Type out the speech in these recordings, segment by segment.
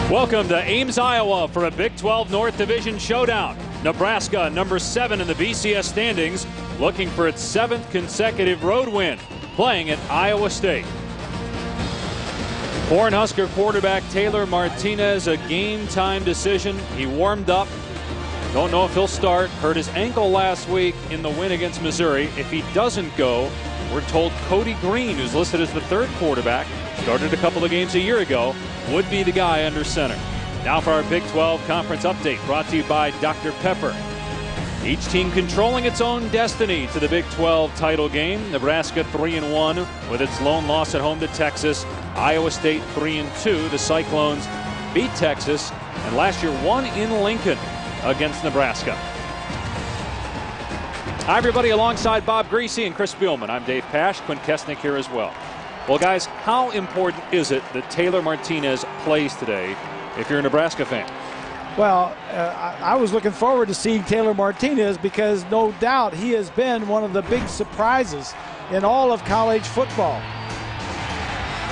Welcome to Ames, Iowa for a Big 12 North Division showdown. Nebraska, number 7 in the BCS standings, looking for its 7th consecutive road win, playing at Iowa State. Husker quarterback Taylor Martinez, a game-time decision. He warmed up. Don't know if he'll start. Hurt his ankle last week in the win against Missouri. If he doesn't go, we're told Cody Green, who's listed as the 3rd quarterback, started a couple of games a year ago, would be the guy under center. Now for our Big 12 Conference update, brought to you by Dr. Pepper. Each team controlling its own destiny to the Big 12 title game. Nebraska 3-1 with its lone loss at home to Texas. Iowa State 3-2. The Cyclones beat Texas and last year won in Lincoln against Nebraska. Hi everybody, alongside Bob Greasy and Chris Spielman. I'm Dave Pasch, Quinn Kesnick here as well. Well, guys, how important is it that Taylor Martinez plays today if you're a Nebraska fan? Well, I was looking forward to seeing Taylor Martinez because no doubt he has been one of the big surprises in all of college football.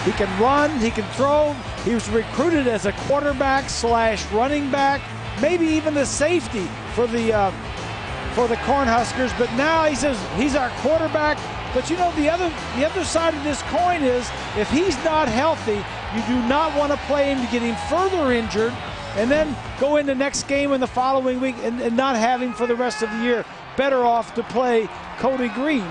He can run, he can throw. He was recruited as a quarterback / running back, maybe even the safety for the Cornhuskers. But now he says he's our quarterback. But you know, the other side of this coin is if he's not healthy, you do not want to play him to get him further injured and then go into next game in the following week and not have him for the rest of the year. Better off to play Cody Green.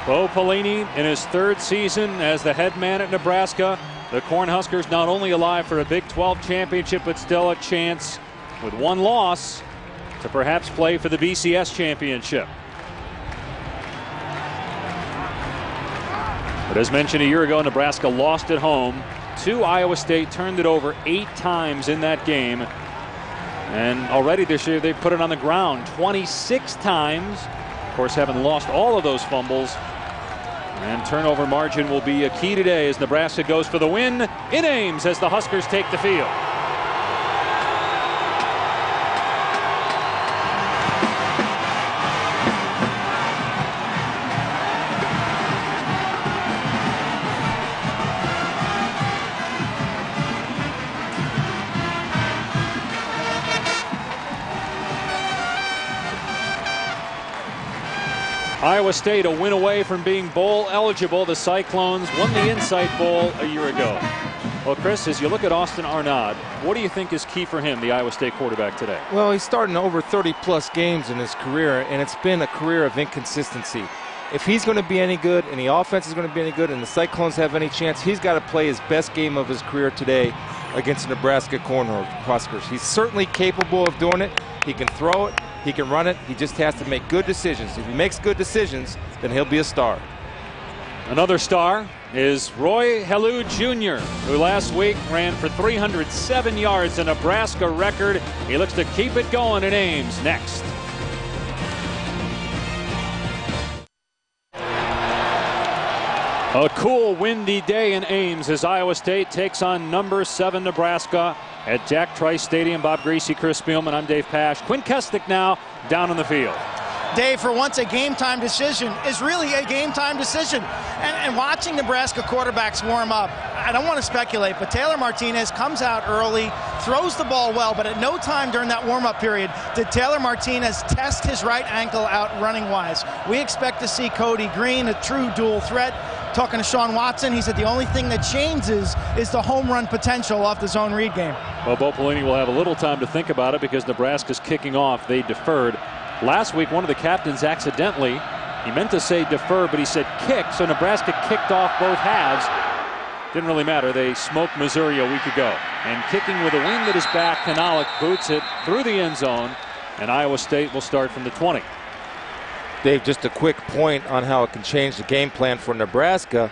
Bo Pelini in his 3rd season as the head man at Nebraska. The Cornhuskers not only alive for a Big 12 championship, but still a chance with one loss to perhaps play for the BCS championship. But as mentioned a year ago, Nebraska lost at home to Iowa State, turned it over 8 times in that game. And already this year they've put it on the ground 26 times. Of course, having lost all of those fumbles. And turnover margin will be a key today as Nebraska goes for the win in Ames as the Huskers take the field. Iowa State a win away from being bowl eligible. The Cyclones won the Insight Bowl a year ago. Well, Chris, as you look at Austin Arnaud, what do you think is key for him, the Iowa State quarterback today? Well, he's starting over 30-plus games in his career, and it's been a career of inconsistency. If he's going to be any good and the offense is going to be any good and the Cyclones have any chance, he's got to play his best game of his career today against the Nebraska Cornhuskers. He's certainly capable of doing it. He can throw it. He can run it. He just has to make good decisions. If he makes good decisions, then he'll be a star. Another star is Roy Helu Jr., who last week ran for 307 yards, a Nebraska record. He looks to keep it going in Ames next. A cool, windy day in Ames as Iowa State takes on number 7 Nebraska at Jack Trice Stadium. Bob Greasy, Chris Spielman, I'm Dave Pasch. Quinn Kesnick now down on the field. Dave, for once a game-time decision is really a game-time decision. And watching Nebraska quarterbacks warm up, I don't want to speculate, but Taylor Martinez comes out early, throws the ball well, but at no time during that warm-up period did Taylor Martinez test his right ankle out running-wise. We expect to see Cody Green, a true dual threat. Talking to Sean Watson, he said the only thing that changes is the home run potential off the zone read game. Well, Bo Pelini will have a little time to think about it because Nebraska's kicking off. They deferred. Last week, one of the captains accidentally, he meant to say defer, but he said kick, so Nebraska kicked off both halves. Didn't really matter. They smoked Missouri a week ago. And kicking with a wind at his back, Kanalik boots it through the end zone, and Iowa State will start from the 20. Dave, just a quick point on how it can change the game plan for Nebraska.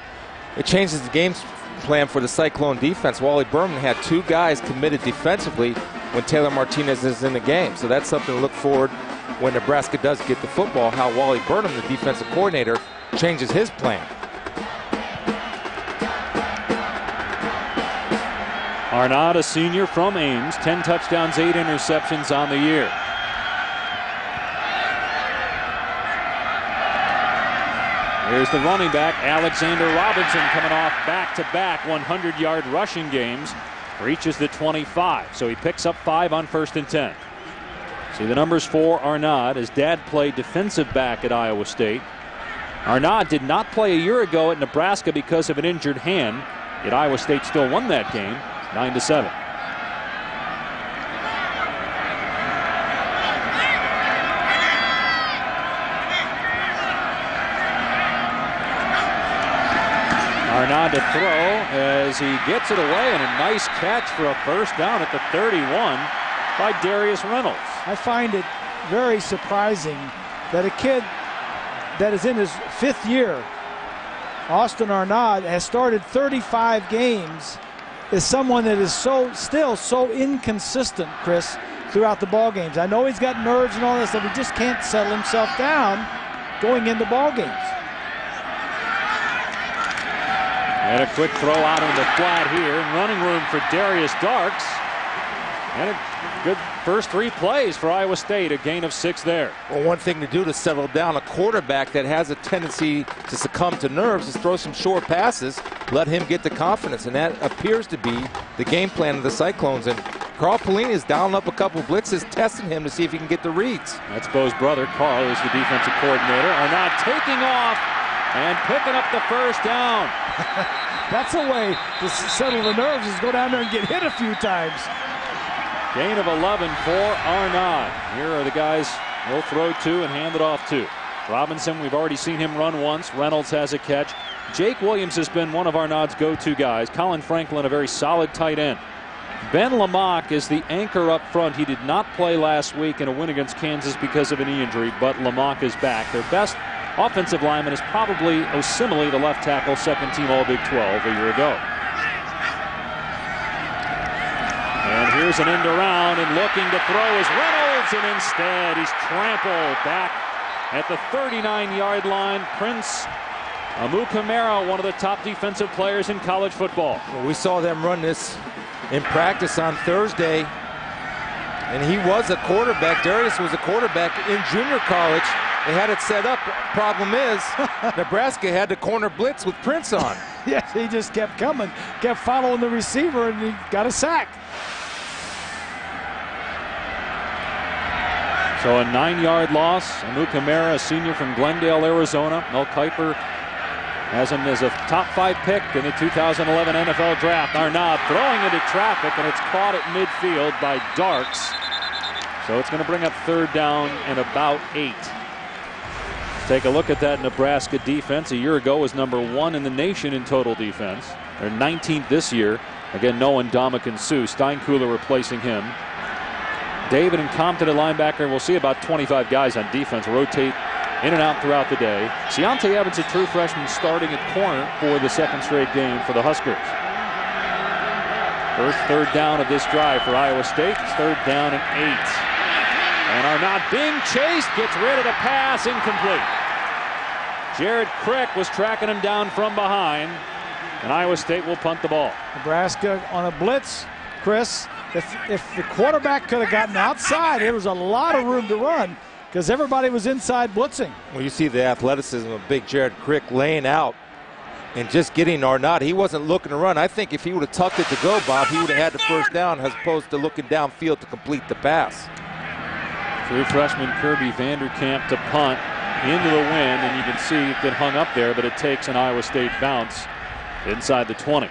It changes the game plan for the Cyclone defense. Wally Berman had 2 guys committed defensively when Taylor Martinez is in the game. So that's something to look forward when Nebraska does get the football, how Wally Burnham, the defensive coordinator, changes his plan. Arnaud, a senior from Ames, 10 touchdowns, 8 interceptions on the year. Here's the running back, Alexander Robinson, coming off back-to-back 100-yard rushing games. reaches the 25. So he picks up 5 on 1st and 10. See the numbers for Arnaud. His dad played defensive back at Iowa State. Arnaud did not play a year ago at Nebraska because of an injured hand. Yet Iowa State still won that game 9-7. Arnaud to throw as he gets it away, and a nice catch for a first down at the 31 by Darius Reynolds. I find it very surprising that a kid that is in his 5th year, Austin Arnaud, has started 35 games, is someone that is still so inconsistent, Chris, throughout the ball games. I know he's got nerves and all this stuff. He just can't settle himself down going into ball games. And a quick throw out on the flat here. Running room for Darius Darks. And a good first 3 plays for Iowa State. A gain of 6 there. Well, one thing to do to settle down a quarterback that has a tendency to succumb to nerves is throw some short passes, let him get the confidence. And that appears to be the game plan of the Cyclones. And Carl Pelini is dialing up a couple blitzes, testing him to see if he can get the reads. That's Bo's brother. Carl is the defensive coordinator. Arnaud taking off and picking up the first down. That's a way to settle the nerves, is go down there and get hit a few times. Gain of 11 for Arnaud. Here are the guys he'll throw to and hand it off to. Robinson, we've already seen him run once. Reynolds has a catch. Jake Williams has been one of Arnaud's go-to guys. Colin Franklin, a very solid tight end. Ben Lamach is the anchor up front. He did not play last week in a win against Kansas because of a knee injury, but Lamach is back. Their best offensive lineman is probably Osimile, the left tackle, 2nd team All-Big 12 a year ago. And here's an end around, and looking to throw is Reynolds, and instead he's trampled back at the 39-yard line. Prince Amukamara, one of the top defensive players in college football. Well, we saw them run this in practice on Thursday, and he was a quarterback. Darius was a quarterback in junior college. They had it set up. Problem is, Nebraska had the corner blitz with Prince on. Yes, he just kept coming, kept following the receiver, and he got a sack. So a 9-yard loss. Amukamara, a senior from Glendale, Arizona. Mel Kiper has him as a top 5 pick in the 2011 NFL Draft. Arnaud throwing into traffic, and it's caught at midfield by Darks. So it's going to bring up 3rd down and about 8. Take a look at that Nebraska defense. A year ago was number 1 in the nation in total defense. They're 19th this year. Again, no one, Dominican Sue. Steinkühler replacing him. David and Compton at linebacker. We'll see about 25 guys on defense rotate in and out throughout the day. Deontay Evans, a true freshman, starting at corner for the 2nd straight game for the Huskers. First 3rd down of this drive for Iowa State. 3rd down and 8. And Arnaud being chased, gets rid of the pass, incomplete. Jared Crick was tracking him down from behind, and Iowa State will punt the ball. Nebraska on a blitz, Chris. If the quarterback could have gotten outside, there was a lot of room to run because everybody was inside blitzing. Well, you see the athleticism of big Jared Crick laying out and just getting Arnaud. He wasn't looking to run. I think if he would have tucked it to go, Bob, he would have had the first down as opposed to looking downfield to complete the pass. True freshman Kirby Vanderkamp to punt into the wind, and you can see it get hung up there, but it takes an Iowa State bounce inside the 20.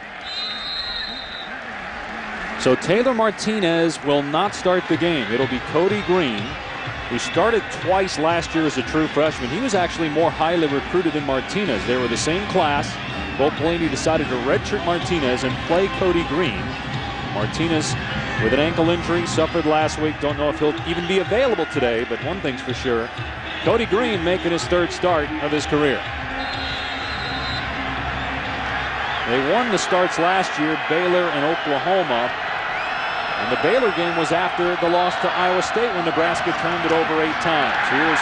So Taylor Martinez will not start the game. It'll be Cody Green, who started twice last year as a true freshman. He was actually more highly recruited than Martinez. They were the same class. Bo Pelini decided to redshirt Martinez and play Cody Green. Martinez with an ankle injury, suffered last week. Don't know if he'll even be available today, but one thing's for sure, Cody Green making his 3rd start of his career. They won the starts last year, Baylor and Oklahoma. And the Baylor game was after the loss to Iowa State when Nebraska turned it over 8 times. Here's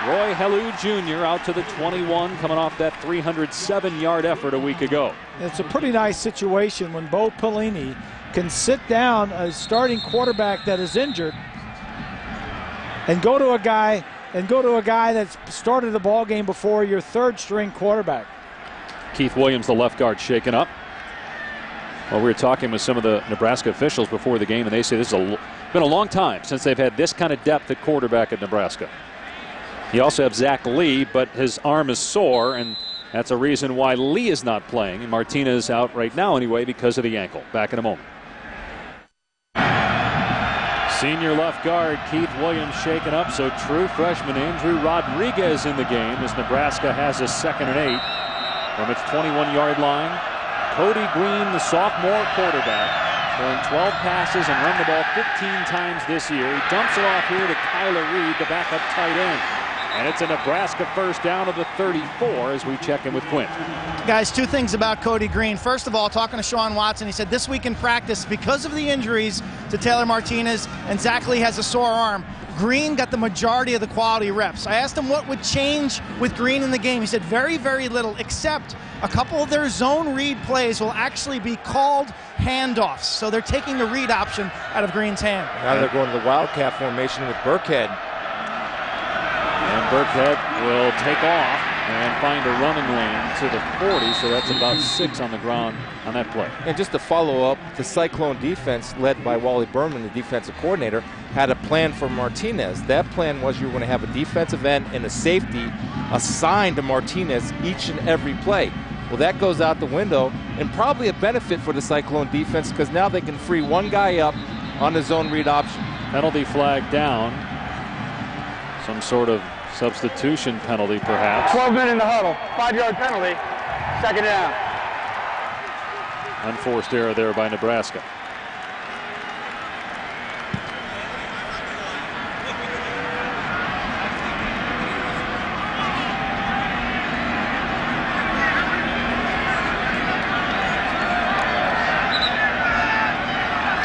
Roy Helu Jr. out to the 21, coming off that 307-yard effort a week ago. It's a pretty nice situation when Bo Pelini can sit down a starting quarterback that is injured and go to a guy that's started the ball game before, your 3rd string quarterback. Keith Williams, the left guard, shaken up. Well, we were talking with some of the Nebraska officials before the game, and they say this has been a long time since they've had this kind of depth at quarterback at Nebraska. You also have Zach Lee, but his arm is sore, and that's a reason why Lee is not playing. And Martinez out right now anyway because of the ankle. Back in a moment. Senior left guard Keith Williams shaken up, so true freshman Andrew Rodriguez in the game as Nebraska has a 2nd and 8 from its 21-yard line. Cody Green, the sophomore quarterback, throwing 12 passes and run the ball 15 times this year. He dumps it off here to Kyler Reed, the backup tight end. And it's a Nebraska first down of the 34 as we check in with Quint. Guys, 2 things about Cody Green. First of all, talking to Sean Watson, he said this week in practice, because of the injuries to Taylor Martinez and Zach Lee has a sore arm, Green got the majority of the quality reps. I asked him what would change with Green in the game. He said very, very little, except a couple of their zone read plays will actually be called handoffs. So they're taking the read option out of Green's hand. Now they're going to the Wildcat formation with Burkhead. And Burkhead will take off and find a running lane to the 40, so that's about 6 on the ground on that play. And just to follow up, the Cyclone defense, led by Wally Berman, the defensive coordinator, had a plan for Martinez. That plan was you were going to have a defensive end and a safety assigned to Martinez each and every play. Well, that goes out the window, and probably a benefit for the Cyclone defense because now they can free one guy up on the zone read option. Penalty flag down. Some sort of substitution penalty, perhaps. 12 men in the huddle. 5-yard penalty. 2nd down. Unforced error there by Nebraska.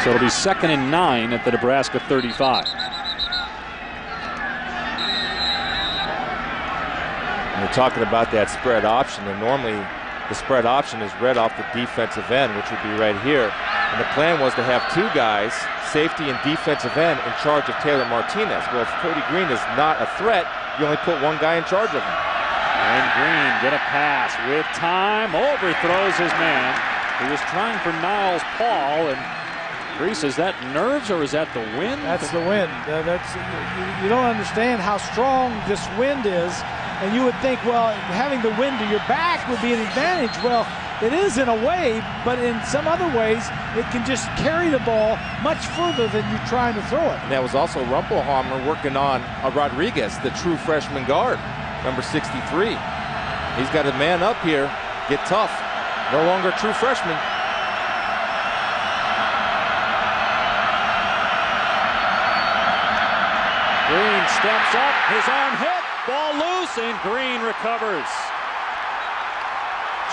So it'll be 2nd and 9 at the Nebraska 35. We're talking about that spread option, and normally the spread option is read off the defensive end, which would be right here. And the plan was to have 2 guys, safety and defensive end, in charge of Taylor Martinez. Well, if Cody Green is not a threat, you only put 1 guy in charge of him. And Green get a pass with time, overthrows his man. He was trying for Niles Paul, and Reese, is that nerves or is that the wind? That's the wind. You don't understand how strong this wind is. And you would think, well, having the wind to your back would be an advantage. Well, it is in a way, but in some other ways, it can just carry the ball much further than you're trying to throw it. And that was also Rumpelhammer working on Rodriguez, the true freshman guard, number 63. He's got a man up here, get tough. No longer a true freshman. Green steps up, his arm hit, ball loose, and Green recovers.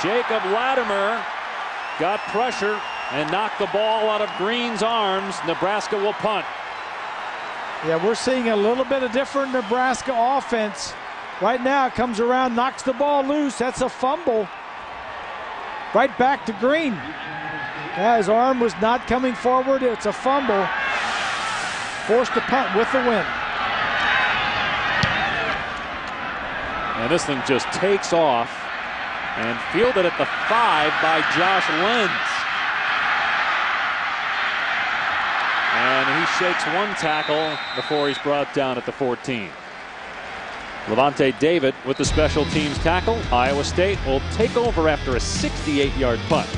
Jacob Latimer got pressure and knocked the ball out of Green's arms. Nebraska will punt. Yeah, we're seeing a little bit of different Nebraska offense. Right now it comes around, knocks the ball loose. That's a fumble. Right back to Green. Yeah, his arm was not coming forward. It's a fumble. Forced to punt with the win. And this thing just takes off and fielded at the 5 by Josh Lenz. And he shakes 1 tackle before he's brought down at the 14. Levante David with the special teams tackle. Iowa State will take over after a 68-yard punt.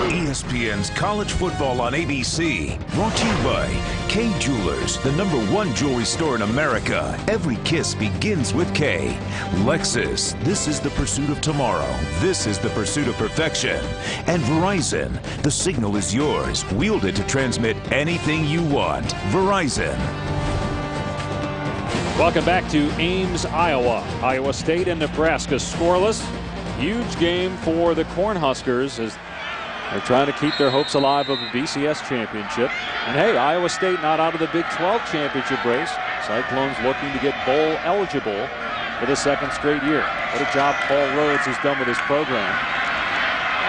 ESPN's College Football on ABC, brought to you by Kay Jewelers, the #1 jewelry store in America. Every kiss begins with Kay. Lexus, this is the pursuit of tomorrow. This is the pursuit of perfection. And Verizon, the signal is yours. Wield it to transmit anything you want. Verizon. Welcome back to Ames, Iowa. Iowa State and Nebraska scoreless. Huge game for the Cornhuskers as they're trying to keep their hopes alive of a BCS championship. And hey, Iowa State not out of the Big 12 championship race. Cyclones looking to get bowl eligible for the 2nd straight year. What a job Paul Rhodes has done with his program.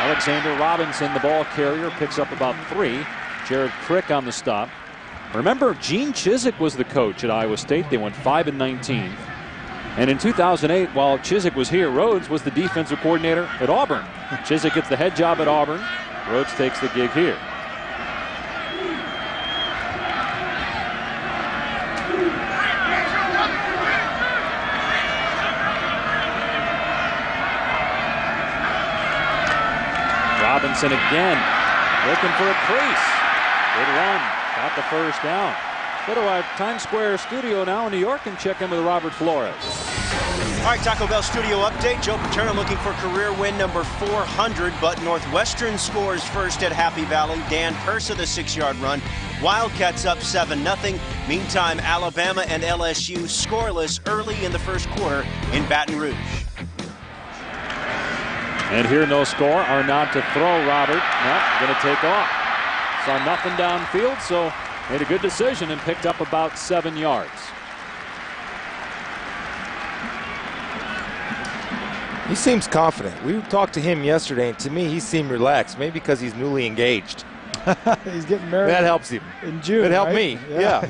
Alexander Robinson, the ball carrier, picks up about 3. Jared Crick on the stop. Remember, Gene Chizik was the coach at Iowa State. They went 5-19. And in 2008, while Chizik was here, Rhodes was the defensive coordinator at Auburn. Chizik gets the head job at Auburn. Rhodes takes the gig here. Robinson again, looking for a crease. Good run, got the first down. Go to our Times Square studio now in New York and check in with Robert Flores. All right, Taco Bell studio update. Joe Paterno looking for career win number 400, but Northwestern scores first at Happy Valley. Dan Persa, the 6-yard run. Wildcats up 7-0. Meantime, Alabama and LSU scoreless early in the first quarter in Baton Rouge. And here, no score. Arnaud to throw. Robert, going to take off. Saw nothing downfield, so made a good decision and picked up about 7 yards. He seems confident. We talked to him yesterday, and to me, he seemed relaxed. Maybe because he's newly engaged. He's getting married. That helps him. In June. It helped right? me. Yeah.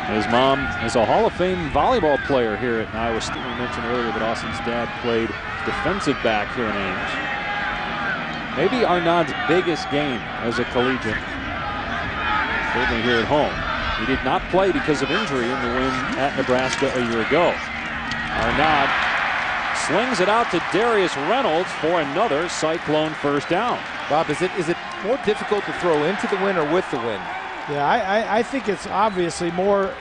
His mom is a Hall of Fame volleyball player here at Iowa State. We mentioned earlier that Austin's dad played defensive back here in Ames. Maybe Arnaud's biggest game as a collegiate, certainly here at home. He did not play because of injury in the win at Nebraska a year ago. Arnaud slings it out to Darius Reynolds for another Cyclone first down. Bob, is it more difficult to throw into the wind or with the wind? Yeah, I think it's obviously more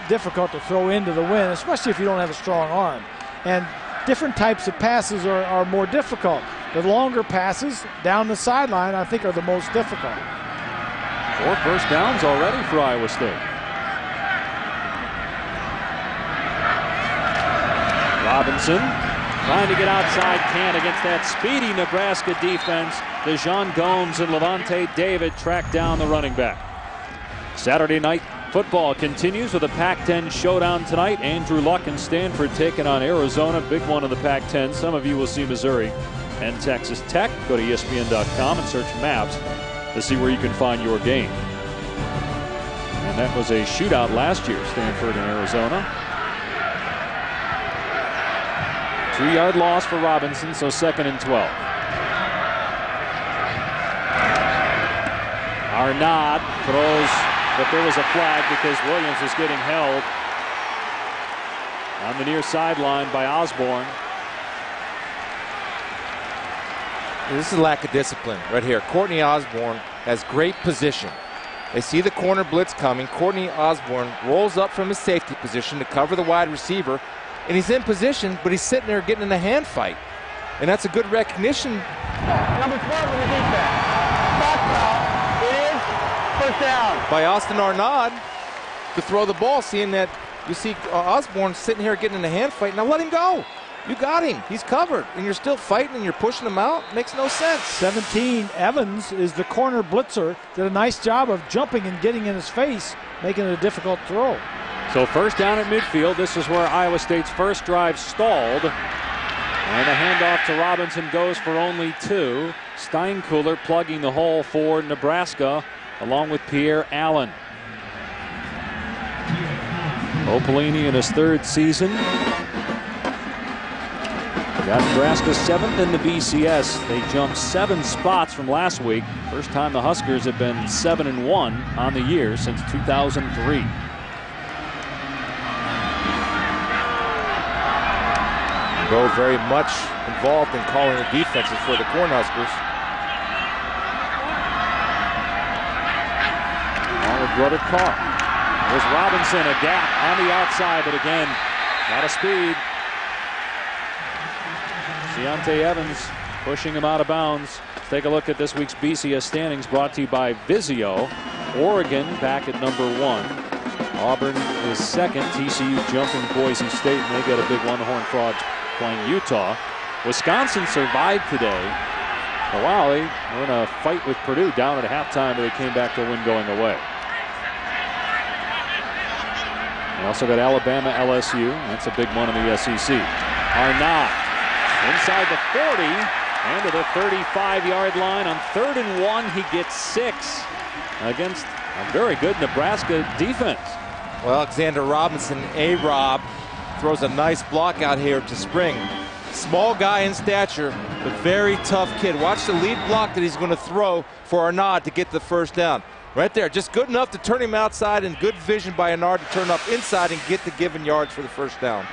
difficult to throw into the wind, especially if you don't have a strong arm. And different types of passes are more difficult. The longer passes down the sideline, I think, are the most difficult. 4 first downs already for Iowa State. Robinson trying to get outside, can't against that speedy Nebraska defense. DeJon Gomes and Levante David track down the running back. Saturday night football continues with a Pac-10 showdown tonight. Andrew Luck and Stanford taking on Arizona. Big one in the Pac-10. Some of you will see Missouri and Texas Tech. Go to ESPN.com and search maps to see where you can find your game. And that was a shootout last year, Stanford and Arizona. 2-yard loss for Robinson, so 2nd and 12. Arnaud throws, but there was a flag because Williams was getting held on the near sideline by Osborne. This is lack of discipline right here. Courtney Osborne has great position. They see the corner blitz coming. Courtney Osborne rolls up from his safety position to cover the wide receiver, and he's in position, but he's sitting there getting in a hand fight. And that's a good recognition. Number 12 in the defense. Stop foul. It is first down. By Austin Arnaud to throw the ball, seeing that you see Osborne sitting here getting in a hand fight. Now let him go. You got him. He's covered. And you're still fighting and you're pushing him out. Makes no sense. 17, Evans is the corner blitzer. Did a nice job of jumping and getting in his face, making it a difficult throw. So first down at midfield. This is where Iowa State's first drive stalled. And the handoff to Robinson goes for only 2. Steinkuhler plugging the hole for Nebraska along with Pierre Allen. Opelini in his 3rd season. Got Nebraska 7th in the BCS. They jumped 7 spots from last week. First time the Huskers have been 7-1 on the year since 2003. Bo very much involved in calling the defenses for the Cornhuskers. All with brother Carr. There's Robinson, a gap on the outside, but again, a lot of speed. Deontay Evans pushing him out of bounds. Let's take a look at this week's BCS standings brought to you by Vizio. Oregon back at number 1. Auburn is 2nd. TCU jumping Boise State, and they get a big one. The Horned Frogs playing Utah. Wisconsin survived today. For a while, they were in a fight with Purdue down at halftime, but they came back to win going away. They also got Alabama, LSU. That's a big one in the SEC. Arnaud inside the 40 and to the 35-yard line. On 3rd and 1, he gets 6 against a very good Nebraska defense. Well, Alexander Robinson, A-Rob, throws a nice block out here to Spring. Small guy in stature, but very tough kid. Watch the lead block that he's going to throw for Arnaud to get the first down. Right there, just good enough to turn him outside, and good vision by Arnaud to turn up inside and get the given yards for the first down.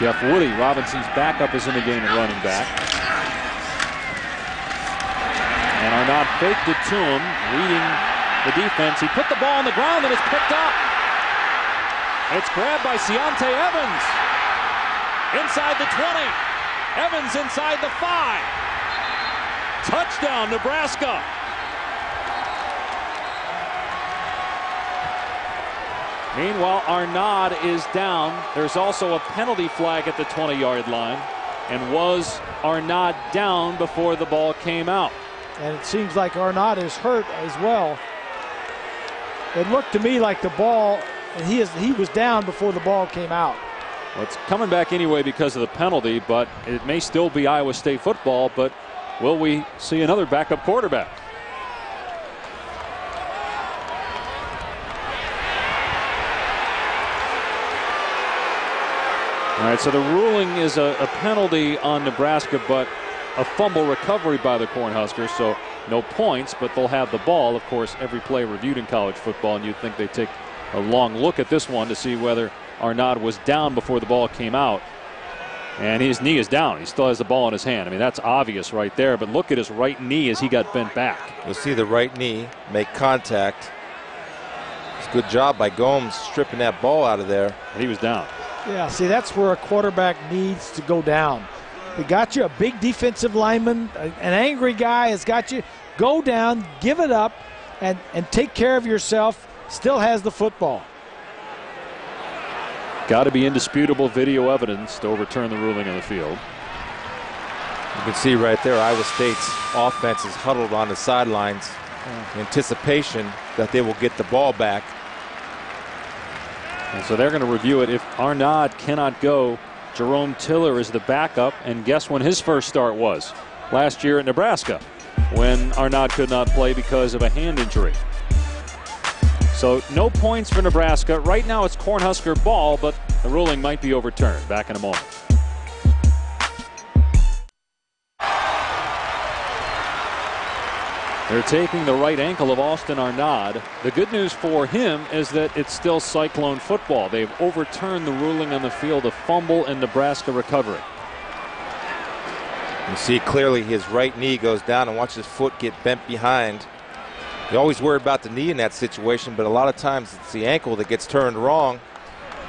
Jeff Woody, Robinson's backup, is in the game at running back. And Arnaud faked it to him, reading the defense. He put the ball on the ground and it's picked up. It's grabbed by Ciante Evans. Inside the 20. Evans inside the 5. Touchdown, Nebraska. Meanwhile, Arnaud is down. There's also a penalty flag at the 20-yard line. And was Arnaud down before the ball came out? And it seems like Arnaud is hurt as well. It looked to me like the ball, he was down before the ball came out. Well, it's coming back anyway because of the penalty, but it may still be Iowa State football. But will we see another backup quarterback? All right, so the ruling is a penalty on Nebraska, but a fumble recovery by the Cornhuskers, so no points, but they'll have the ball. Of course, every play reviewed in college football, and you'd think they'd take a long look at this one to see whether Arnaud was down before the ball came out. And his knee is down. He still has the ball in his hand. I mean, that's obvious right there, but look at his right knee as he got bent back. You'll see the right knee make contact. It's a good job by Gomes stripping that ball out of there. And he was down. Yeah, see, that's where a quarterback needs to go down. They got you a big defensive lineman, an angry guy has got you. Go down, give it up, and take care of yourself. Still has the football. Got to be indisputable video evidence to overturn the ruling on the field. You can see right there Iowa State's offense is huddled on the sidelines in anticipation that they will get the ball back. And so they're going to review it. If Arnaud cannot go, Jerome Tiller is the backup. And guess when his first start was? Last year at Nebraska, when Arnaud could not play because of a hand injury. So no points for Nebraska. Right now it's Cornhusker ball, but the ruling might be overturned. Back in a moment. They're taking the right ankle of Austin Arnaud. The good news for him is that it's still Cyclone football. They've overturned the ruling on the field, a fumble and Nebraska recovery. You see clearly his right knee goes down, and watch his foot get bent behind. You always worry about the knee in that situation, but a lot of times it's the ankle that gets turned wrong.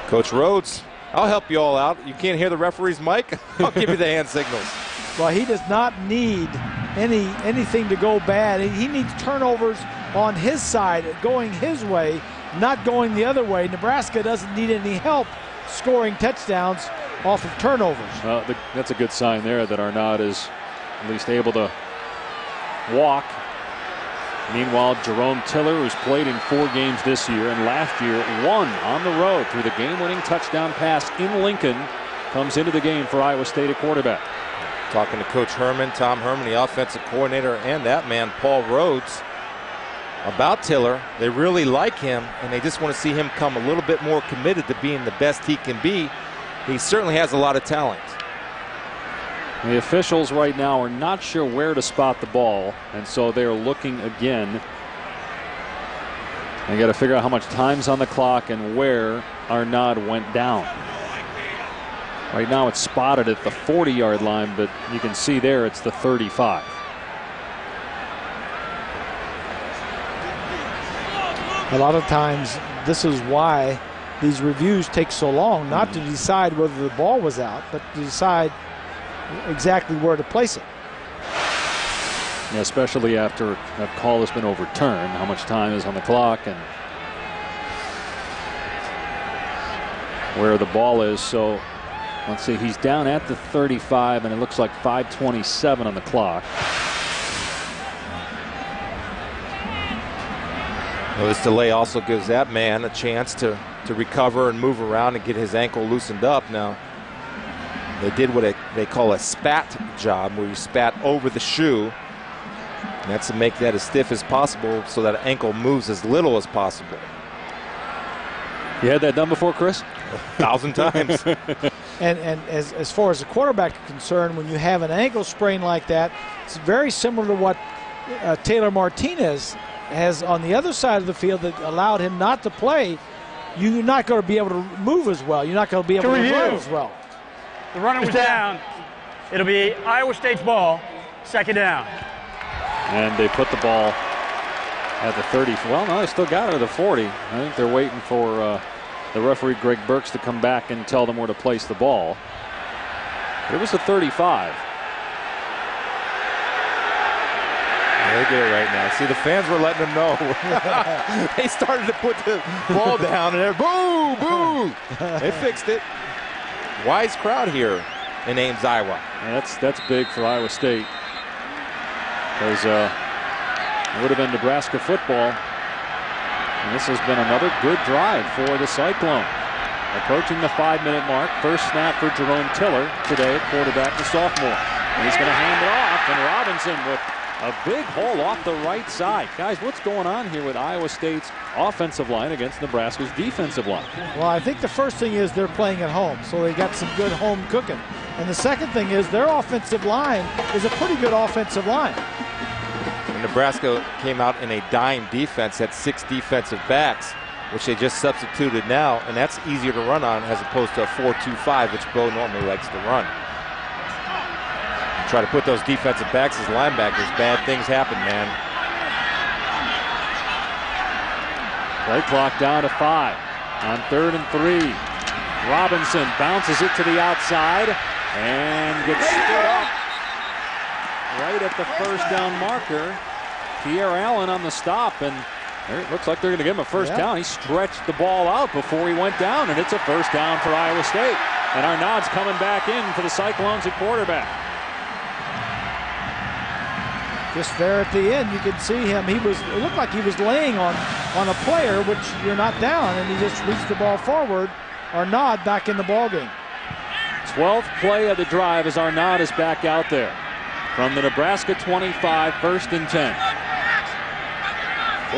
Coach Rhodes, I'll help you all out. You can't hear the referee's mic? I'll give you the hand signals. Well, he does not need anything to go bad. He needs turnovers on his side, going his way, not going the other way. Nebraska doesn't need any help scoring touchdowns off of turnovers. That's a good sign there that Arnaud is at least able to walk. Meanwhile, Jerome Tiller, who's played in 4 games this year and last year won on the road through the game-winning touchdown pass in Lincoln, comes into the game for Iowa State at quarterback. Talking to Coach Herman, Tom Herman, the offensive coordinator, and that man, Paul Rhodes, about Tiller. They really like him, and they just want to see him come a little bit more committed to being the best he can be. He certainly has a lot of talent. The officials right now are not sure where to spot the ball, and so they're looking again. They got to figure out how much time's on the clock and where Arnaud went down. Right now it's spotted at the 40-yard line, but you can see there it's the 35. A lot of times this is why these reviews take so long, not to decide whether the ball was out, but to decide exactly where to place it. Yeah, especially after a call has been overturned, how much time is on the clock and where the ball is. So let's see, he's down at the 35, and it looks like 5:27 on the clock. Well, this delay also gives that man a chance to recover and move around and get his ankle loosened up. Now, they did what they call a spat job, where you spat over the shoe. And that's to make that as stiff as possible so that ankle moves as little as possible. You had that done before, Chris? 1,000 times. And as far as the quarterback is concerned, when you have an ankle sprain like that, it's very similar to what Taylor Martinez has on the other side of the field that allowed him not to play. You're not going to be able to move as well. You're not going to be able to run as well. The runner was down. It'll be Iowa State's ball, second down. And they put the ball at the 30. Well, no, they still got it at the 40. I think they're waiting for the referee, Greg Burks, to come back and tell them where to place the ball. It was the 35. They get it right now. See, the fans were letting them know. They started to put the ball down, and they're boo, boo. They fixed it. Wise crowd here in Ames, Iowa. And that's big for Iowa State, because it would have been Nebraska football. And this has been another good drive for the Cyclone. Approaching the 5-minute mark. First snap for Jerome Tiller today at quarterback, the sophomore. And he's going to hand it off, and Robinson with a big hole off the right side. Guys, what's going on here with Iowa State's offensive line against Nebraska's defensive line? Well, I think the first thing is they're playing at home, so they got some good home cooking. And the second thing is their offensive line is a pretty good offensive line. And Nebraska came out in a dime defense, had 6 defensive backs, which they just substituted now, and that's easier to run on as opposed to a 4-2-5, which Bo normally likes to run. Try to put those defensive backs as linebackers. Bad things happen, man. Play clock down to 5 on 3rd and 3. Robinson bounces it to the outside and gets stood up right at the first down marker. Pierre Allen on the stop, and it looks like they're going to give him a first down. He stretched the ball out before he went down, and it's a first down for Iowa State. And Arnaud's coming back in for the Cyclones at quarterback. Just there at the end, you could see him. It looked like he was laying on a player, which you're not down, and he just reached the ball forward. Arnaud back in the ball game. 12th play of the drive as Arnaud is back out there from the Nebraska 25, 1st and 10.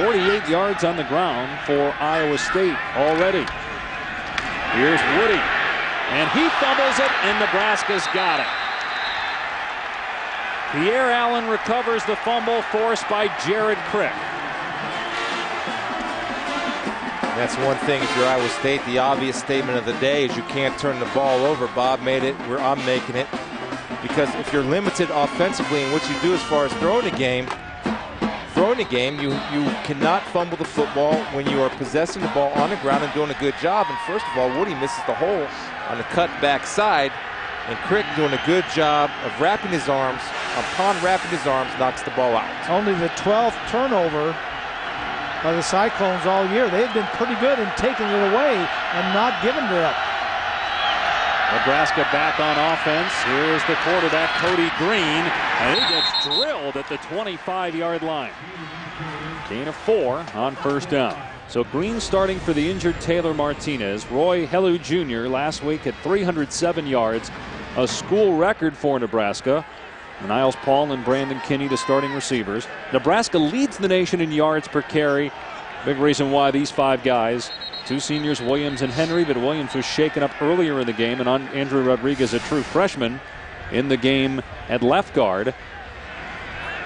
48 yards on the ground for Iowa State already. Here's Woody, and he fumbles it, and Nebraska's got it. Pierre Allen recovers the fumble forced by Jared Crick. That's one thing if you're Iowa State. The obvious statement of the day is you can't turn the ball over. Bob made it, I'm making it. Because if you're limited offensively in what you do as far as throwing the game, you cannot fumble the football when you are possessing the ball on the ground and doing a good job. And first of all, Woody misses the hole on the cut back side. And Crick doing a good job of wrapping his arms. Upon wrapping his arms, knocks the ball out. Only the 12th turnover by the Cyclones all year. They've been pretty good in taking it away and not giving it up. Nebraska back on offense. Here's the quarterback, Cody Green, and he gets drilled at the 25-yard line. Gain of 4 on first down. So Green starting for the injured Taylor Martinez. Roy Helu Jr. last week at 307 yards, a school record for Nebraska. Niles Paul and Brandon Kinney, the starting receivers. Nebraska leads the nation in yards per carry. Big reason why these 5 guys, 2 seniors, Williams and Henry, but Williams was shaken up earlier in the game, and Andrew Rodriguez, a true freshman, in the game at left guard.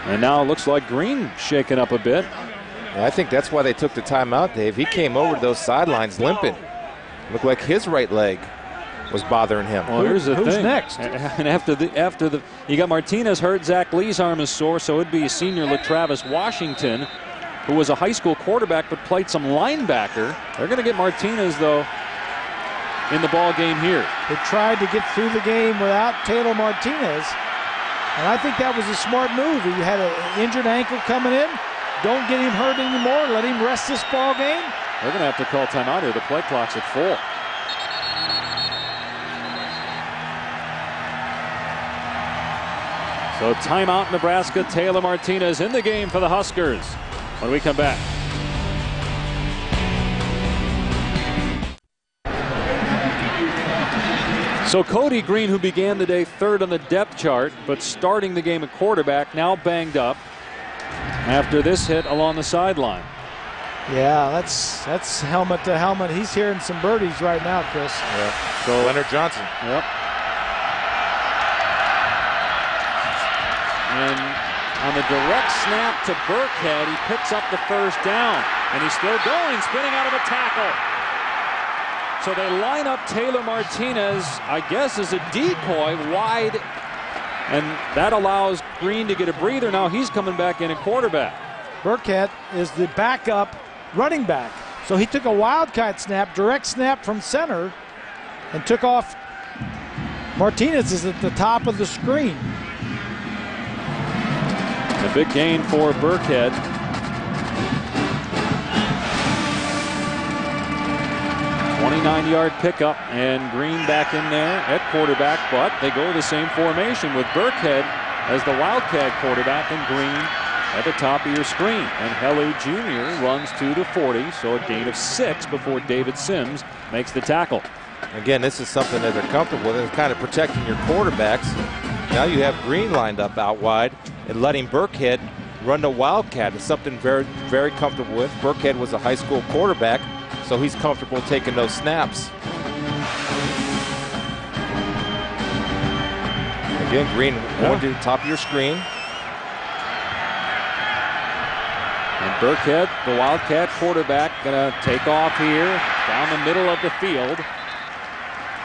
And now it looks like Green shaken up a bit. I think that's why they took the timeout, Dave. He came over to those sidelines limping. Looked like his right leg was bothering him. Well, here's the Who's thing. next? And after the you got Martinez hurt. Zach Lee's arm is sore, so it'd be senior LaTravis Washington, who was a high school quarterback but played some linebacker. They're going to get Martinez though in the ball game here. They tried to get through the game without Taylor Martinez, and I think that was a smart move. You had an injured ankle coming in. Don't get him hurt anymore. Let him rest this ball game. They're going to have to call timeout here. The play clock's at 4. So timeout Nebraska. Taylor Martinez in the game for the Huskers when we come back. So Cody Green, who began the day 3rd on the depth chart, but starting the game at quarterback, now banged up after this hit along the sideline. Yeah, that's helmet to helmet. He's hearing some birdies right now, Chris. Yeah. So Leonard Johnson. Yep. And on the direct snap to Burkhead, he picks up the first down. And he's still going, spinning out of a tackle. So they line up Taylor Martinez, I guess, as a decoy wide. And that allows Green to get a breather. Now he's coming back in at quarterback. Burkhead is the backup running back. So he took a wildcat snap, direct snap from center, and took off. Martinez is at the top of the screen. A big gain for Burkhead. .29-yard pickup, and Green back in there at quarterback, but they go the same formation with Burkhead as the wildcat quarterback and Green at the top of your screen. And Helu Jr. runs to the 40, so a gain of 6 before David Sims makes the tackle. Again, this is something that they're comfortable with. It's kind of protecting your quarterbacks. Now you have Green lined up out wide and letting Burkhead run the wildcat. It's something very, very comfortable with. Burkhead was a high school quarterback, so he's comfortable taking those snaps. Again, Green going to the top of your screen. And Burkhead, the wildcat quarterback, going to take off here down the middle of the field.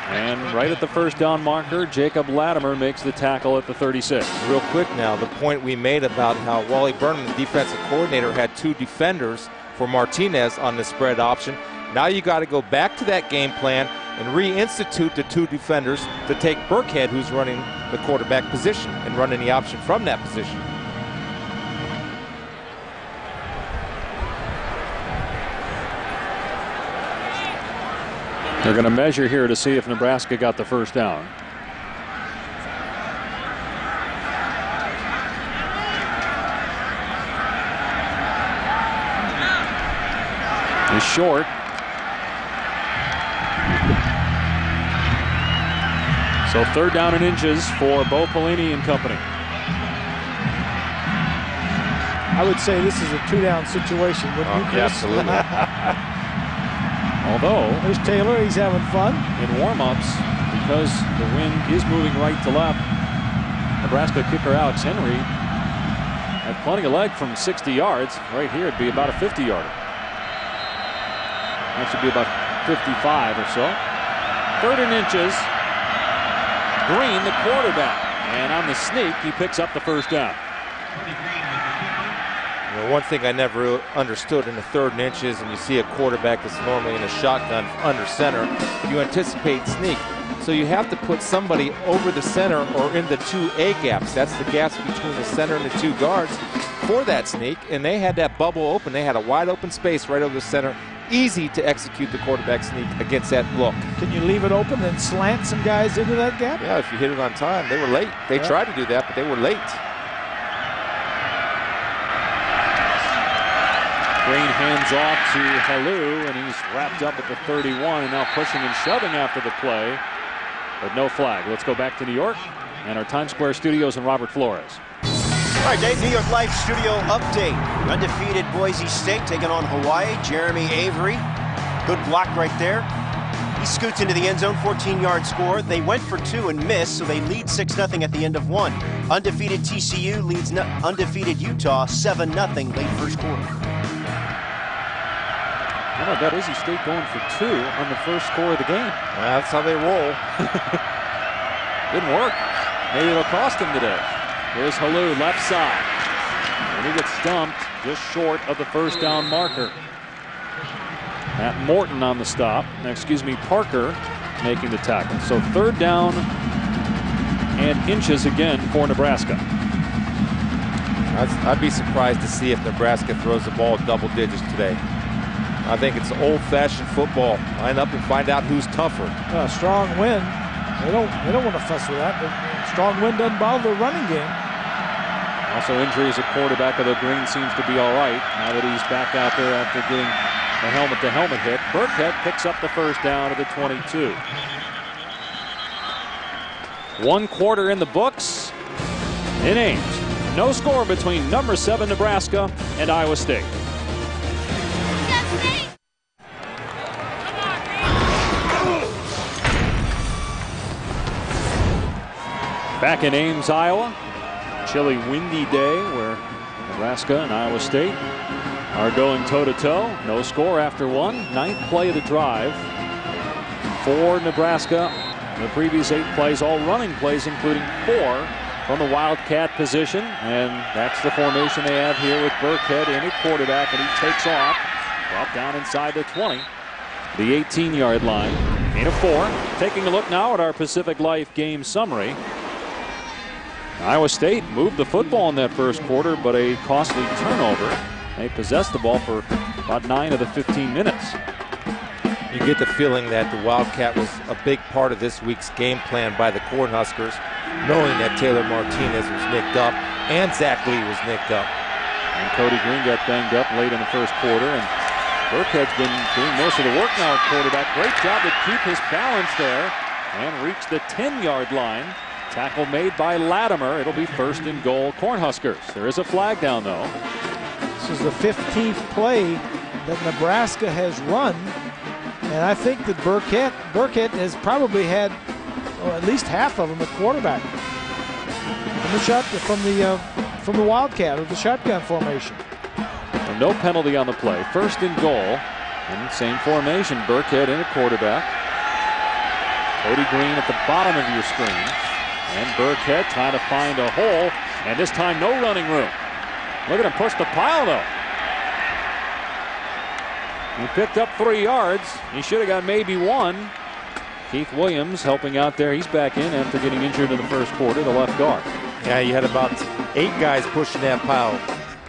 And right at the first down marker, Jacob Latimer makes the tackle at the 36. Real quick now, the point we made about how Wally Burnham, the defensive coordinator, had 2 defenders for Martinez on the spread option. Now you got to go back to that game plan and reinstitute the 2 defenders to take Burkhead, who's running the quarterback position, and running the option from that position. They're going to measure here to see if Nebraska got the first down. He's short. So 3rd down and inches for Bo Pelini and company. I would say this is a 2-down situation, wouldn't you, Chris? Absolutely. Although there's Taylor, he's having fun. In warm-ups, because the wind is moving right to left, Nebraska kicker Alex Henry had plenty of leg from 60 yards. Right here, it'd be about a 50-yarder. That should be about 55 or so. 3rd and inches. Green, the quarterback. And on the sneak, he picks up the first down. You know, one thing I never understood in the 3rd and inches, and you see a quarterback that's normally in a shotgun under center, you anticipate sneak. So you have to put somebody over the center or in the 2 A gaps. That's the gaps between the center and the 2 guards for that sneak. And they had that bubble open. They had a wide open space right over the center. Easy to execute the quarterback sneak against that look. Can you leave it open and slant some guys into that gap? Yeah, if you hit it on time. They were late. They tried to do that, but they were late. Green hands off to Helu, and he's wrapped up at the 31 and now pushing and shoving after the play, but no flag. Let's go back to New York and our Times Square studios and Robert Flores. All right, Dave, New York Life studio update. Undefeated Boise State taking on Hawaii. Jeremy Avery, good block right there. He scoots into the end zone, 14-yard score. They went for 2 and missed, so they lead 6-0 at the end of 1. Undefeated TCU leads undefeated Utah 7-0 late first quarter. How about Boise State going for 2 on the first score of the game? Well, that's how they roll. Didn't work. Maybe it'll cost him today. Here's Helu, left side. And he gets stumped just short of the first down marker. Matt Morton on the stop. Parker making the tackle. So 3rd down and inches again for Nebraska. I'd be surprised to see if Nebraska throws the ball double digits today. I think it's old-fashioned football. Line up and find out who's tougher. Strong wind. They don't want to fuss with that. But strong wind doesn't bother the running game. Also injuries at quarterback, although Green seems to be all right now that he's back out there after getting a helmet-to-helmet hit. Burkhead picks up the first down at the 22. 1 quarter in the books in Ames. No score between number 7 Nebraska and Iowa State. Back in Ames, Iowa. Chilly, windy day where Nebraska and Iowa State are going toe-to-toe. No score after one. 9th play of the drive for Nebraska. The previous 8 plays, all running plays, including 4 from the Wildcat position. And that's the formation they have here with Burkhead in at quarterback, and he takes off. Brought down inside the 20. The 18-yard line. Gain of 4. Taking a look now at our Pacific Life game summary. Iowa State moved the football in that first quarter, but a costly turnover. They possessed the ball for about 9 of the 15 minutes. You get the feeling that the Wildcat was a big part of this week's game plan by the Cornhuskers, knowing that Taylor Martinez was nicked up and Zach Lee was nicked up. And Cody Green got banged up late in the first quarter, and Burkhead's been doing most of the work now at quarterback. Great job to keep his balance there and reach the 10-yard line. Tackle made by Latimer. It'll be 1st and goal, Cornhuskers. There is a flag down, though. This is the 15th play that Nebraska has run, and I think that Burkhead has probably had at least half of them at quarterback from the Wildcat or the shotgun formation. And no penalty on the play. 1st and goal, and same formation. Burkhead in at quarterback. Cody Green at the bottom of your screen. And Burkhead trying to find a hole, and this time no running room. Look at him push the pile, though. He picked up 3 yards. He should have got maybe 1. Keith Williams helping out there. He's back in after getting injured in the first quarter, the left guard. Yeah, you had about 8 guys pushing that pile.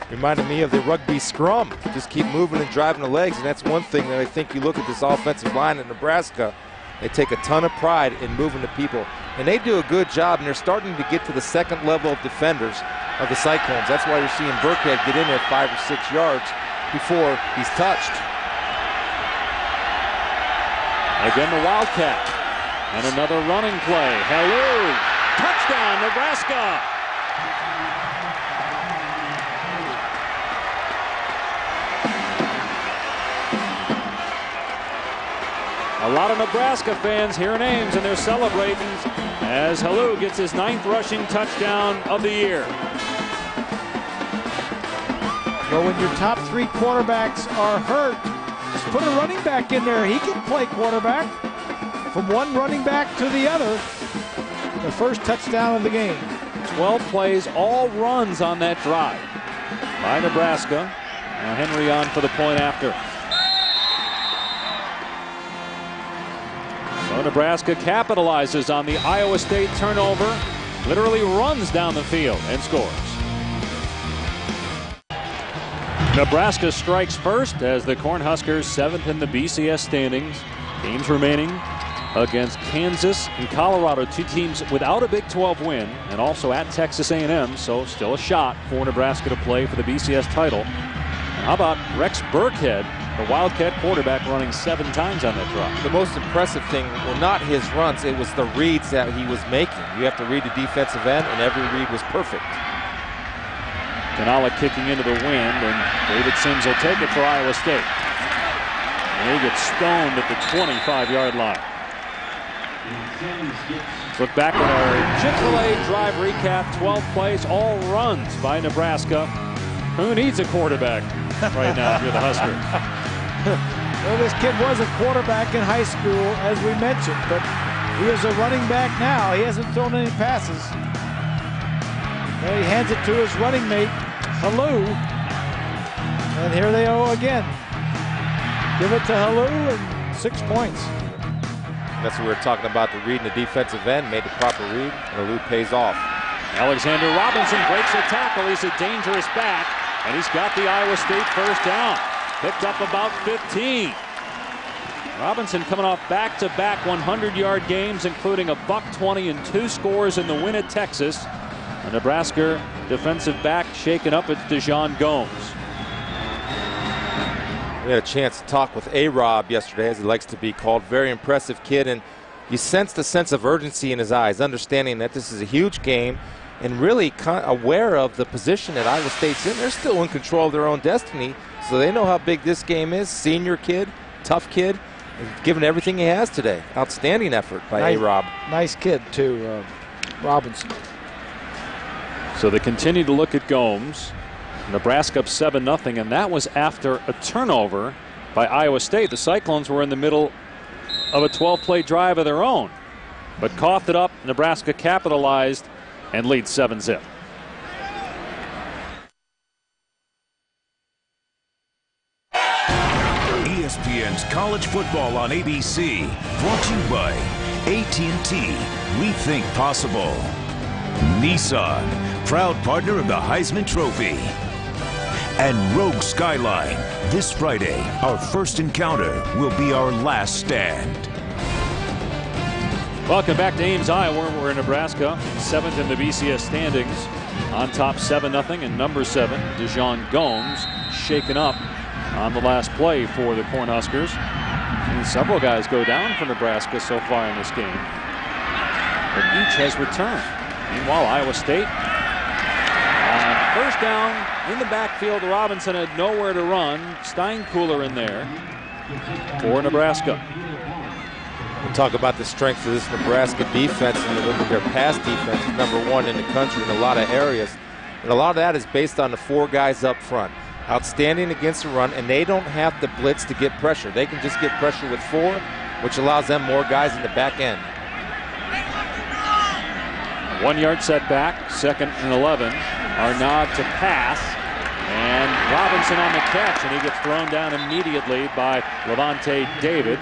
Reminded me of the rugby scrum. Just keep moving and driving the legs, and that's one thing that I think you look at this offensive line in Nebraska. They take a ton of pride in moving the people, and they do a good job, and they're starting to get to the second level of defenders of the Cyclones. That's why you're seeing Burkhead get in there 5 or 6 yards before he's touched. Again, the Wildcat. And another running play. Hello! Touchdown, Nebraska! A lot of Nebraska fans here in Ames, and they're celebrating as Hello gets his 9th rushing touchdown of the year. Well, when your top 3 quarterbacks are hurt, just put a running back in there. He can play quarterback from one running back to the other. The first touchdown of the game. 12 plays, all runs on that drive by Nebraska. Now Henry on for the point after. So Nebraska capitalizes on the Iowa State turnover, literally runs down the field and scores. Nebraska strikes first as the Cornhuskers 7th in the BCS standings. Games remaining against Kansas and Colorado, 2 teams without a Big 12 win, and also at Texas A&M, so still a shot for Nebraska to play for the BCS title. And how about Rex Burkhead, the Wildcat quarterback, running 7 times on that drive? The most impressive thing were not his runs, it was the reads that he was making. You have to read the defensive end, and every read was perfect. Canala kicking into the wind, and David Sims will take it for Iowa State. And he gets stoned at the 25-yard line. Let's look back at our Chick-fil-A drive recap. 12 plays, all runs by Nebraska. Who needs a quarterback right now if you're the Huskers? Well, this kid was a quarterback in high school, as we mentioned, but he is a running back now. He hasn't thrown any passes. Now he hands it to his running mate, Hello. And here they go again. Give it to Hello and 6 points. That's what we were talking about, the reading the defensive end, made the proper read, and Hello pays off. Alexander Robinson breaks a tackle. He's a dangerous back, and he's got the Iowa State first down. Picked up about 15. Robinson coming off back-to-back 100-yard games, including a $120 and 2 scores in the win at Texas. A Nebraska defensive back shaken up. It's Dejon Gomes. We had a chance to talk with A-Rob yesterday, as he likes to be called. Very impressive kid, and you sense the sense of urgency in his eyes, understanding that this is a huge game and really aware of the position that Iowa State's in. They're still in control of their own destiny, so they know how big this game is. Senior kid, tough kid, and given everything he has today. Outstanding effort by A-Rob. Nice kid, too. Robinson. So they continue to look at Gomes. Nebraska up 7-0, and that was after a turnover by Iowa State. The Cyclones were in the middle of a 12-play drive of their own, but coughed it up. Nebraska capitalized and leads 7-0. ESPN's College Football on ABC, brought to you by AT&T. We think possible. Nissan, proud partner of the Heisman Trophy. And Rogue Skyline. This Friday, our first encounter will be our last stand. Welcome back to Ames, Iowa. We're in Nebraska, 7th in the BCS standings. On top 7-0, and number 7, Dijon Gomes, shaken up on the last play for the Cornhuskers. And several guys go down for Nebraska so far in this game, but each has returned. Meanwhile, Iowa State, first down in the backfield. Robinson had nowhere to run. Steinkühler in there for Nebraska. We'll talk about the strength of this Nebraska defense, and you look at their pass defense is #1 in the country in a lot of areas. And a lot of that is based on the 4 guys up front. Outstanding against the run, and they don't have to blitz to get pressure. They can just get pressure with 4, which allows them more guys in the back end. 1-yard setback, 2nd and 11. Arnaud to pass, and Robinson on the catch, and he gets thrown down immediately by Levante David.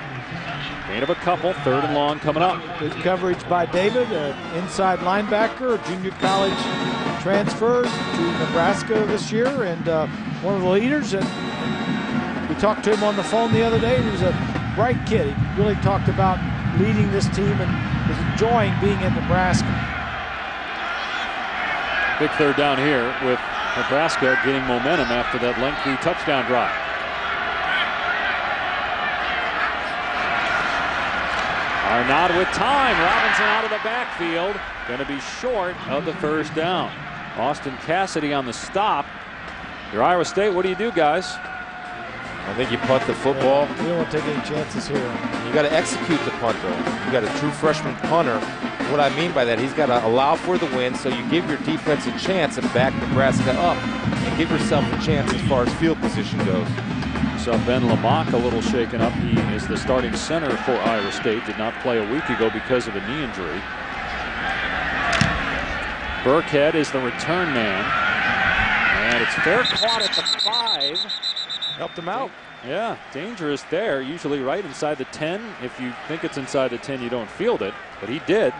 Gain of a couple, 3rd and long coming up. Good coverage by David, an inside linebacker, a junior college transfer to Nebraska this year, and one of the leaders. And we talked to him on the phone the other day. He was a bright kid. He really talked about leading this team and was enjoying being in Nebraska. Big 3rd down here with Nebraska getting momentum after that lengthy touchdown drive. Arnaud with time. Robinson out of the backfield. Going to be short of the 1st down. Austin Cassidy on the stop. You're Iowa State. What do you do, guys? I think you punt the football. We don't want to take any chances here. You got to execute the punt, though. You got a true freshman punter. What I mean by that, he's got to allow for the win, so you give your defense a chance and back Nebraska up and give yourself a chance as far as field position goes. So Ben Lamach a little shaken up. He is the starting center for Iowa State. Did not play a week ago because of a knee injury. Burkhead is the return man. And it's fair caught at the 5. Helped him out. Yeah, dangerous there. Usually right inside the 10. If you think it's inside the 10, you don't field it. But he did.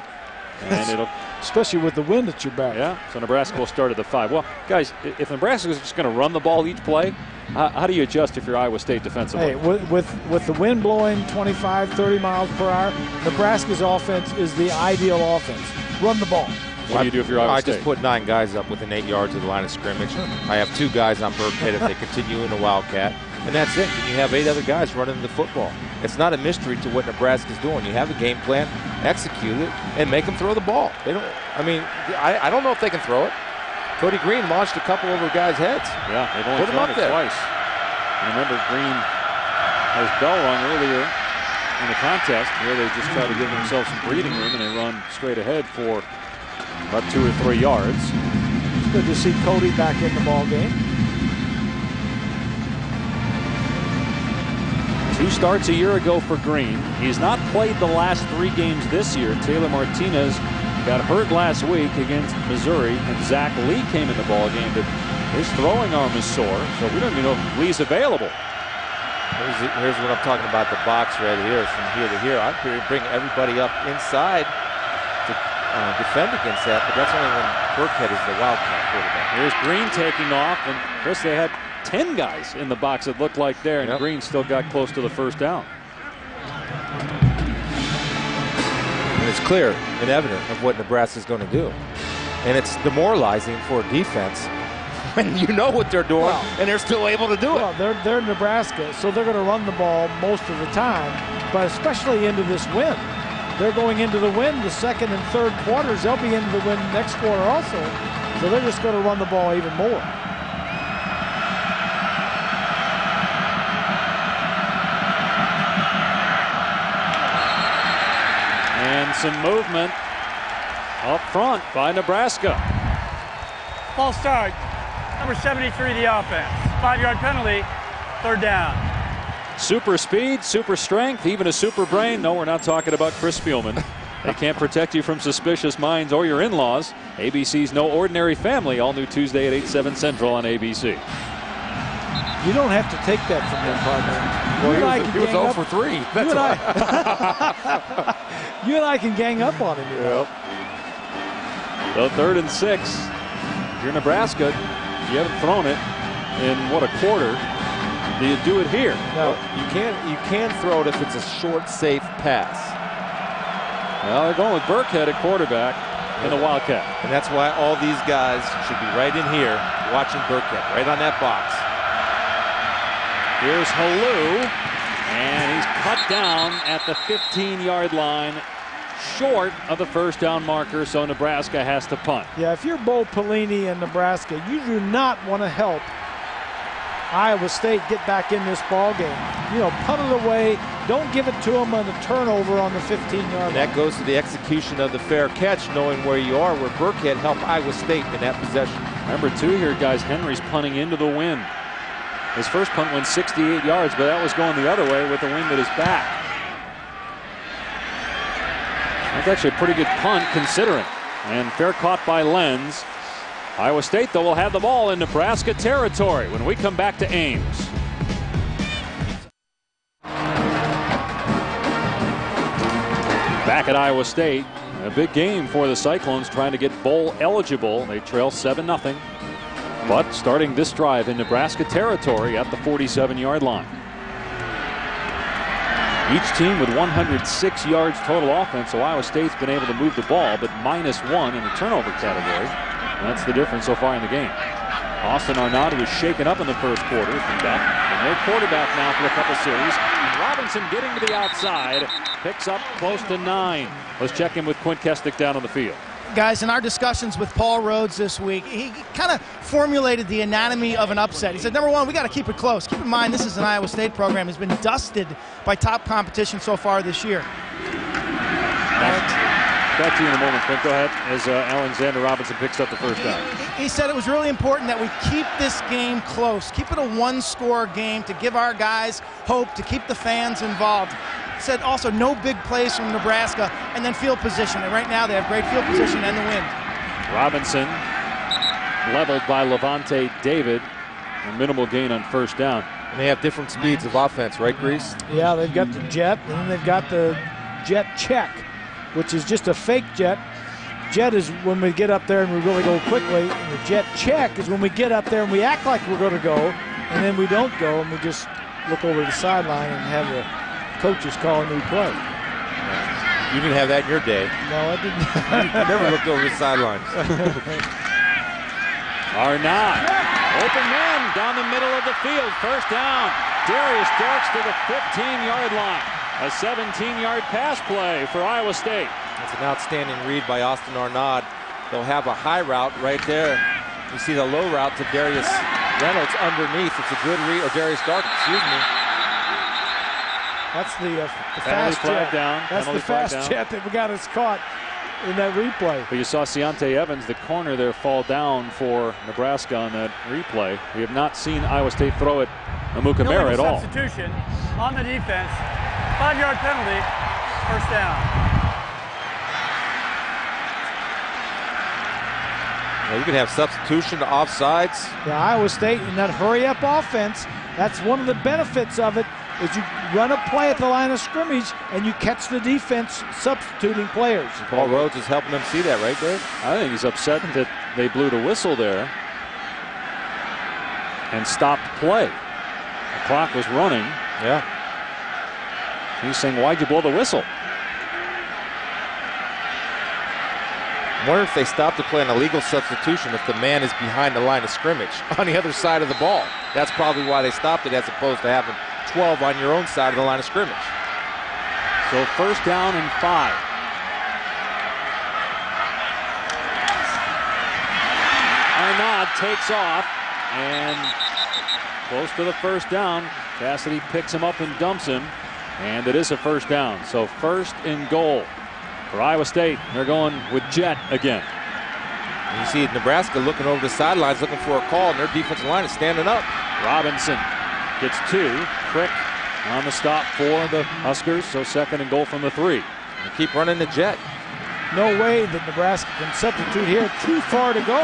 And it'll, especially with the wind at your back. Yeah, so Nebraska will start at the 5. Well, guys, if Nebraska is just going to run the ball each play, how do you adjust if you're Iowa State defensively? Hey, with the wind blowing 25, 30 miles per hour, Nebraska's offense is the ideal offense. Run the ball. What do you do if you're Iowa State? I just put 9 guys up within 8 yards of the line of scrimmage. I have 2 guys on Burkhead if they continue in the Wildcat. And that's it. And you have 8 other guys running the football. It's not a mystery to what Nebraska's doing. You have a game plan, execute it, and make them throw the ball. They don't. I mean, I don't know if they can throw it. Cody Green launched a couple over guys' heads. Yeah, they've only thrown it twice. And remember, Green has bell rung earlier in the contest. Here they just try to give themselves some breathing room, and they run straight ahead for about 2 or 3 yards. It's good to see Cody back in the ball game. 2 starts a year ago for Green. He's not played the last 3 games this year. Taylor Martinez got hurt last week against Missouri, and Zach Lee came in the ball game, but his throwing arm is sore, so we don't even know if Lee's available. Here's what I'm talking about, the box right here, from here to here. I'm here to bring everybody up inside to defend against that, but that's only when Burkhead is the Wildcat quarterback. Here's Green taking off, and Chris, they had 10 guys in the box, it looked like there, and yep. Green still got close to the 1st down. And it's clear and evident of what Nebraska's going to do. And it's demoralizing for a defense when you know what they're doing and they're still able to do it. Well, they're Nebraska, so they're going to run the ball most of the time, but especially into this wind. They're going into the wind the 2nd and 3rd quarters. They'll be into the wind next quarter also, so they're just going to run the ball even more. And some movement up front by Nebraska. False start. Number 73, the offense. 5-yard penalty. 3rd down. Super speed, super strength, even a super brain. No, we're not talking about Chris Spielman. They can't protect you from suspicious minds or your in-laws. ABC's No Ordinary Family, all new Tuesday at 8/7 Central on ABC. You don't have to take that from him, partner. Well, he was 0 for 3. That's you and I can gang up on him. Yep. So 3rd and 6. If you're Nebraska, you haven't thrown it in, what, a quarter. Do you do it here? No, you can throw it if it's a short, safe pass. Well, they're going with Burkhead at quarterback in the Wildcat. And that's why all these guys should be right in here watching Burkhead, right on that box. Here's Halou, and he's cut down at the 15-yard line, short of the first down marker, so Nebraska has to punt. Yeah, if you're Bo Pelini and Nebraska, you do not want to help Iowa State get back in this ball game. You know, punt it away. Don't give it to them on the turnover on the 15-yard line. That goes to the execution of the fair catch, knowing where you are, where Burkhead helped Iowa State in that possession. Remember, too, here, guys, Henry's punting into the wind. His first punt went 68 yards, but that was going the other way with the wind at his back. That's actually a pretty good punt considering. And fair caught by Lenz. Iowa State, though, will have the ball in Nebraska territory when we come back to Ames. Back at Iowa State, a big game for the Cyclones trying to get bowl eligible. They trail 7-0. But starting this drive in Nebraska territory at the 47-yard line. Each team with 106 yards total offense, so Iowa State's been able to move the ball, but -1 in the turnover category. And that's the difference so far in the game. Austin Arnott, who was shaken up in the first quarter, has been back. And their quarterback now for a couple series. Robinson getting to the outside, picks up close to 9. Let's check in with Quint Kestic down on the field. Guys, in our discussions with Paul Rhodes this week, he kind of formulated the anatomy of an upset. He said, number one, we got to keep it close. Keep in mind, this is an Iowa State program that's been dusted by top competition so far this year. Back to you in a moment, Quint. Go ahead as Alexander Robinson picks up the first down. He said it was really important that we keep this game close. Keep it a one-score game to give our guys hope, to keep the fans involved. Said also no big plays from Nebraska, and then field position. And right now they have great field position and the wind. Robinson leveled by Levante David. A minimal gain on first down. And they have different speeds of offense, right, Grease? Yeah, they've got the jet, and then they've got the jet check, which is just a fake jet. Jet is when we get up there and we really go quickly. And the jet check is when we get up there and we act like we're going to go, and then we don't go, and we just look over the sideline and have the coaches call a new play. You didn't have that in your day. No, I didn't. You never looked over the sidelines. Arnott, open man down the middle of the field. First down. Darius Darks to the 15-yard line. A 17-yard pass play for Iowa State. It's an outstanding read by Austin Arnott. They'll have a high route right there. You see the low route to Darius Reynolds underneath. It's a good read, or Darius Dark, excuse me. That's the fast jet. That's the fast jet that we got us caught in that replay. But you saw Ciante Evans, the corner there, fall down for Nebraska on that replay. We have not seen Iowa State throw it Amukamara at all. Substitution on the defense. 5-yard penalty. First down. Well, you can have substitution to offsides. Yeah, Iowa State in that hurry-up offense, that's one of the benefits of it, is you run a play at the line of scrimmage and you catch the defense substituting players. Paul Rhodes is helping them see that, right, Dave? I think he's upset that they blew the whistle there and stopped play. The clock was running. Yeah. He's saying, why'd you blow the whistle? I wonder if they stopped the play on a legal substitution if the man is behind the line of scrimmage on the other side of the ball. That's probably why they stopped it, as opposed to having 12 on your own side of the line of scrimmage. So first down and 5. Arnott takes off and close to the first down. Cassidy picks him up and dumps him, and it is a first down. So first and goal. For Iowa State, they're going with jet again. You see Nebraska looking over the sidelines, looking for a call, and their defensive line is standing up. Robinson gets 2. Crick on the stop for the Huskers, so 2nd and goal from the 3. They keep running the jet. No way that Nebraska can substitute here. Too far to go.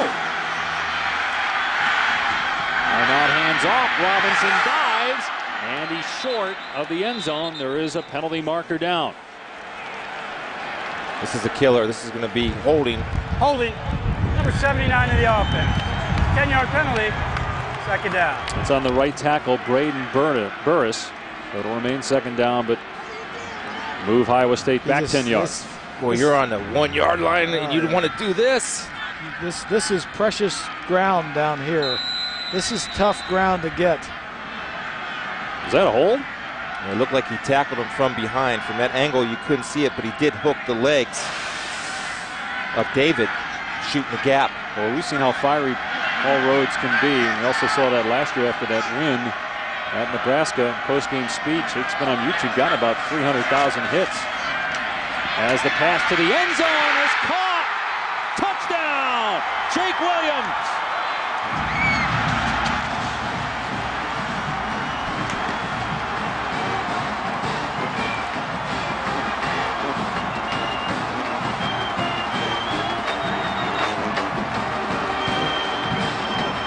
Arnaud hands off. Robinson dives, and he's short of the end zone. There is a penalty marker down. This is a killer. This is going to be holding. Holding, number 79 of the offense. 10-yard penalty, 2nd down. It's on the right tackle, Braden Burris. It'll remain 2nd down, but move Iowa State back 10 yards. Well, you're on the 1-yard line, and you want to do this. This is precious ground down here. This is tough ground to get. Is that a hold? It looked like he tackled him from behind. From that angle, you couldn't see it, but he did hook the legs of David, shooting the gap. Well, we've seen how fiery Paul Rhodes can be. We also saw that last year after that win at Nebraska. Post-game speech, it's been on YouTube, gotten about 300,000 hits. As the pass to the end zone is caught. Touchdown, Jake Williams.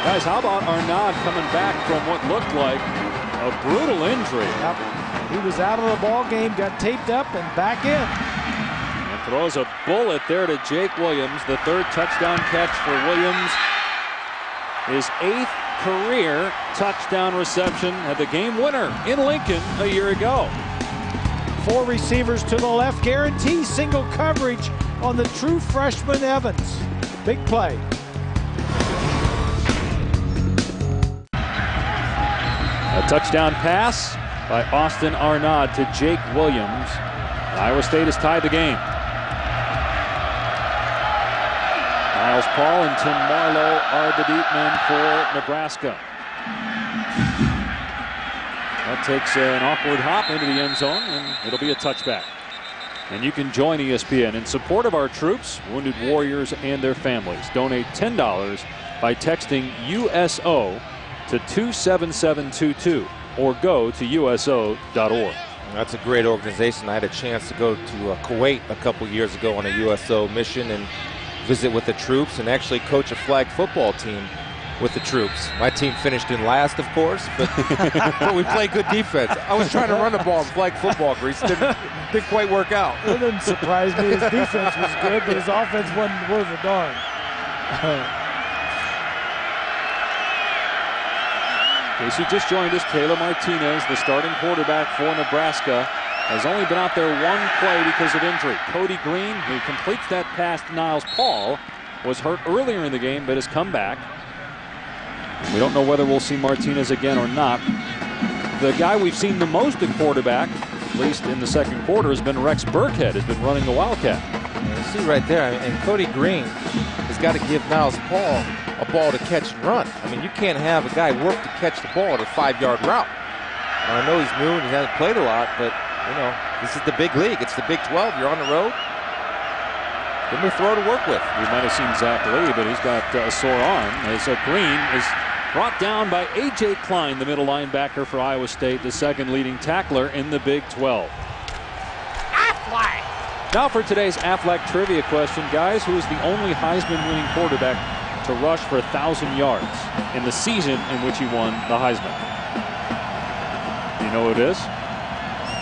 Guys, how about Arnaud coming back from what looked like a brutal injury? Yep. He was out of the ball game, got taped up, and back in. And throws a bullet there to Jake Williams. The 3rd touchdown catch for Williams. His 8th career touchdown reception at the game winner in Lincoln a year ago. 4 receivers to the left, guarantee single coverage on the true freshman Evans. Big play. A touchdown pass by Austin Arnaud to Jake Williams. Iowa State has tied the game. Miles Paul and Tim Marlowe are the deep men for Nebraska. That takes an awkward hop into the end zone, and it'll be a touchback. And you can join ESPN in support of our troops, wounded warriors, and their families. Donate $10 by texting USO to 27722 or go to USO.org. That's a great organization. I had a chance to go to Kuwait a couple years ago on a USO mission and visit with the troops and actually coach a flag football team with the troops. My team finished in last, of course, but, but we played good defense. I was trying to run the ball in flag football, Grease. Didn't quite work out. It didn't surprise me. His defense was good, but his offense wasn't worth a darn. In case you just joined us, Taylor Martinez, the starting quarterback for Nebraska, has only been out there 1 play because of injury. Cody Green, who completes that pass to Niles Paul, was hurt earlier in the game but has come back. We don't know whether we'll see Martinez again or not. The guy we've seen the most at quarterback, at least in the 2nd quarter, has been Rex Burkhead, has been running the Wildcat. You see right there, and Cody Green has got to give Niles Paul a ball to catch and run. I mean, you can't have a guy work to catch the ball at a 5-yard route. Now, I know he's new and he hasn't played a lot, but, you know, this is the big league. It's the Big 12. You're on the road. Give him a throw to work with. We might have seen Zach Lee, but he's got a sore arm. As Green is brought down by A.J. Klein, the middle linebacker for Iowa State, the 2nd leading tackler in the Big 12. Aflac. Now for today's Aflac trivia question. Guys, who is the only Heisman-winning quarterback to rush for 1,000 yards in the season in which he won the Heisman? You know who it is?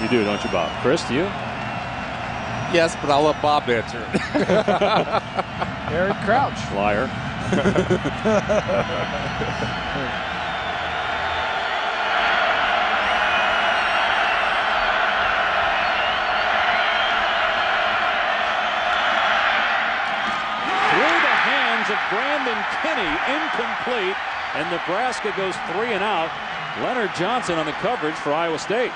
You do, don't you, Bob? Chris, do you? Yes, but I'll let Bob answer it. Eric Crouch. Liar. Of Brandon Kinney, incomplete, and Nebraska goes 3 and out. Leonard Johnson on the coverage for Iowa State.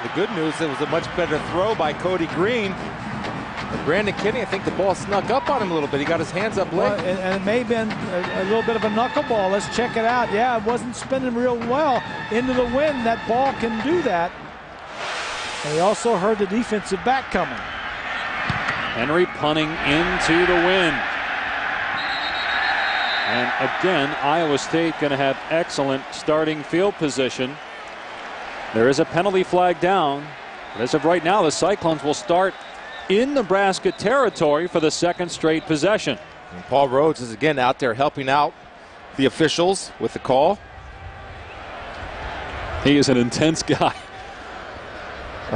The good news, it was a much better throw by Cody Green. And Brandon Kinney, I think the ball snuck up on him a little bit. He got his hands up late. Well, and it may have been a little bit of a knuckleball. Let's check it out. Yeah, it wasn't spinning real well into the wind. That ball can do that. And he also heard the defensive back coming. Henry punting into the wind. And again, Iowa State going to have excellent starting field position. There is a penalty flag down. But as of right now, the Cyclones will start in Nebraska territory for the second straight possession. And Paul Rhodes is again out there helping out the officials with the call. He is an intense guy.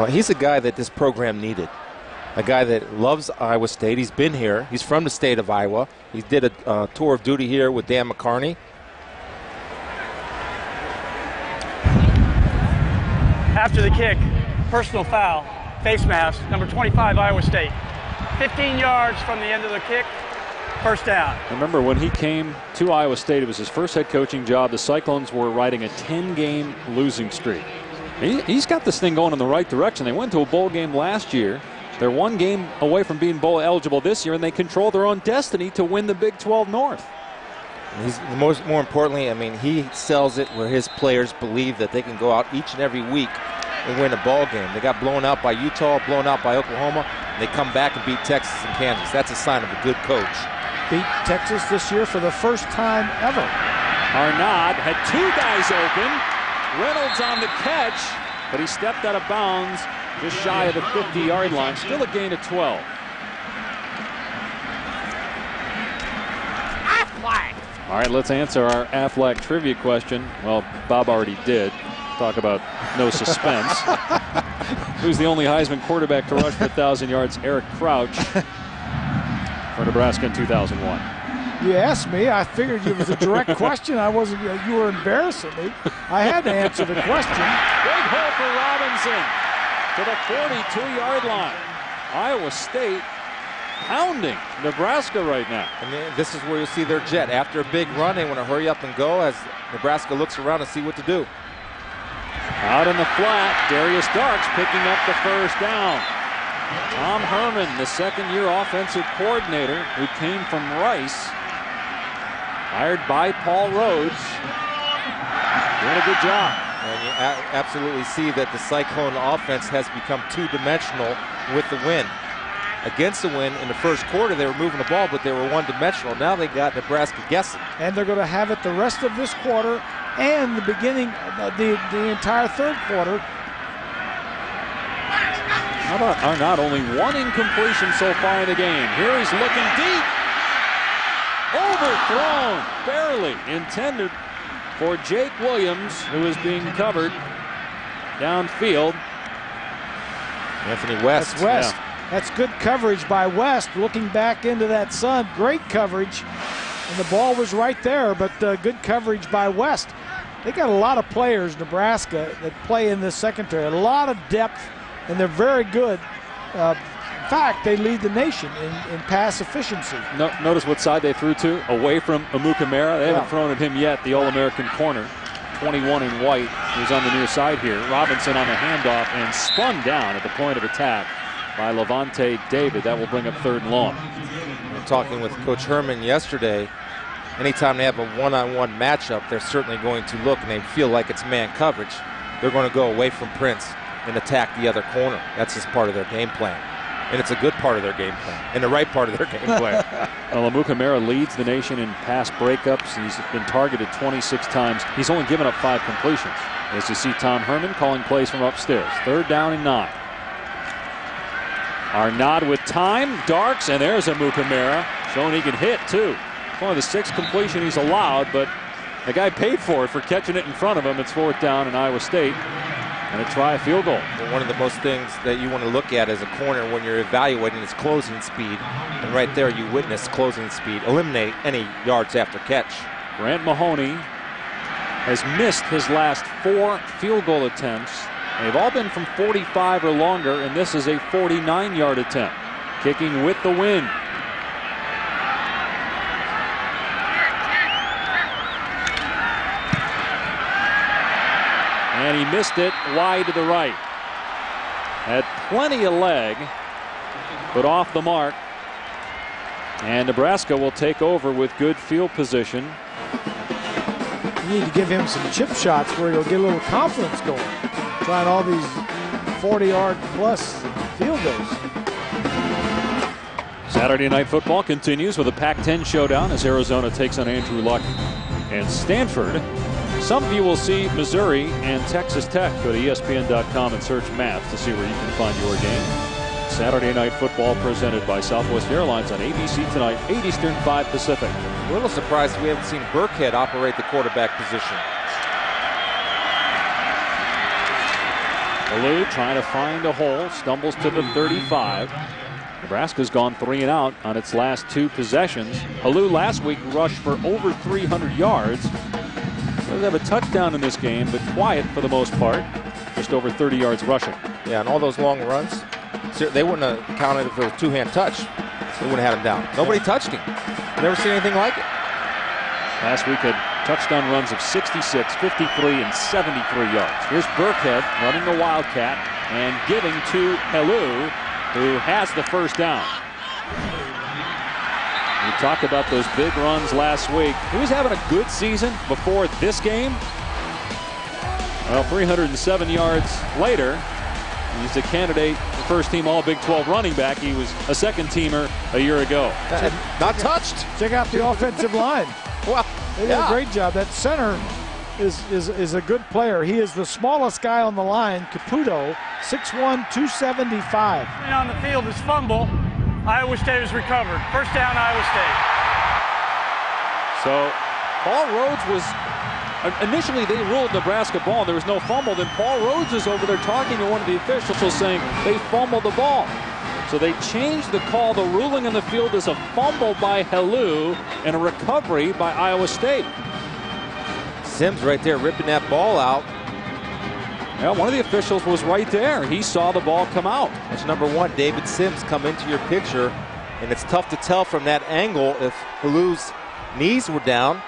He's a guy that this program needed. A guy that loves Iowa State. He's been here. He's from the state of Iowa. He did a tour of duty here with Dan McCarney. After the kick, personal foul, face mask, number 25, Iowa State. 15 yards from the end of the kick, first down. Remember when he came to Iowa State, it was his first head coaching job. The Cyclones were riding a 10-game losing streak. He's got this thing going in the right direction. They went to a bowl game last year. They're one game away from being bowl eligible this year, and they control their own destiny to win the Big 12 North. He's more importantly, I mean, he sells it where his players believe that they can go out each and every week and win a ball game. They got blown out by Utah, blown out by Oklahoma, and they come back and beat Texas and Kansas. That's a sign of a good coach. Beat Texas this year for the first time ever. Arnaud had two guys open. Reynolds on the catch, but he stepped out of bounds just shy of the 50-yard line. Still a gain of 12. Aflac. All right, let's answer our Aflac trivia question. Well, Bob already did. Talk about no suspense. Who's the only Heisman quarterback to rush for 1,000 yards? Eric Crouch for Nebraska in 2001. You asked me. I figured it was a direct question. I wasn't. You were embarrassing me. I had to answer the question. Big hole for Robinson to the 42-yard line. Iowa State pounding Nebraska right now. And this is where you'll see their jet. After a big run, they want to hurry up and go as Nebraska looks around and see what to do. Out in the flat, Darius Darks picking up the first down. Tom Herman, the second-year offensive coordinator who came from Rice, hired by Paul Rhodes, doing a good job. And you absolutely see that the Cyclone offense has become two-dimensional with the win. Against the win in the first quarter, they were moving the ball, but they were one-dimensional. Now they got Nebraska guessing. And they're going to have it the rest of this quarter and the beginning, the entire third quarter. How about Arnaud? Only one incompletion so far in the game. Here he's looking deep. Overthrown. Barely intended for Jake Williams, who is being covered downfield. Anthony West. That's West. Yeah. That's good coverage by West, looking back into that sun. Great coverage. And the ball was right there, but good coverage by West. They got a lot of players, Nebraska, that play in this secondary. A lot of depth, and they're very good. In fact, they lead the nation in pass efficiency. Notice what side they threw to. Away from Amukamara. They haven't thrown at him yet, the All-American corner. 21 in white. He was on the near side here. Robinson on the handoff and spun down at the point of attack by Levante David. That will bring up third and long. I'm talking with Coach Herman yesterday. Anytime they have a one-on-one matchup, they're certainly going to look, and they feel like it's man coverage. They're going to go away from Prince and attack the other corner. That's just part of their game plan. And it's a good part of their game plan, and the right part of their game plan. Well, Amukamara leads the nation in pass breakups. He's been targeted 26 times. He's only given up 5 completions. As you see Tom Herman calling plays from upstairs. Third down and 9. Arnaud with time. Darks, and there's Amukamara. Showing he can hit, too. It's only the 6th completion he's allowed, but the guy paid for it for catching it in front of him. It's fourth down in Iowa State. And a try field goal. Well, one of the most things that you want to look at as a corner when you're evaluating is closing speed. And right there you witness closing speed. Eliminate any yards after catch. Grant Mahoney has missed his last 4 field goal attempts. They've all been from 45 or longer, and this is a 49-yard attempt. Kicking with the wind. And he missed it wide to the right. Had plenty of leg, but off the mark. And Nebraska will take over with good field position. You need to give him some chip shots where he'll get a little confidence going. Trying all these 40-yard plus field goals. Saturday Night Football continues with a Pac-10 showdown as Arizona takes on Andrew Luck and Stanford. Some of you will see Missouri and Texas Tech. Go to ESPN.com and search math to see where you can find your game. Saturday Night Football presented by Southwest Airlines on ABC tonight, 8 Eastern, 5 Pacific. A little surprised we haven't seen Burkhead operate the quarterback position. Alou trying to find a hole, stumbles to the 35. Nebraska's gone 3 and out on its last 2 possessions. Alou last week rushed for over 300 yards. Does have a touchdown in this game, but quiet for the most part. Just over 30 yards rushing. Yeah, and all those long runs, they wouldn't have counted if it was a two-hand touch. They wouldn't have had him down. Nobody touched him. Never seen anything like it. Last week had touchdown runs of 66, 53, and 73 yards. Here's Burkhead running the Wildcat and giving to Alou, who has the first down. We talked about those big runs last week. He was having a good season before this game. Well, 307 yards later, he's a candidate for first-team All-Big 12 running back. He was a second-teamer a year ago. Not touched. Check out the offensive line. Well, they did a great job. That center is a good player. He is the smallest guy on the line, Caputo, 6'1", 275. On the field is fumble. Iowa State has recovered. First down, Iowa State. So Paul Rhodes was, initially they ruled Nebraska ball. There was no fumble. Then Paul Rhodes is over there talking to one of the officials saying they fumbled the ball. So they changed the call. The ruling on the field is a fumble by Alou and a recovery by Iowa State. Sims right there ripping that ball out. Yeah, one of the officials was right there. He saw the ball come out. That's number 1, David Sims, come into your picture, and it's tough to tell from that angle if Alou's knees were down.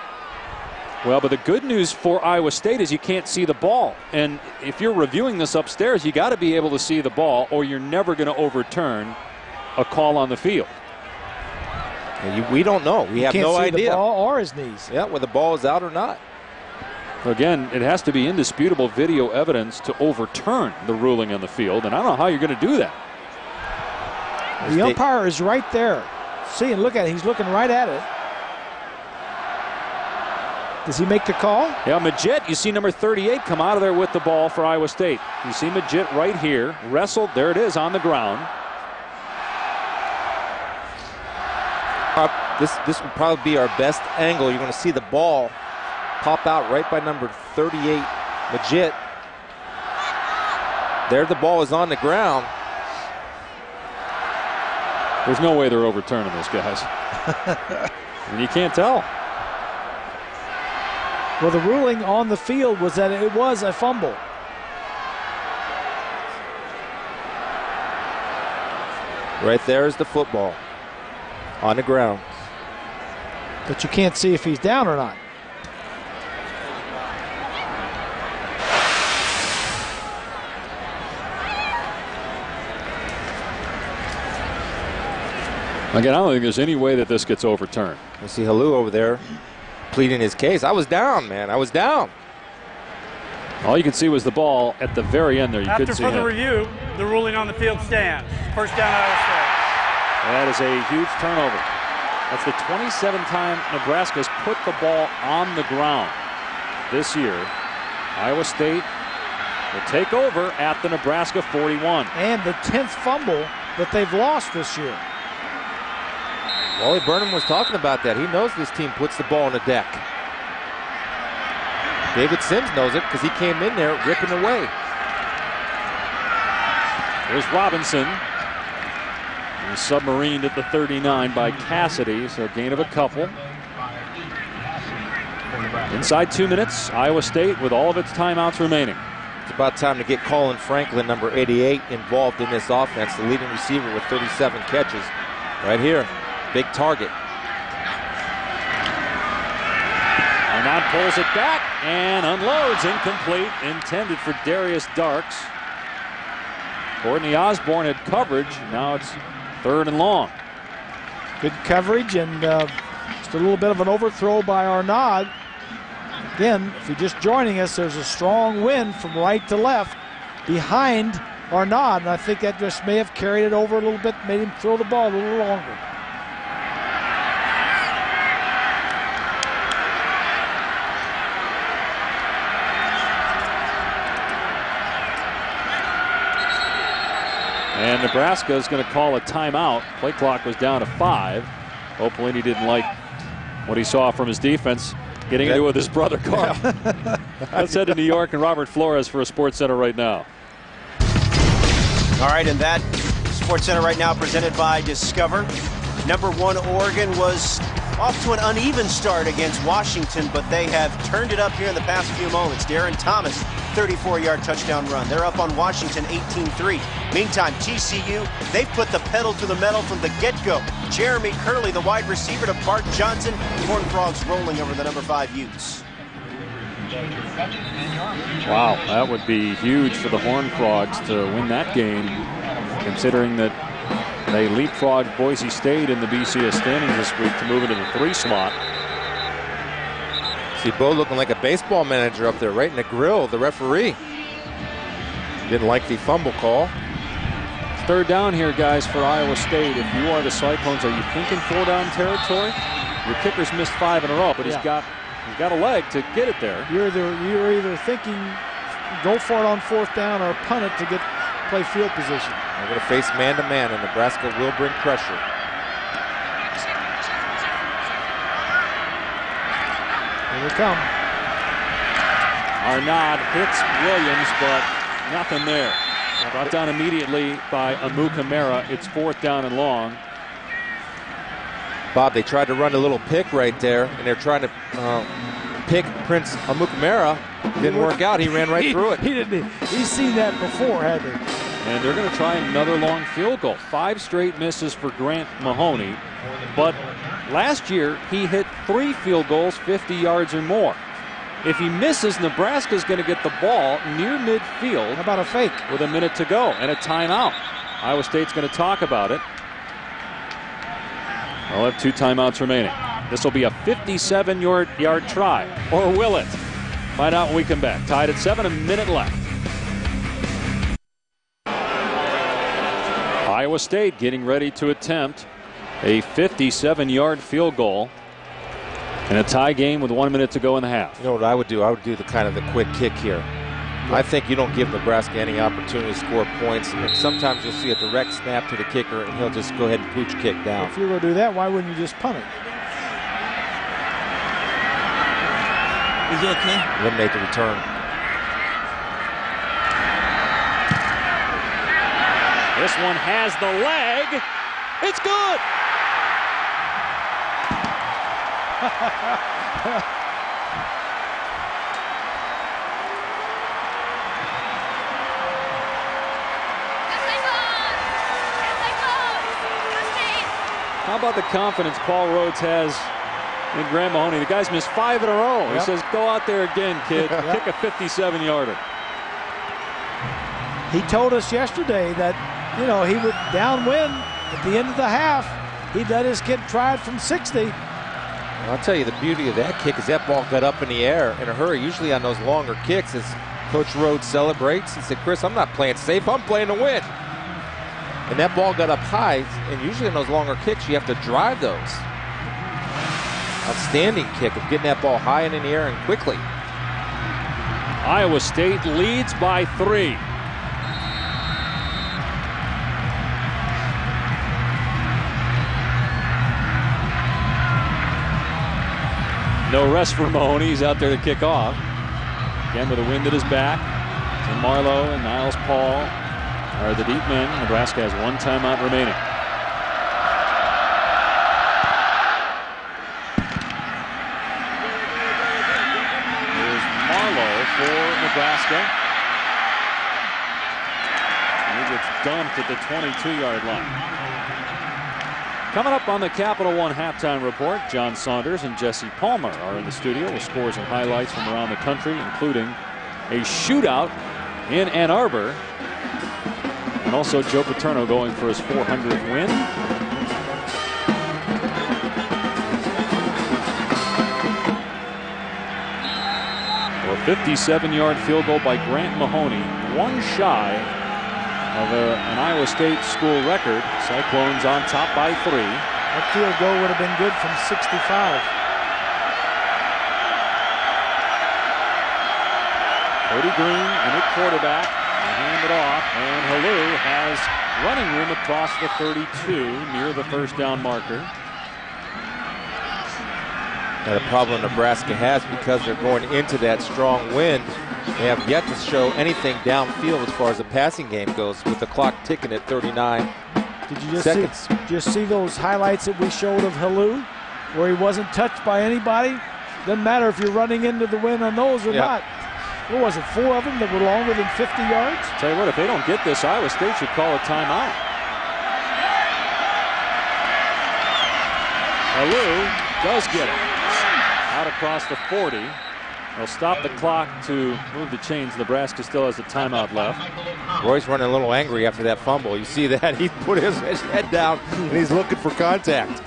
Well, but the good news for Iowa State is you can't see the ball. And if you're reviewing this upstairs, you got to be able to see the ball or you're never going to overturn a call on the field. We don't know. We have no idea. Can't see the ball or his knees. Yeah, whether the ball is out or not. Again, it has to be indisputable video evidence to overturn the ruling on the field, and I don't know how you're going to do that. The umpire is right there. See, and look at it. He's looking right at it. Does he make the call? Yeah, Majid, you see number 38 come out of there with the ball for Iowa State. You see Majid right here, wrestled, there it is on the ground. This would probably be our best angle. You're going to see the ball pop out right by number 38, Majid. There the ball is on the ground. There's no way they're overturning this, guys. And you can't tell. Well, the ruling on the field was that it was a fumble. Right there is the football on the ground. But you can't see if he's down or not. Again, I don't think there's any way that this gets overturned. You see Alou over there pleading his case. I was down, man. I was down. All you could see was the ball at the very end there. You After could see further him. review, the ruling on the field stands. First down, Iowa State. That is a huge turnover. That's the 27th time Nebraska's put the ball on the ground this year. Iowa State will take over at the Nebraska 41. And the 10th fumble that they've lost this year. Wally Burnham was talking about that. He knows this team puts the ball on the deck. David Sims knows it because he came in there ripping away. There's Robinson. He's submarined at the 39 by Cassidy, so a gain of a couple. Inside 2 minutes, Iowa State with all of its timeouts remaining. It's about time to get Colin Franklin, number 88, involved in this offense, the leading receiver with 37 catches. Right here, big target. Arnaud pulls it back and unloads, incomplete, intended for Darius Darks. Courtney Osborne had coverage, now it's 3rd and long. Good coverage and just a little bit of an overthrow by Arnaud. Again, if you're just joining us, there's a strong wind from right to left behind Arnaud, and I think that just may have carried it over a little bit, made him throw the ball a little longer. And Nebraska is going to call a timeout. Play clock was down to 5. Hopefully he didn't like what he saw from his defense getting into it with his brother Carl. Let's head to New York and Robert Flores for a Sports Center right now. All right, and that Sports Center right now presented by Discover. Number 1 Oregon was off to an uneven start against Washington, but they have turned it up here in the past few moments. Darren Thomas, 34-yard touchdown run. They're up on Washington 18-3. Meantime, TCU, they've put the pedal to the metal from the get-go. Jeremy Curley, the wide receiver, to Bart Johnson. Horned Frogs rolling over the number 5 Utes. Wow, that would be huge for the Horned Frogs to win that game, considering that they leapfrogged Boise State in the BCS standings this week to move into the 3 slot. See Bo looking like a baseball manager up there, right in the grill, the referee. Didn't like the fumble call. 3rd down here, guys, for Iowa State. If you are the Cyclones, are you thinking 4-down territory? Your kicker's missed 5 in a row, but he's got a leg to get it there. You're either thinking go for it on 4th down or punt it to play field position. They're going to face man-to-man, and Nebraska will bring pressure. Here they come. Arnaud hits Williams, but nothing there. Brought down immediately by Amukamara. It's 4th down and long. Bob, they tried to run a little pick right there, and they're trying to pick Prince Amukamara. Didn't work out. He ran right through it. He's seen that before, hasn't he? And they're going to try another long field goal. 5 straight misses for Grant Mahoney. But last year, he hit 3 field goals, 50 yards or more. If he misses, Nebraska's going to get the ball near midfield. How about a fake? With a minute to go and a timeout. Iowa State's going to talk about it. They'll have 2 timeouts remaining. This will be a 57-yard try. Or will it? Find out when we come back. Tied at 7, a minute left. Iowa State getting ready to attempt a 57-yard field goal in a tie game with 1 minute to go in the half. You know what I would do? I would do the quick kick here. I think you don't give Nebraska any opportunity to score points. And sometimes you'll see a direct snap to the kicker, and he'll just go ahead and pooch kick down. If you were to do that, why wouldn't you just punt it? Is it okay? Eliminate the return. This one has the leg. It's good. How about the confidence Paul Rhodes has in Grant Mahoney? The guy's missed 5 in a row. Yep. He says, go out there again, kid. Kick a 57-yarder. He told us yesterday that, you know, he would downwind at the end of the half. He'd let his kid try it from 60. Well, I'll tell you, the beauty of that kick is that ball got up in the air in a hurry. Usually on those longer kicks, as Coach Rhodes celebrates, he said, Chris, I'm not playing safe. I'm playing to win. And that ball got up high, and usually in those longer kicks, you have to drive those. Outstanding kick of getting that ball high and in the air and quickly. Iowa State leads by 3. No rest for Mahoney. He's out there to kick off. Again with the wind at his back. Tim Marlowe and Niles Paul are the deep men. Nebraska has 1 timeout remaining. Here's Marlowe for Nebraska. He gets dumped at the 22-yard line. Coming up on the Capital One Halftime Report, John Saunders and Jesse Palmer are in the studio with scores and highlights from around the country, including a shootout in Ann Arbor. And also Joe Paterno going for his 400th win. A 57-yard field goal by Grant Mahoney, 1 shy of an Iowa State school record. Cyclones on top by 3. That field goal would have been good from 65. Cody Green in at quarterback. Hand it off, and Halou has running room across the 32 near the first down marker. And a problem Nebraska has because they're going into that strong wind. They have yet to show anything downfield as far as the passing game goes, with the clock ticking at 39 seconds. Just see those highlights that we showed of Halou, where he wasn't touched by anybody? Doesn't matter if you're running into the wind on those or not. What was it, 4 of them that were longer than 50 yards? Tell you what, if they don't get this, Iowa State should call a timeout. Halou does get it. Out across the 40. They'll stop the clock to move the chains. Nebraska still has a timeout left. Roy's running a little angry after that fumble. You see that? He put his head down and he's looking for contact.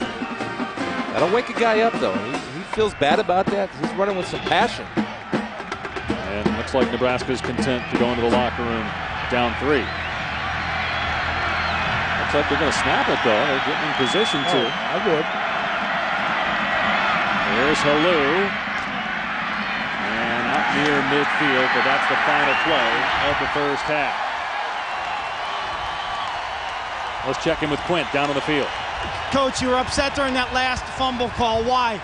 That'll wake a guy up, though. He feels bad about that. He's running with some passion. And it looks like Nebraska is content to go into the locker room down 3. Looks like they're going to snap it, though. They're getting in position to. I would. There's Halou. And up near midfield, but that's the final play of the first half. Let's check in with Quint down on the field. Coach, you were upset during that last fumble call. Why?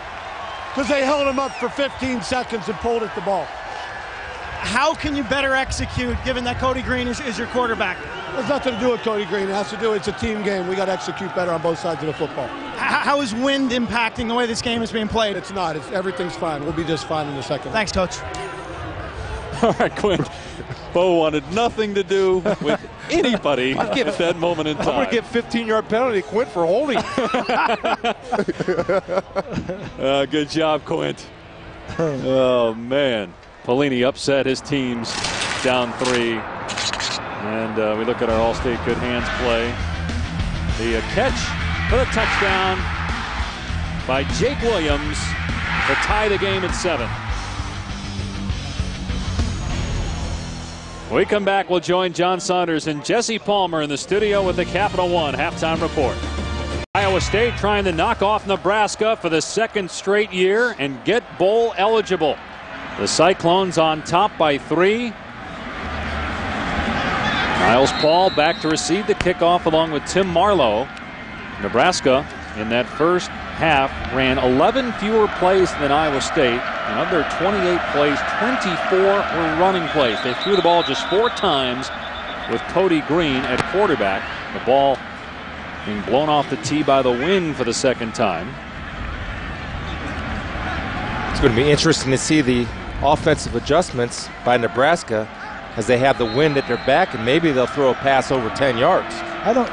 Because they held him up for 15 seconds and pulled at the ball. How can you better execute, given that Cody Green is your quarterback? It has nothing to do with Cody Green. It has to do, it's a team game. We got to execute better on both sides of the football. How is wind impacting the way this game is being played? It's not. Everything's fine. We'll be just fine in a second. Thanks, Coach. All right, Quinn. Bo wanted nothing to do with anybody at that moment in time. I'm going to get 15-yard penalty, Quint, for holding. Good job, Quint. Oh, man. Pelini upset his teams down 3. And we look at our All-State Good Hands play. The catch for the touchdown by Jake Williams to tie the game at 7. When we come back, we'll join John Saunders and Jesse Palmer in the studio with the Capital One halftime report. Iowa State trying to knock off Nebraska for the 2nd straight year and get bowl eligible. The Cyclones on top by 3. Niles Paul back to receive the kickoff along with Tim Marlowe. Nebraska in that first half ran 11 fewer plays than Iowa State. And of their 28 plays, 24 were running plays. They threw the ball just 4 times with Cody Green at quarterback. The ball being blown off the tee by the wind for the 2nd time. It's going to be interesting to see the offensive adjustments by Nebraska as they have the wind at their back, and maybe they'll throw a pass over 10 yards. I don't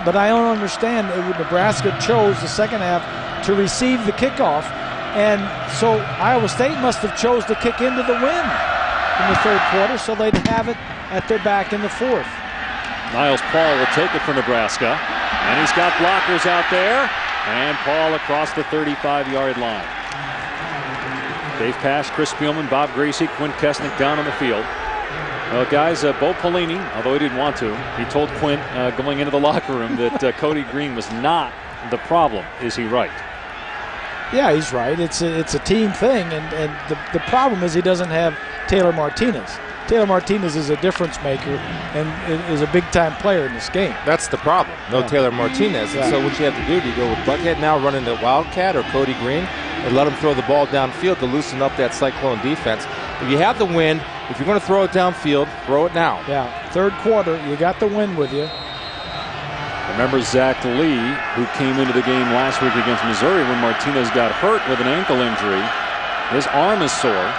understand. Nebraska chose the 2nd half to receive the kickoff, and so Iowa State must have chose to kick into the wind in the 3rd quarter, so they'd have it at their back in the 4th. Niles Paul will take it for Nebraska, and he's got blockers out there, and Paul across the 35-yard line. Dave Pasch, Chris Spielman, Bob Gracie, Quint Kesnick down on the field. Well, guys, Bo Pelini, although he didn't want to, he told Quint going into the locker room that Cody Green was not the problem. Is he right? Yeah, he's right. It's a team thing, and the problem is he doesn't have Taylor Martinez. Taylor Martinez is a difference maker and is a big-time player in this game. That's the problem. No Taylor Martinez. And so what you have to do you go with Buckhead now running the Wildcat or Cody Green and let him throw the ball downfield to loosen up that Cyclone defense? If you have the wind, if you're going to throw it downfield, throw it now. Yeah, 3rd quarter, you got the wind with you. Remember Zach Lee, who came into the game last week against Missouri when Martinez got hurt with an ankle injury. His arm is sore.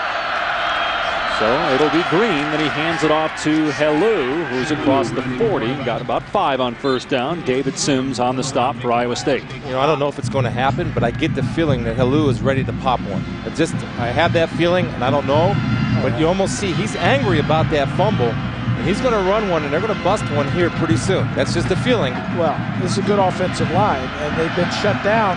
So it'll be Green, then he hands it off to Halou, who's across the 40. Got about 5 on 1st down. David Sims on the stop for Iowa State. You know, I don't know if it's going to happen, but I get the feeling that Halou is ready to pop one. I have that feeling, and I don't know, but you almost see he's angry about that fumble. And he's going to run one, and they're going to bust one here pretty soon. That's just a feeling. Well, this is a good offensive line, and they've been shut down.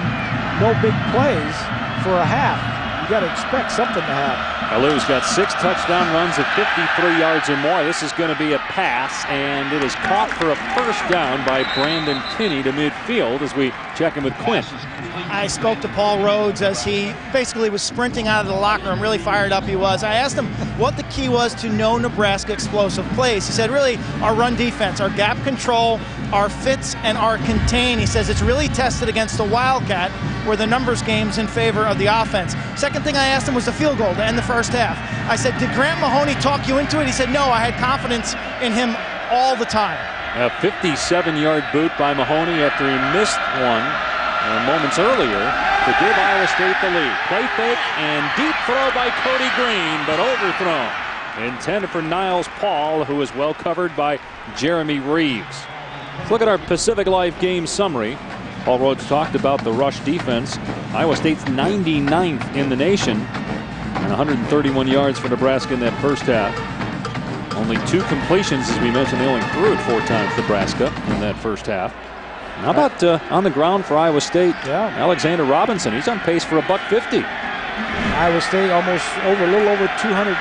No big plays for a half. You got to expect something to happen. Halou's got 6 touchdown runs of 53 yards or more. This is going to be a pass, and it is caught for a 1st down by Brandon Kinney to midfield as we check in with Quint. I spoke to Paul Rhodes as he basically was sprinting out of the locker room, really fired up he was. I asked him what the key was to no Nebraska explosive plays. He said, really, our run defense, our gap control, our fits, and our contain. He says it's really tested against the Wildcat, where the numbers game's in favor of the offense. Second thing I asked him was the field goal to end the first half. I said, did Grant Mahoney talk you into it? He said, no, I had confidence in him all the time. A 57-yard boot by Mahoney after he missed one moments earlier to give Iowa State the lead. Play fake and deep throw by Cody Green, but overthrown. Intended for Niles Paul, who is well covered by Jeremy Reeves. Let's look at our Pacific Life game summary. Paul Rhodes talked about the rush defense. Iowa State's 99th in the nation, and 131 yards for Nebraska in that first half. Only 2 completions, as we mentioned. They only threw it 4 times, Nebraska, in that first half. How about on the ground for Iowa State? Yeah. Alexander Robinson. He's on pace for $150. Iowa State almost a little over 200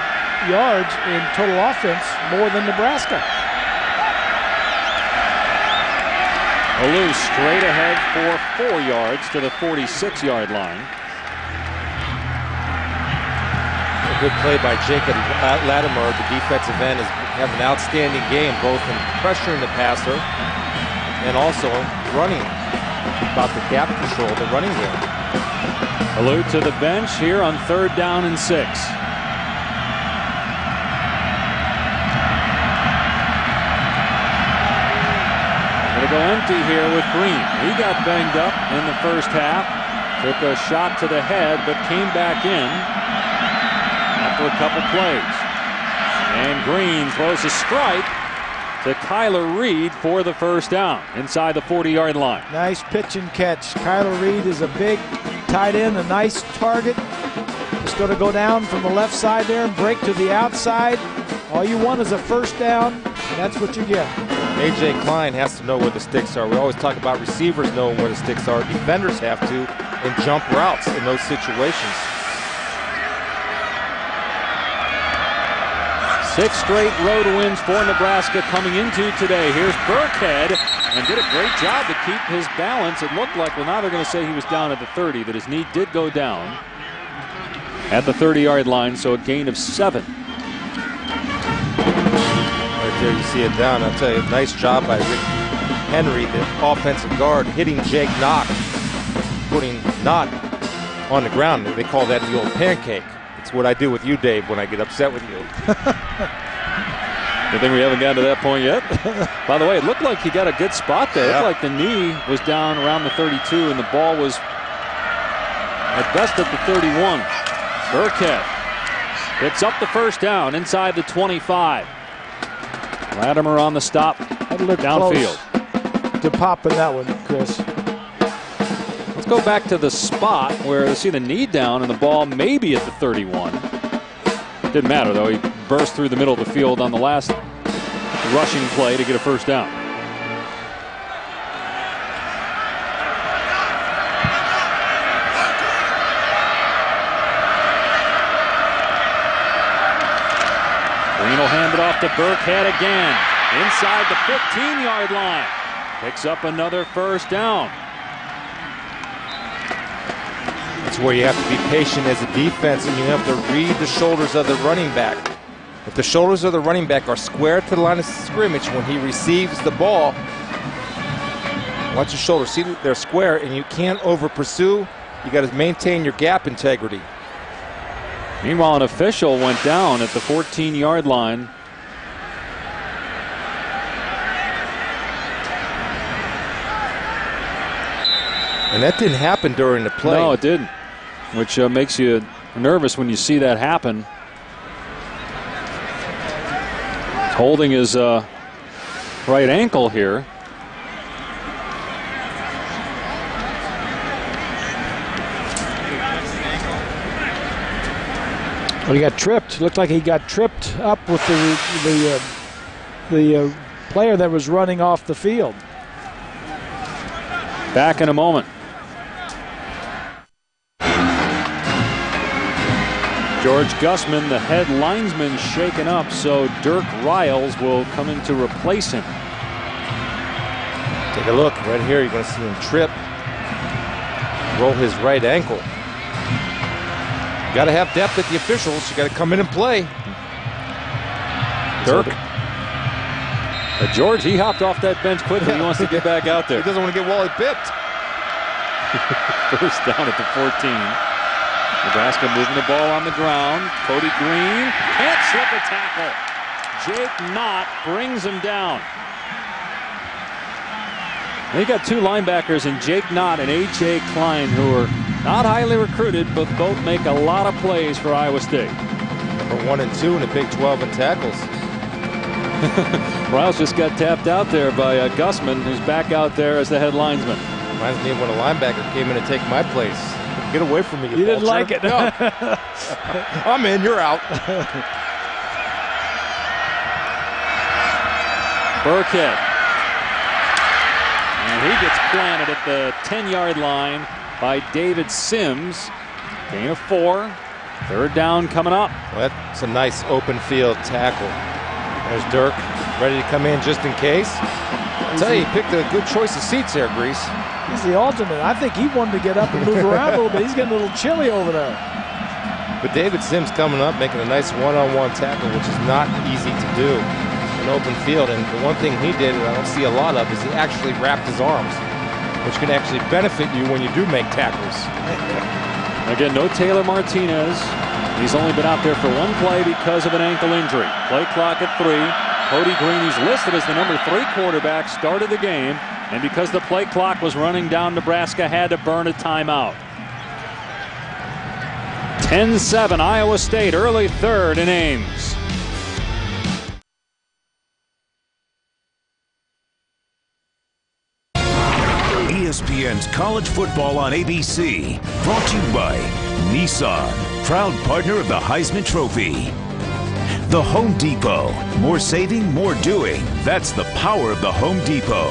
yards in total offense, more than Nebraska. Alou straight ahead for 4 yards to the 46-yard line. A good play by Jacob Latimer, the defensive end, has had an outstanding game, both in pressuring the passer and also running. About the gap control, the running game. Alou to the bench here on 3rd down and 6. Going to go empty here with Green. He got banged up in the first half. Took a shot to the head, but came back in after a couple plays. And Green throws a strike to Kyler Reed for the first down inside the 40-yard line. Nice pitch and catch. Kyler Reed is a big tight end, a nice target. Just going to go down from the left side there and break to the outside. All you want is a first down, and that's what you get. A.J. Klein has to know where the sticks are. We always talk about receivers knowing where the sticks are. Defenders have to in jump routes in those situations. 6 straight road wins for Nebraska coming into today. Here's Burkhead, and did a great job to keep his balance. It looked like, well, now they're going to say he was down at the 30, but his knee did go down at the 30-yard line, so a gain of 7. Right there, you see it down. I'll tell you, nice job by Rick Henry, the offensive guard, hitting Jake Knott, putting Knott on the ground. They call that the old pancake. It's what I do with you, Dave, when I get upset with you. Good thing we haven't gotten to that point yet. By the way, it looked like he got a good spot there. Yeah. It looked like the knee was down around the 32, and the ball was at best at the 31. Burkhead picks up the first down inside the 25. Latimer on the stop downfield. Close to popping that one, Chris. Let's go back to the spot where you see the knee down and the ball maybe at the 31. Didn't matter, though. He burst through the middle of the field on the last rushing play to get a first down. Green will hand it off to Burkhead again. Inside the 15-yard line. Picks up another first down. That's where you have to be patient as a defense, and you have to read the shoulders of the running back. If the shoulders of the running back are square to the line of scrimmage when he receives the ball, watch your shoulders. See, they're square, and you can't over-pursue. You got to maintain your gap integrity. Meanwhile, an official went down at the 14-yard line. And that didn't happen during the play. No, it didn't, which makes you nervous when you see that happen. Holding his right ankle here. Well, he got tripped. Looked like he got tripped up with the player that was running off the field. Back in a moment. George Gussman, the head linesman, shaken up, so Dirk Riles will come in to replace him. Take a look right here. You're going to see him trip, roll his right ankle. You got to have depth at the officials. You got to come in and play. Dirk. George, he hopped off that bench quickly. He wants to get back out there. He doesn't want to get Wally bipped. First down at the 14. Nebraska moving the ball on the ground. Cody Green can't slip a tackle. Jake Knott brings him down. They got two linebackers in Jake Knott and A.J. Klein, who are not highly recruited, but both make a lot of plays for Iowa State. For 1 and 2 in the Big 12 in tackles. Riles just got tapped out there by Gussman, who's back out there as the head linesman. Reminds me of when a linebacker came in to take my place. Get away from me, you didn't like it. No. I'm in, you're out. Burkhead. And he gets planted at the 10-yard line by David Sims. Gain of 4. Third down coming up. Well, that's a nice open field tackle. There's Dirk, ready to come in just in case. I'll tell you, he picked a good choice of seats there, Grease. He's the alternate. I think he wanted to get up and move around a little bit. He's getting a little chilly over there. But David Sims coming up, making a nice one-on-one tackle, which is not easy to do in open field. And the one thing he did, and I don't see a lot of, is he actually wrapped his arms, which can actually benefit you when you do make tackles. Again, no Taylor Martinez. He's only been out there for one play because of an ankle injury. Play clock at 3. Cody Green, who's listed as the number 3 quarterback, started the game. And because the play clock was running down, Nebraska had to burn a timeout. 10-7 Iowa State, early third in Ames. ESPN's College Football on ABC, brought to you by Nissan, proud partner of the Heisman Trophy. The Home Depot, more saving, more doing. That's the power of the Home Depot.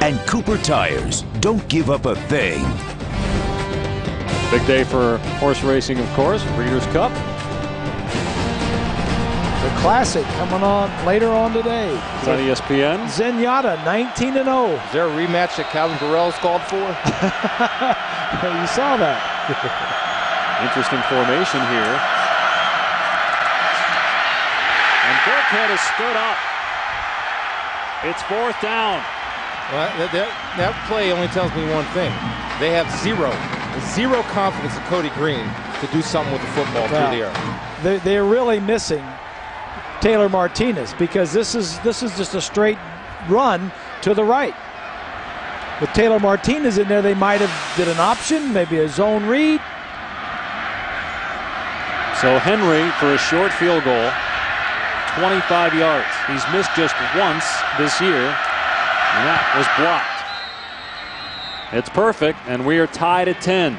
And Cooper Tires, don't give up a thing. Big day for horse racing, of course, Breeders' Cup. The Classic coming on later on today. It's on ESPN. Zenyatta, 19-0. Is there a rematch that Calvin Burrell's called for? You saw that. Interesting formation here. And Burkhead has stood up. It's 4th down. Well, that play only tells me one thing. They have zero confidence in Cody Green to do something with the football through the air. They're really missing Taylor Martinez, because this is just a straight run to the right. With Taylor Martinez in there, they might have did an option, maybe a zone read. So Henry for a short field goal, 25 yards. He's missed just once this year, and that was blocked. It's perfect, and we are tied at 10.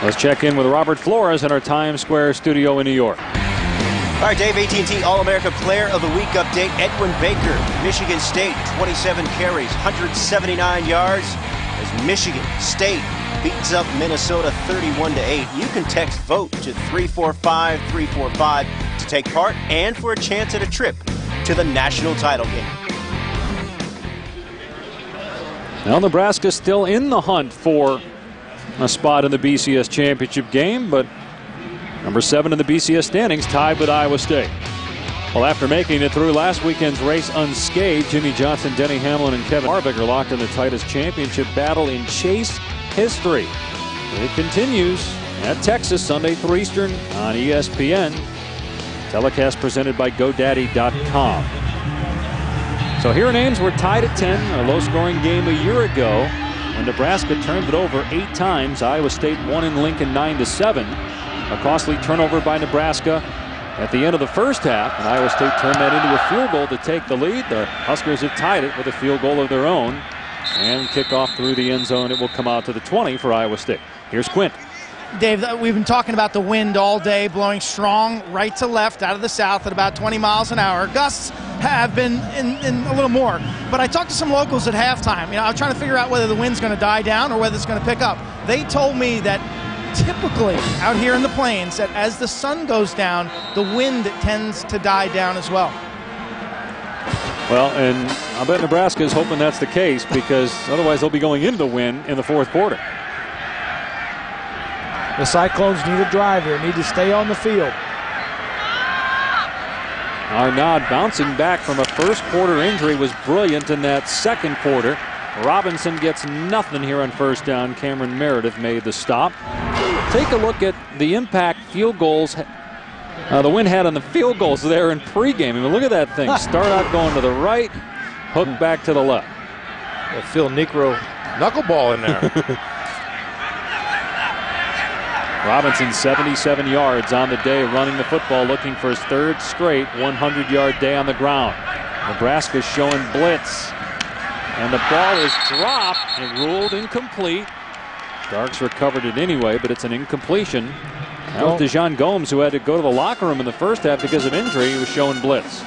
Let's check in with Robert Flores in our Times Square studio in New York. All right, Dave, AT&T All-America Player of the Week update. Edwin Baker, Michigan State, 27 carries, 179 yards, as Michigan State beats up Minnesota 31-8. You can text VOTE to 345-345 to take part and for a chance at a trip to the national title game. Now Nebraska still in the hunt for a spot in the BCS championship game, but number 7 in the BCS standings, tied with Iowa State. Well, after making it through last weekend's race unscathed, Jimmy Johnson, Denny Hamlin, and Kevin Harvick are locked in the tightest championship battle in Chase history. It continues at Texas Sunday, 3 Eastern on ESPN. Telecast presented by GoDaddy.com. So here in Ames, we're tied at 10, a low-scoring game a year ago when Nebraska turned it over 8 times. Iowa State won in Lincoln 9-7. A costly turnover by Nebraska at the end of the first half, and Iowa State turned that into a field goal to take the lead. The Huskers have tied it with a field goal of their own, and kickoff through the end zone. It will come out to the 20 for Iowa State. Here's Quint. Dave, we've been talking about the wind all day, blowing strong right to left out of the south at about 20 miles an hour. Gusts have been in a little more. But I talked to some locals at halftime. I was trying to figure out whether the wind's going to die down or whether it's going to pick up. They told me that typically out here in the plains, that as the sun goes down, the wind tends to die down as well. Well, and I bet Nebraska is hoping that's the case, because otherwise they'll be going into the wind in the 4th quarter. The Cyclones need a drive here, need to stay on the field. Arnaud bouncing back from a first quarter injury was brilliant in that second quarter. Robinson gets nothing here on first down. Cameron Meredith made the stop. Take a look at the impact field goals the Wind had on the field goals there in pregame. I mean, look at that thing. Start out going to the right, hook back to the left. Well, Phil Negro knuckleball in there. Robinson 77 yards on the day running the football, looking for his third straight 100-yard day on the ground. Nebraska showing blitz. And the ball is dropped and ruled incomplete. Darks recovered it anyway, but it's an incompletion. That was DeJon Gomes, who had to go to the locker room in the first half because of injury. He was showing blitz.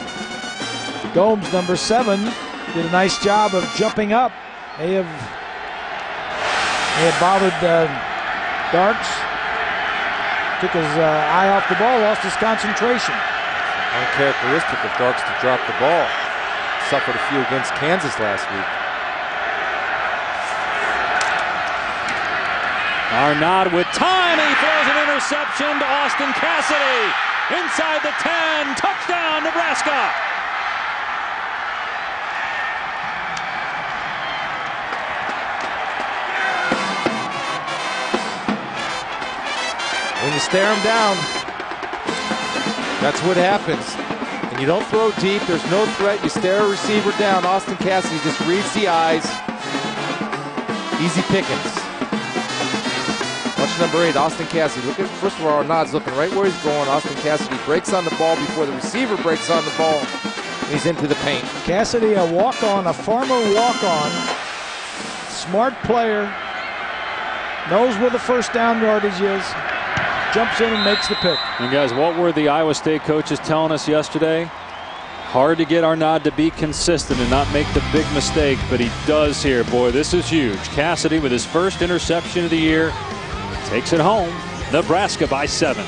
Gomes, number 7, did a nice job of jumping up. They have bothered Darks. Took his eye off the ball, lost his concentration. Uncharacteristic of Darks to drop the ball. Suffered a few against Kansas last week. Arnaud with time, and he throws an interception to Austin Cassidy. Inside the 10, touchdown Nebraska. When you stare him down, that's what happens. And you don't throw deep, there's no threat, you stare a receiver down. Austin Cassidy just reads the eyes. Easy pickings. Watch number 8, Austin Cassidy. Look at, first of all, Arnaud's looking right where he's going. Austin Cassidy breaks on the ball before the receiver breaks on the ball. He's into the paint. Cassidy, a walk-on, a farmer walk-on. Smart player. Knows where the first down yardage is. Jumps in and makes the pick. And guys, what were the Iowa State coaches telling us yesterday? Hard to get Arnaud to be consistent and not make the big mistakes, but he does here. Boy, this is huge. Cassidy with his first interception of the year takes it home. Nebraska by 7.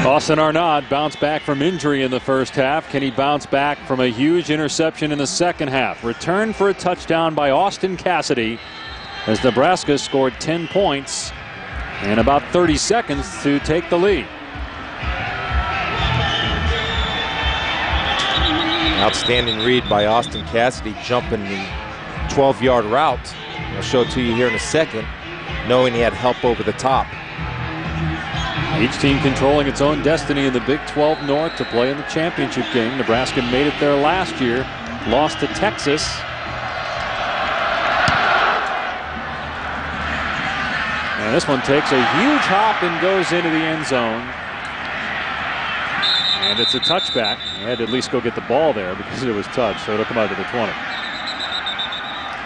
Austin Arnaud bounced back from injury in the first half. Can he bounce back from a huge interception in the second half? Return for a touchdown by Austin Cassidy as Nebraska scored 10 points in about 30 seconds to take the lead. Outstanding read by Austin Cassidy, jumping the 12-yard route. I'll show it to you here in a second, knowing he had help over the top. Each team controlling its own destiny in the Big 12 North to play in the championship game. Nebraska made it there last year, lost to Texas. And this one takes a huge hop and goes into the end zone. And it's a touchback. They had to at least go get the ball there because it was touched, so it'll come out to the 20.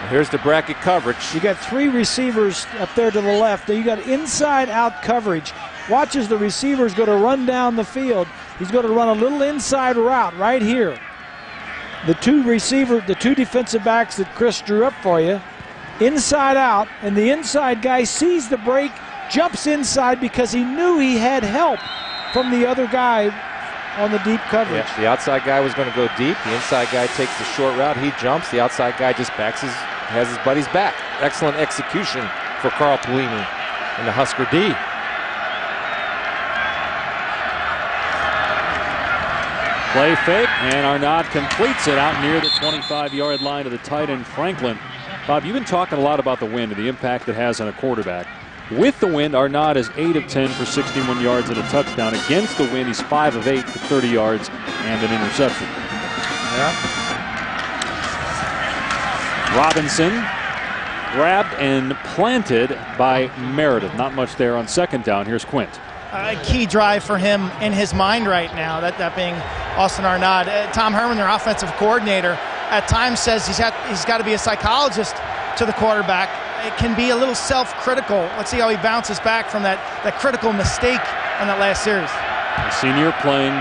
Here's the bracket coverage. You got 3 receivers up there to the left. You got inside-out coverage. Watch as the receiver's going to run down the field. He's going to run a little inside route right here. The two defensive backs that Chris drew up for you, inside out, and the inside guy sees the break, jumps inside because he knew he had help from the other guy on the deep coverage. Yeah, the outside guy was going to go deep. The inside guy takes the short route. He jumps. The outside guy just has his buddy's back. Excellent execution for Carl Pelini and the Husker D. Play fake, and Arnaud completes it out near the 25-yard line to the tight end Franklin. Bob, you've been talking a lot about the wind and the impact it has on a quarterback. With the wind, Arnaud is 8 of 10 for 61 yards and a touchdown. Against the wind, he's 5 of 8 for 30 yards and an interception. Yeah. Robinson grabbed and planted by Meredith. Not much there on second down. Here's Quint. A key drive for him in his mind right now, that being Austin Arnaud. Tom Herman, their offensive coordinator, at times says he's got to be a psychologist to the quarterback. It can be a little self-critical. Let's see how he bounces back from that critical mistake on that last series. The senior playing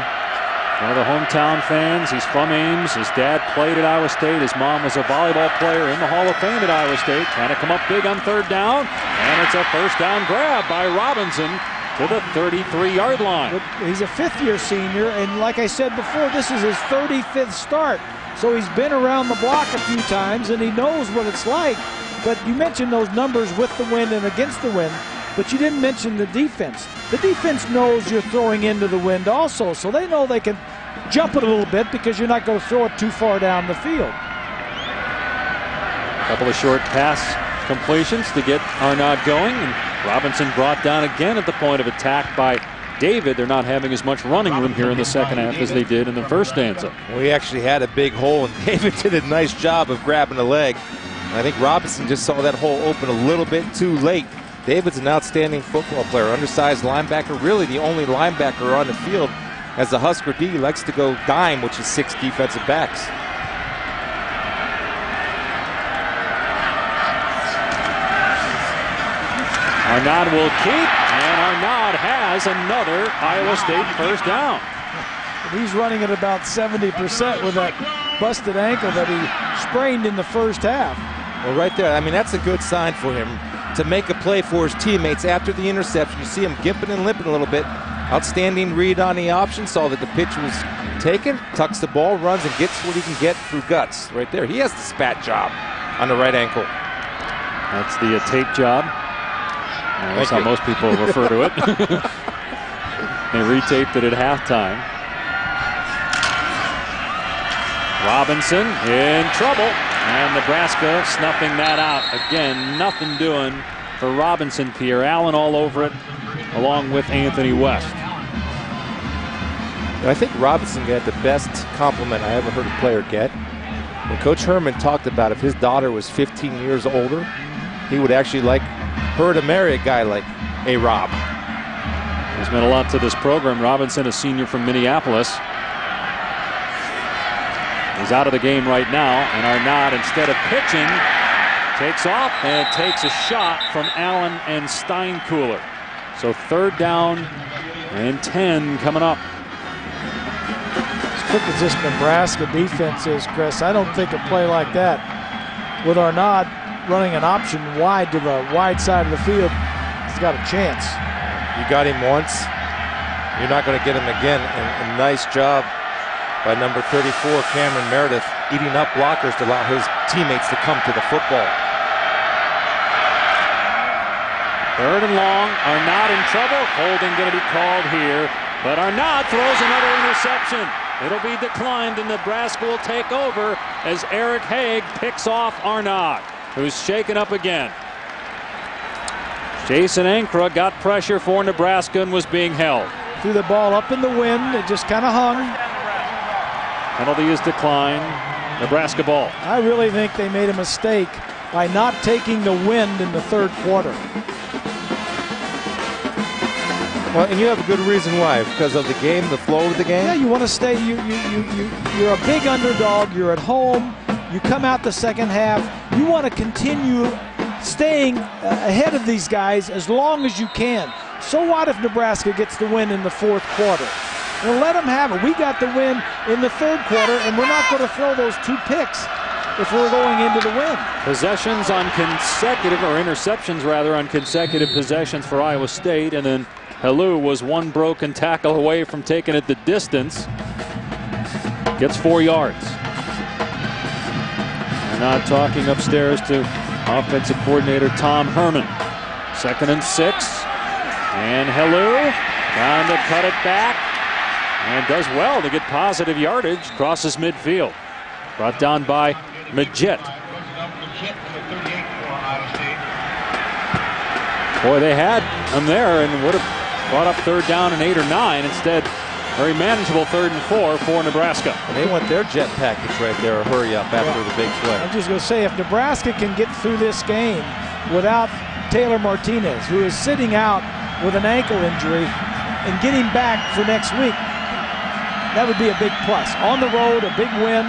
one of the hometown fans. He's from Ames. His dad played at Iowa State. His mom was a volleyball player in the Hall of Fame at Iowa State. Trying to come up big on third down. And it's a first down grab by Robinson to the 33-yard line. He's a fifth-year senior, and like I said before, this is his 35th start. So he's been around the block a few times, and he knows what it's like. But you mentioned those numbers with the wind and against the wind. But you didn't mention the defense. The defense knows you're throwing into the wind also, so they know they can jump it a little bit because you're not going to throw it too far down the field. A couple of short pass completions to get Arnaud going, and Robinson brought down again at the point of attack by David. They're not having as much running room here in the second half as they did in the first stanza. We actually had a big hole, and David did a nice job of grabbing the leg. And I think Robinson just saw that hole open a little bit too late. David's an outstanding football player, undersized linebacker, really the only linebacker on the field, as the Husker D likes to go dime, which is 6 defensive backs. Arnaud will keep, and Arnaud has another Iowa State first down. He's running at about 70% with that busted ankle that he sprained in the first half. Well, right there, I mean, that's a good sign for him to make a play for his teammates after the interception. You see him gimping and limping a little bit. Outstanding read on the option, saw that the pitch was taken, tucks the ball, runs, and gets what he can get through guts. Right there, he has the spat job on the right ankle. That's the tape job. That's how most people refer to it. They retaped it at halftime. Robinson in trouble, and Nebraska snuffing that out. Again, nothing doing for Robinson. Pierre Allen all over it, along with Anthony West. I think Robinson got the best compliment I ever heard a player get. When Coach Herman talked about if his daughter was 15 years older, he would actually like her to marry a guy like A-Rob. He's meant a lot to this program. Robinson, a senior from Minneapolis. He's out of the game right now, and Arnaud, instead of pitching, takes off and takes a shot from Allen and Steinkühler. So 3rd down and 10 coming up. As quick as this Nebraska defense is, Chris, I don't think a play like that with Arnaud running an option wide to the wide side of the field, he's got a chance. You got him once, you're not going to get him again. And a nice job by number 34, Cameron Meredith, eating up blockers to allow his teammates to come to the football. 3rd and long, Arnaud in trouble. Holding going to be called here, but Arnaud throws another interception. It'll be declined, and Nebraska will take over as Eric Haig picks off Arnaud, who's shaken up again. Jason Ankra got pressure for Nebraska and was being held. Threw the ball up in the wind. It just kind of hung. Penalty is declined. Nebraska ball. I really think they made a mistake by not taking the wind in the 3rd quarter. Well, and you have a good reason why, because of the game, the flow of the game. Yeah, you want to stay. You're a big underdog. You're at home. You come out the second half. You want to continue staying ahead of these guys as long as you can. So what if Nebraska gets the win in the 4th quarter? Well, let them have it. We got the win in the 3rd quarter, and we're not going to throw those 2 picks if we're going into the win. Possessions on consecutive, or interceptions rather, on consecutive possessions for Iowa State, and then Helou was 1 broken tackle away from taking it the distance. Gets 4 yards. We're not talking upstairs to offensive coordinator Tom Herman. 2nd and 6. And Helou trying to cut it back. And does well to get positive yardage. Crosses midfield. Brought down by Majette. Boy, they had him there and would have brought up 3rd down and 8 or 9. Instead, very manageable 3rd and 4 for Nebraska. And they want their jet package right there, a hurry up after the big play. I'm just going to say, if Nebraska can get through this game without Taylor Martinez, who is sitting out with an ankle injury, and getting back for next week, that would be a big plus. On the road, a big win.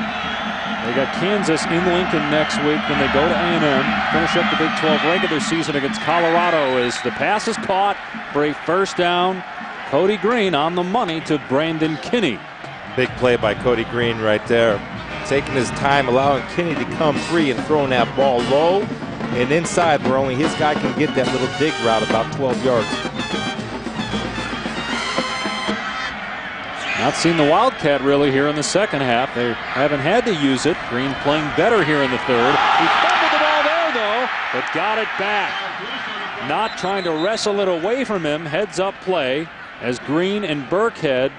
They got Kansas in Lincoln next week. Then they go to A&M, finish up the Big 12 regular season against Colorado as the pass is caught for a 1st down. Cody Green on the money to Brandon Kinney. Big play by Cody Green right there. Taking his time, allowing Kinney to come free and throwing that ball low and inside where only his guy can get that little dig route about 12 yards. Not seen the Wildcat really here in the second half. They haven't had to use it. Green playing better here in the 3rd. He fumbled the ball there, though, but got it back. Not trying to wrestle it away from him. Heads up play as Green and Burkhead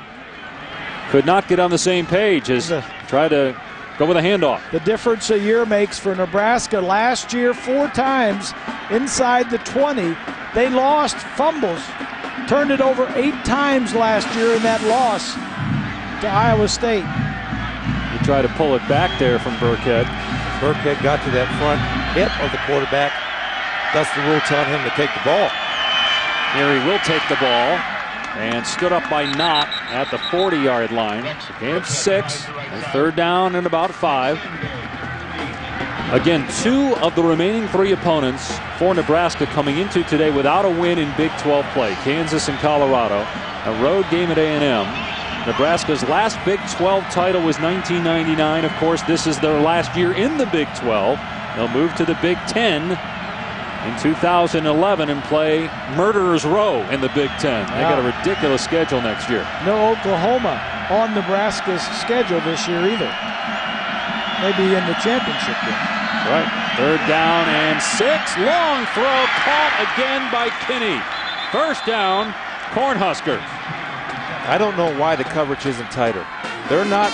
could not get on the same page as try to go with a handoff. The difference a year makes for Nebraska. Last year, 4 times inside the 20. They lost fumbles. Turned it over 8 times last year in that loss to Iowa State. He tried to pull it back there from Burkhead. Burkhead got to that front hip of the quarterback. Thus the rule telling him to take the ball. Here he will take the ball and stood up by Knott at the 40-yard line. So gain of 6, and 3rd down and about 5. Again, 2 of the remaining 3 opponents for Nebraska coming into today without a win in Big 12 play. Kansas and Colorado. A road game at A&M. Nebraska's last Big 12 title was 1999. Of course, this is their last year in the Big 12. They'll move to the Big 10 in 2011 and play Murderers Row in the Big 10. They got a ridiculous schedule next year. No Oklahoma on Nebraska's schedule this year either. Maybe in the championship game. Right. 3rd down and 6. Long throw caught again by Kinney. 1st down, Cornhuskers. I don't know why the coverage isn't tighter. They're not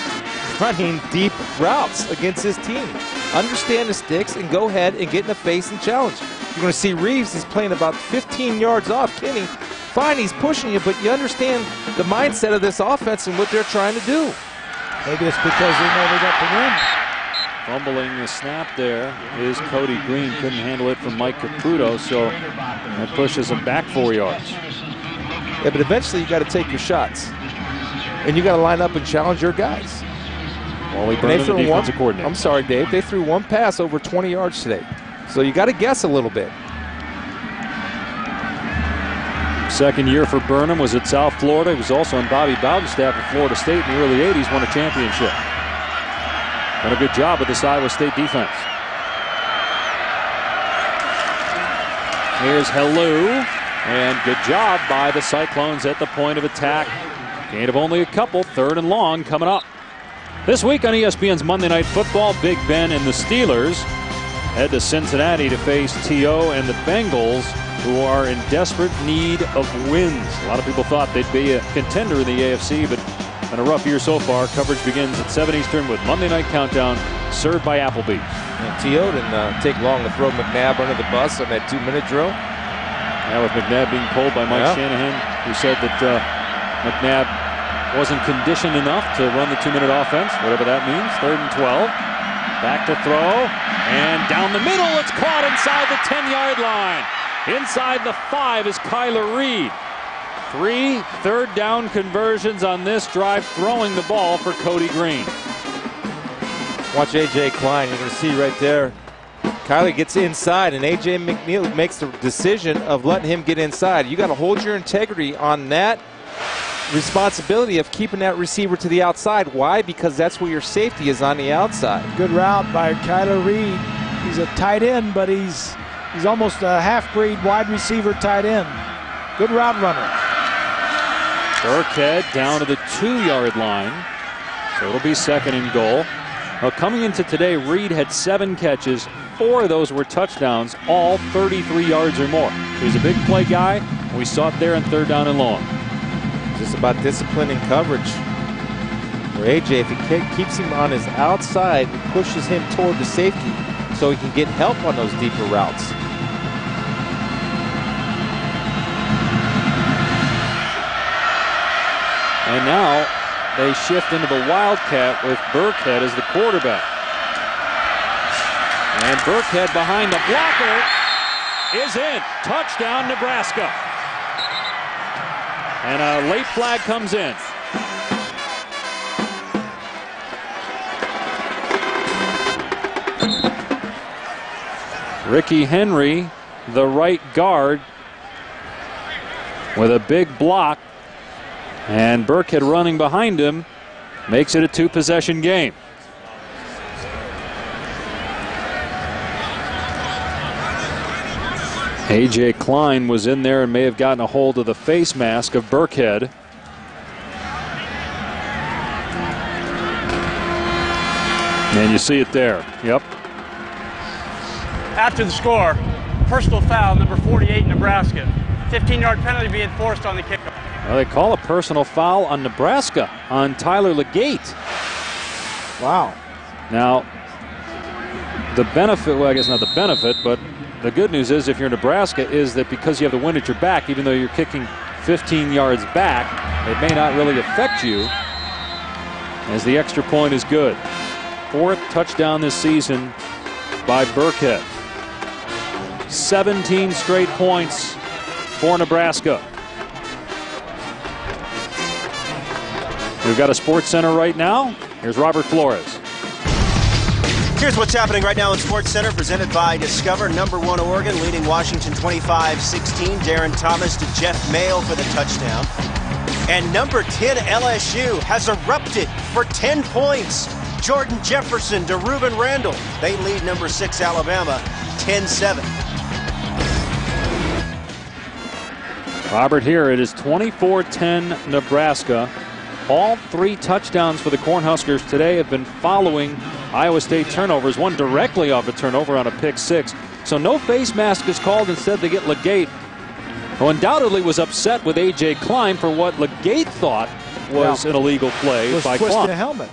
running deep routes against this team. Understand the sticks and go ahead and get in the face and challenge. You're going to see Reeves is playing about 15 yards off Kinney. Fine, he's pushing you, but you understand the mindset of this offense and what they're trying to do. Maybe it's because they know they got the win. Fumbling the snap there is Cody Green. Couldn't handle it from Mike Caputo, so that pushes him back 4 yards. Yeah, but eventually you got to take your shots. And you got to line up and challenge your guys. Wally Burnham, the defensive coordinator. I'm sorry, Dave. They threw 1 pass over 20 yards today. So you got to guess a little bit. 2nd year for Burnham was at South Florida. He was also on Bobby Bowden's staff at Florida State in the early 80s, won a championship. Done a good job with this Iowa State defense. Here's Helou, and good job by the Cyclones at the point of attack. Gain of only a couple, 3rd and long coming up. This week on ESPN's Monday Night Football, Big Ben and the Steelers head to Cincinnati to face T.O. and the Bengals, who are in desperate need of wins. A lot of people thought they'd be a contender in the AFC, but been a rough year so far. Coverage begins at 7 Eastern with Monday Night Countdown, served by Applebee's. And T.O. didn't take long to throw McNabb under the bus on that 2-minute drill. Now with McNabb being pulled by Mike Shanahan, who said that McNabb wasn't conditioned enough to run the 2-minute offense, whatever that means. 3rd and 12. Back to throw, and down the middle, it's caught inside the 10-yard line. Inside the 5 is Kyler Reed. 3 3rd down conversions on this drive, throwing the ball for Cody Green. Watch A.J. Klein. You're going to see right there. Kyler gets inside, and A.J. McNeil makes the decision of letting him get inside. You got to hold your integrity on that responsibility of keeping that receiver to the outside. Why? Because that's where your safety is, on the outside. Good route by Kyler Reed. He's a tight end, but he's almost a half-breed wide receiver tight end. Good route runner. Burkhead down to the 2-yard line, so it'll be 2nd and goal. Now, coming into today, Reed had 7 catches. 4 of those were touchdowns, all 33 yards or more. He's a big play guy. We saw it there in 3rd down and long. It's just about discipline and coverage. For A.J., if he keeps him on his outside, it pushes him toward the safety so he can get help on those deeper routes. And now they shift into the Wildcat with Burkhead as the quarterback. And Burkhead behind the blocker is in. Touchdown, Nebraska. And a late flag comes in. Ricky Henry, the right guard, with a big block. And Burkhead running behind him makes it a 2-possession game. A.J. Klein was in there and may have gotten a hold of the face mask of Burkhead. And you see it there. Yep. After the score, personal foul, number 48, Nebraska. 15-yard penalty being forced on the kickoff. Well, they call a personal foul on Nebraska on Tyler Legate. Wow. Now, the benefit, well, I guess not the benefit, but the good news is if you're Nebraska is that because you have the wind at your back, even though you're kicking 15 yards back, it may not really affect you, as the extra point is good. 4th touchdown this season by Burkhead. 17 straight points for Nebraska. We've got a Sports Center right now. Here's Robert Flores. Here's what's happening right now in Sports Center, presented by Discover. Number 1 Oregon leading Washington 25-16. Darren Thomas to Jeff Mayo for the touchdown. And number 10 LSU has erupted for 10 points. Jordan Jefferson to Reuben Randall. They lead number 6 Alabama 10-7. Robert, here it is 24-10 Nebraska. All 3 touchdowns for the Cornhuskers today have been following Iowa State turnovers, one directly off a turnover on a pick 6. So no face mask is called. Instead they get Legate, who undoubtedly was upset with A.J. Klein for what Legate thought was an illegal play by Klein. Twisting the helmet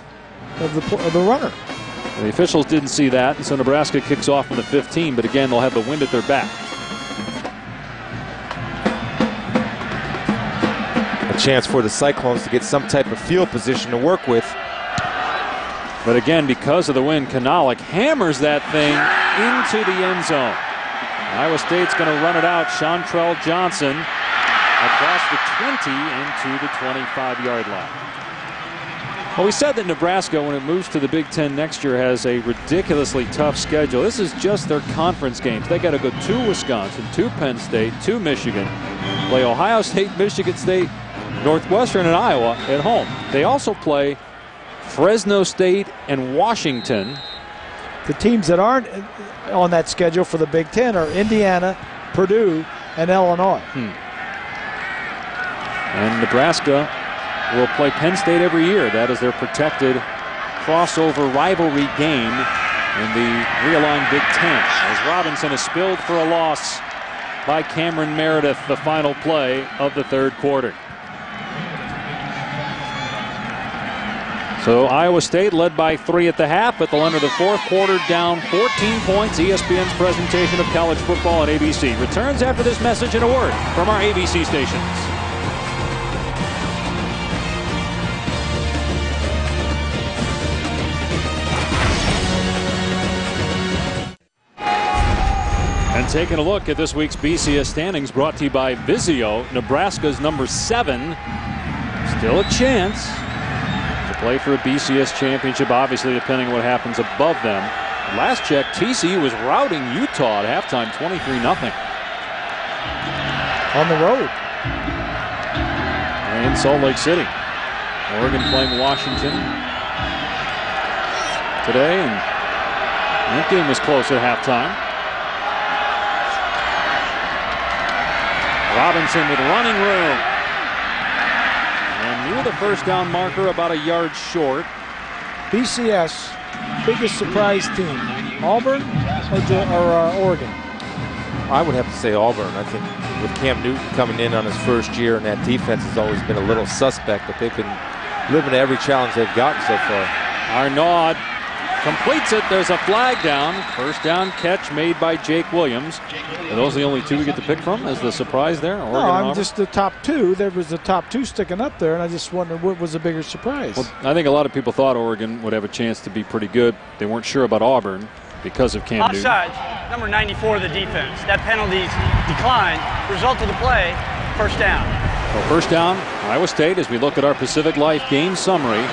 of the runner. The officials didn't see that, and so Nebraska kicks off from the 15, but again they'll have the wind at their back. A chance for the Cyclones to get some type of field position to work with. But again, because of the wind, Kanalik hammers that thing into the end zone. Iowa State's going to run it out. Chantrell Johnson across the 20 into the 25-yard line. Well, we said that Nebraska, when it moves to the Big Ten next year, has a ridiculously tough schedule. This is just their conference games. They got to go to Wisconsin, to Penn State, to Michigan, play Ohio State, Michigan State, Northwestern, and Iowa at home. They also play Fresno State and Washington. The teams that aren't on that schedule for the Big Ten are Indiana, Purdue, and Illinois. And Nebraska will play Penn State every year. That is their protected crossover rivalry game in the realigned Big Ten. As Robinson is spilled for a loss by Cameron Meredith, the final play of the 3rd quarter. So Iowa State led by 3 at the half, but they'll enter the 4th quarter down 14 points. ESPN's presentation of college football on ABC returns after this message and a word from our ABC stations. And taking a look at this week's BCS standings, brought to you by Vizio. Nebraska's number 7. Still a chance to play for a BCS championship, obviously depending on what happens above them. Last check, TCU was routing Utah at halftime, 23-0. On the road. In Salt Lake City. Oregon playing Washington today, and that game was close at halftime. Robinson with running room. And near the first down marker, about a yard short. BCS, biggest surprise team, Auburn or Oregon? I would have to say Auburn. I think with Cam Newton coming in on his first year, and that defense has always been a little suspect, but they've been living to every challenge they've gotten so far. Arnaud completes it. There's a flag down. First down catch made by Jake Williams. Are those the only 2 we get to pick from as the surprise there? Oregon, no, I'm just the top 2. There was the top 2 sticking up there, and I just wondered what was a bigger surprise. Well, I think a lot of people thought Oregon would have a chance to be pretty good. They weren't sure about Auburn because of Cam Newton. Offside, number 94 of the defense. That penalty declined. Result of the play, first down. Well, first down, Iowa State, as we look at our Pacific Life game summary.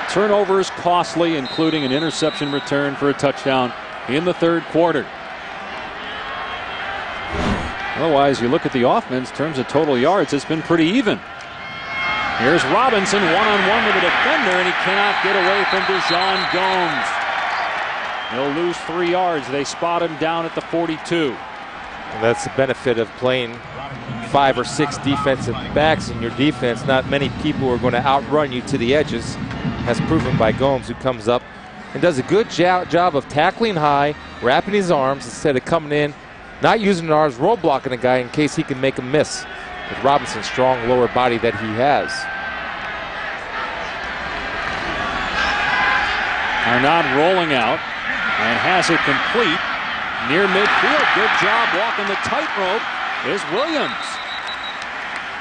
Turnovers costly, including an interception return for a touchdown in the 3rd quarter. Otherwise, you look at the offense in terms of total yards, it's been pretty even. Here's Robinson one-on-one with a defender, and he cannot get away from Dejon Gomes. He'll lose 3 yards. They spot him down at the 42. And that's the benefit of playing 5 or 6 defensive backs in your defense. Not many people are going to outrun you to the edges, as proven by Gomes, who comes up and does a good job of tackling high, wrapping his arms instead of coming in not using it as roadblocking a guy in case he can make a miss with Robinson's strong lower body that he has. Arnaud rolling out and has it complete near midfield. Good job walking the tightrope is Williams.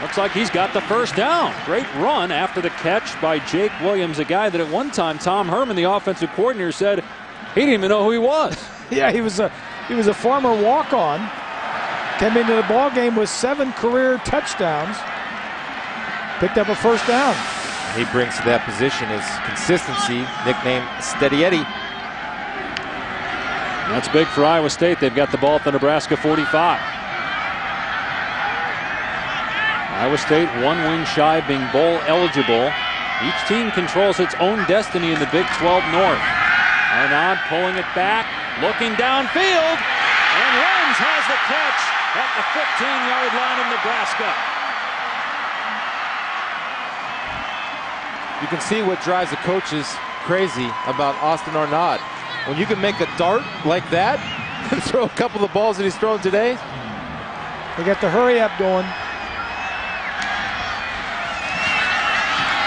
Looks like he's got the first down. Great run after the catch by Jake Williams, a guy that at one time Tom Herman, the offensive coordinator, said he didn't even know who he was. Yeah, he was a former walk-on. Came into the ball game with 7 career touchdowns. Picked up a first down. He brings to that position his consistency, nicknamed Steady Eddie. That's big for Iowa State. They've got the ball at the Nebraska 45. Iowa State 1 win shy of being bowl eligible. Each team controls its own destiny in the Big 12 North. Arnaud pulling it back, looking downfield, and Lenz has the catch at the 15-yard line of Nebraska. You can see what drives the coaches crazy about Austin Arnaud. When you can make a dart like that and throw a couple of balls that he's thrown today. They got the hurry up going.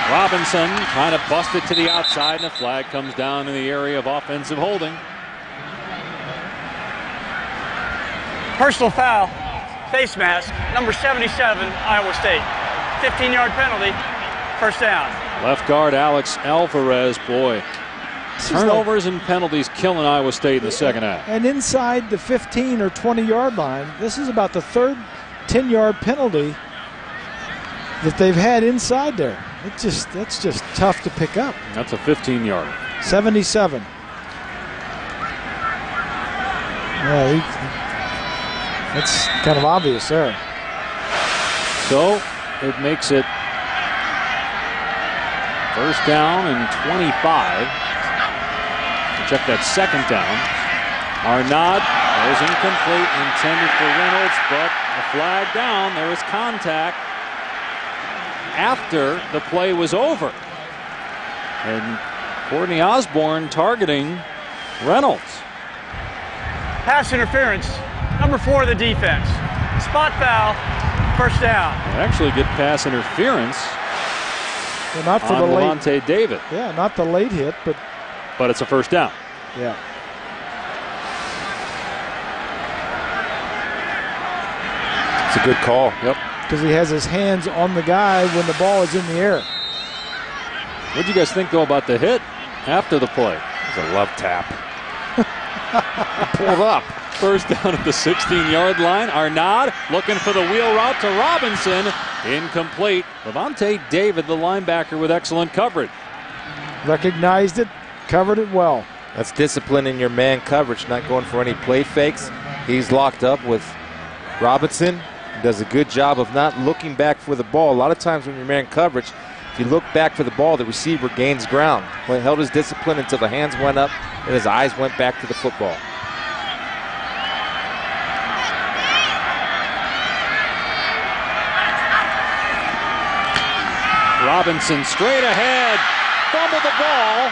Robinson kind of busted to the outside, and a flag comes down in the area of offensive holding. Personal foul, face mask, number 77, Iowa State. 15-yard penalty, first down. Left guard Alex Alvarez, boy. Turnovers and penalties killing Iowa State in the second half. And inside the 15 or 20-yard line, this is about the third 10-yard penalty that they've had inside there. That's just tough to pick up. That's a 15-yard. 77. Yeah, that's kind of obvious there. So it makes it first down and 25. Check that second down. Arnaud is incomplete, intended for Reynolds, but a flag down. There was contact after the play was over. And Courtney Osborne targeting Reynolds. Pass interference, number 4 of the defense. Spot foul, first down. They actually get pass interference not for on the Levante late, David. Yeah, not the late hit, but it's a first down. Yeah. It's a good call. Yep. Because he has his hands on the guy when the ball is in the air. What do you guys think, though, about the hit after the play? It's a love tap. Pulled up. First down at the 16-yard line. Arnaud looking for the wheel route to Robinson. Incomplete. Levante David, the linebacker, with excellent coverage. Recognized it, covered it well. That's discipline in your man coverage, not going for any play fakes. He's locked up with Robinson. He does a good job of not looking back for the ball. A lot of times when you're man coverage, if you look back for the ball, the receiver gains ground. Well, he held his discipline until the hands went up and his eyes went back to the football. Robinson straight ahead, fumbled the ball,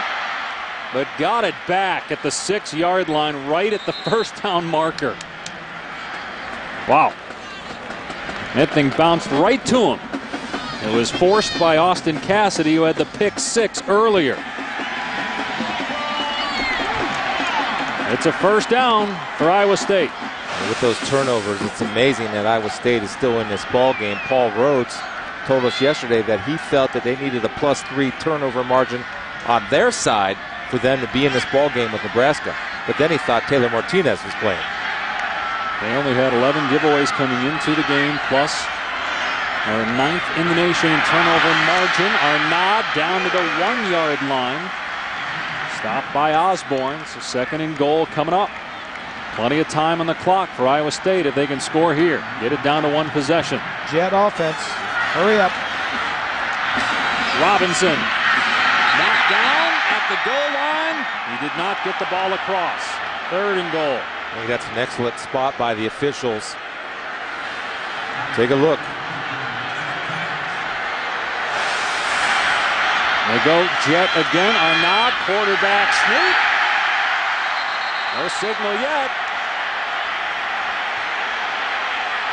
but got it back at the 6-yard line, right at the first down marker. Wow. That thing bounced right to him. It was forced by Austin Cassidy, who had the pick 6 earlier. It's a first down for Iowa State. And with those turnovers, it's amazing that Iowa State is still in this ball game. Paul Rhodes told us yesterday that he felt that they needed a +3 turnover margin on their side for them to be in this ball game with Nebraska. But then he thought Taylor Martinez was playing. They only had 11 giveaways coming into the game, plus our 9th in the nation in turnover margin. Arnaud down to the 1-yard line. Stopped by Osborne. So second and goal coming up. Plenty of time on the clock for Iowa State if they can score here. Get it down to 1 possession. Jet offense. Hurry up. Robinson knocked down at the goal line. He did not get the ball across. Third and goal. I think that's an excellent spot by the officials. Take a look. They go jet again. Arnaud, quarterback sneak. No signal yet.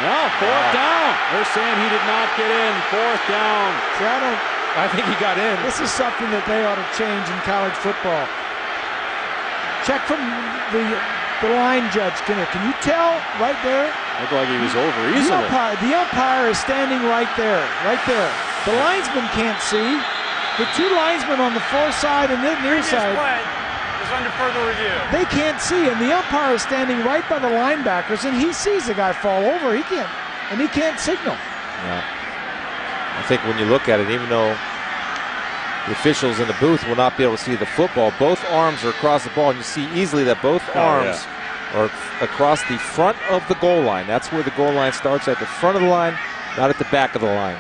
No, fourth down. They're saying he did not get in. Fourth down. See, I think he got in. this is something that they ought to change in college football. Check from the line judge. Can you tell right there? Looked like he was over easily. The umpire is standing right there. The linesman can't see. The two linesmen on the far side and the near side is under further review. They can't see, and the umpire is standing right by the linebackers, and he sees the guy fall over. He can't signal. Yeah. I think when you look at it, even though the officials in the booth will not be able to see the football, both arms are across the ball, and you see easily that both arms are across the front of the goal line. That's where the goal line starts, at the front of the line, not at the back of the line.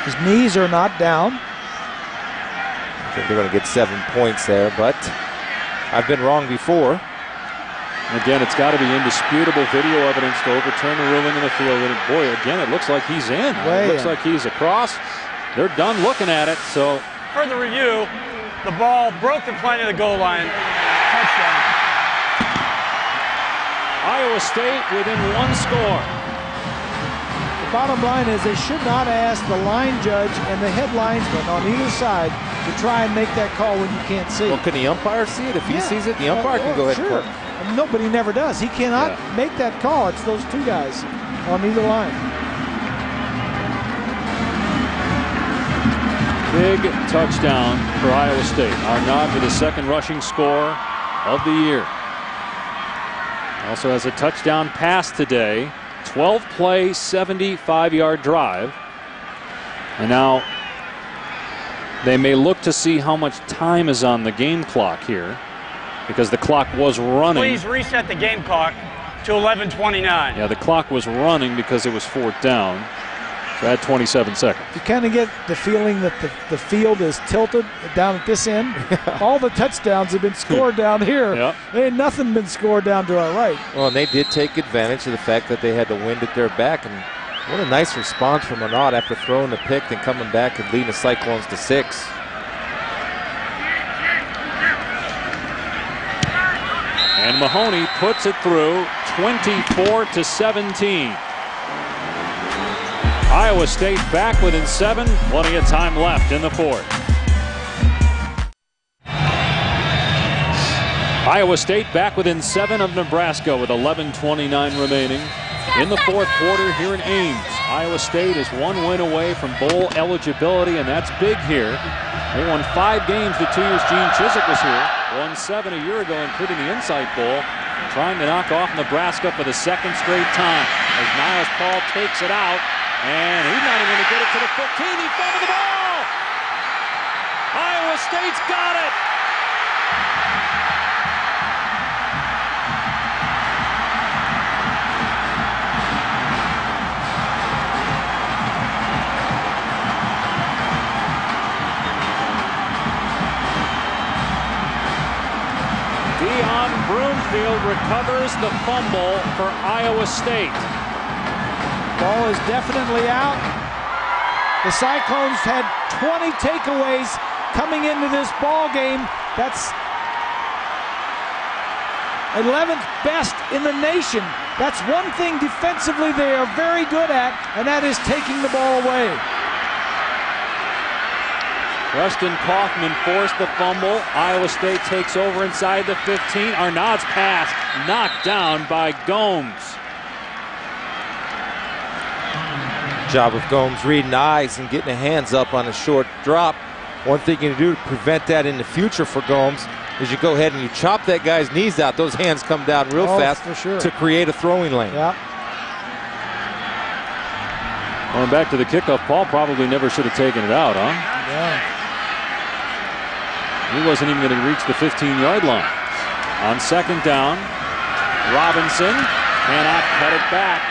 His knees are not down. I think they're going to get 7 points there, but I've been wrong before. Again, it's got to be indisputable video evidence to overturn the ruling in the field. And boy, again, it looks like he's in. It looks like he's across. They're done looking at it. So further review, the ball broke the plane of the goal line. Touchdown. Iowa State within one score. The bottom line is they should not ask the line judge and the head linesman on either side to try and make that call when you can't see. Well, can the umpire see it? If he sees it, the umpire can go ahead and call. Nobody never does. He cannot make that call. It's those two guys on either line. Big touchdown for Iowa State. Arnaud with his second rushing score of the year. Also has a touchdown pass today. 12-play, 75-yard drive. And now they may look to see how much time is on the game clock here, because the clock was running. Please reset the game clock to 11:29. Yeah, the clock was running because it was fourth down. So add 27 seconds. You kind of get the feeling that the field is tilted down at this end. All the touchdowns have been scored down here. Yep. Ain't nothing been scored down to our right. Well, and they did take advantage of the fact that they had the wind at their back. And what a nice response from Arnaud after throwing the pick and coming back and leading the Cyclones to 6. And Mahoney puts it through 24-17. Iowa State back within 7. Plenty of time left in the fourth. Iowa State back within 7 of Nebraska with 11:29 remaining in the fourth quarter here in Ames. Iowa State is 1 win away from bowl eligibility, and that's big here. They won 5 games the 2 years Gene Chizik was here. Won 7 a year ago, including the Insight Bowl. Trying to knock off Nebraska for the second straight time as Niles Paul takes it out. And he's not even going to get it to the 15. He fumbled the ball. Iowa State's got it. Deion Broomfield recovers the fumble for Iowa State. Ball is definitely out. The Cyclones had 20 takeaways coming into this ball game. That's 11th best in the nation. That's one thing defensively they are very good at, and that is taking the ball away. Preston Kaufman forced the fumble. Iowa State takes over inside the 15. Arnaud's pass knocked down by Gomes. Job of Gomes reading eyes and getting the hands up on a short drop. One thing you can do to prevent that in the future for Gomes is you go ahead and you chop that guy's knees out. Those hands come down real fast for sure. to create a throwing lane. Yeah. Going back to the kickoff, Paul probably never should have taken it out, huh? Yeah. He wasn't even going to reach the 15-yard line. On second down, Robinson cannot cut it back.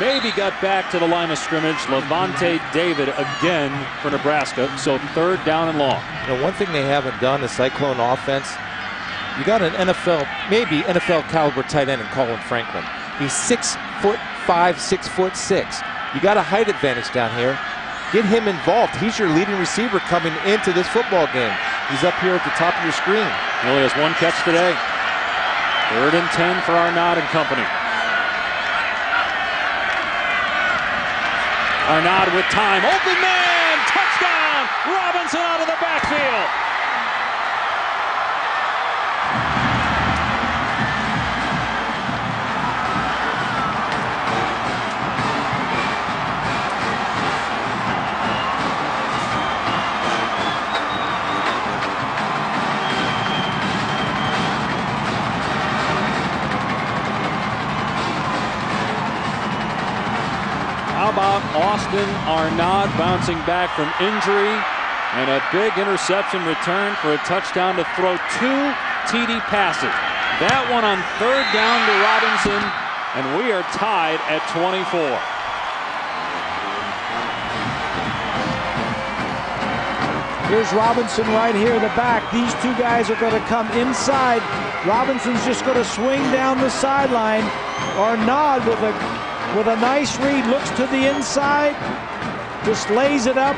Maybe got back to the line of scrimmage. Levante David again for Nebraska. So third down and long. You know, one thing they haven't done, the Cyclone offense, you got an NFL, maybe NFL caliber tight end in Colin Franklin. He's 6'5", 6'6". You got a height advantage down here. Get him involved. He's your leading receiver coming into this football game. He's up here at the top of your screen. He only has 1 catch today. 3rd and 10 for Arnaud and company. Arnaud with time. Open man! Touchdown! Robinson out of the backfield. How about Austin Arnaud bouncing back from injury and a big interception return for a touchdown to throw 2 TD passes. That one on 3rd down to Robinson, and we are tied at 24. Here's Robinson right here in the back. These two guys are going to come inside. Robinson's just going to swing down the sideline. Arnaud with a nice read, looks to the inside, just lays it up.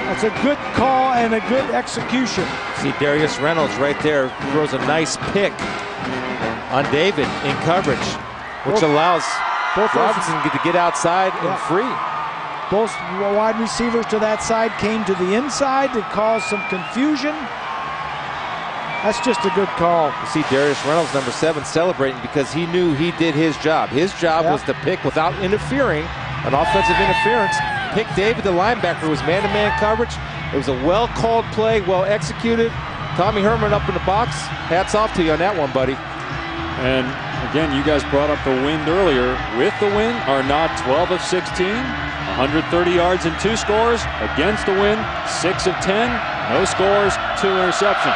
That's a good call and a good execution. See Darius Reynolds right there, throws a nice pick on David in coverage, which allows Robinson to get outside and free. Both wide receivers to that side came to the inside to cause some confusion. That's just a good call. You see Darius Reynolds, number 7, celebrating because he knew he did his job. His job was to pick without interfering, an offensive interference. Pick David, the linebacker, was man-to-man coverage. It was a well-called play, well executed. Tommy Herman up in the box. Hats off to you on that one, buddy. And again, you guys brought up the wind earlier. With the win, Arnaud 12 of 16, 130 yards and 2 scores. Against the win, 6 of 10, no scores, 2 interceptions.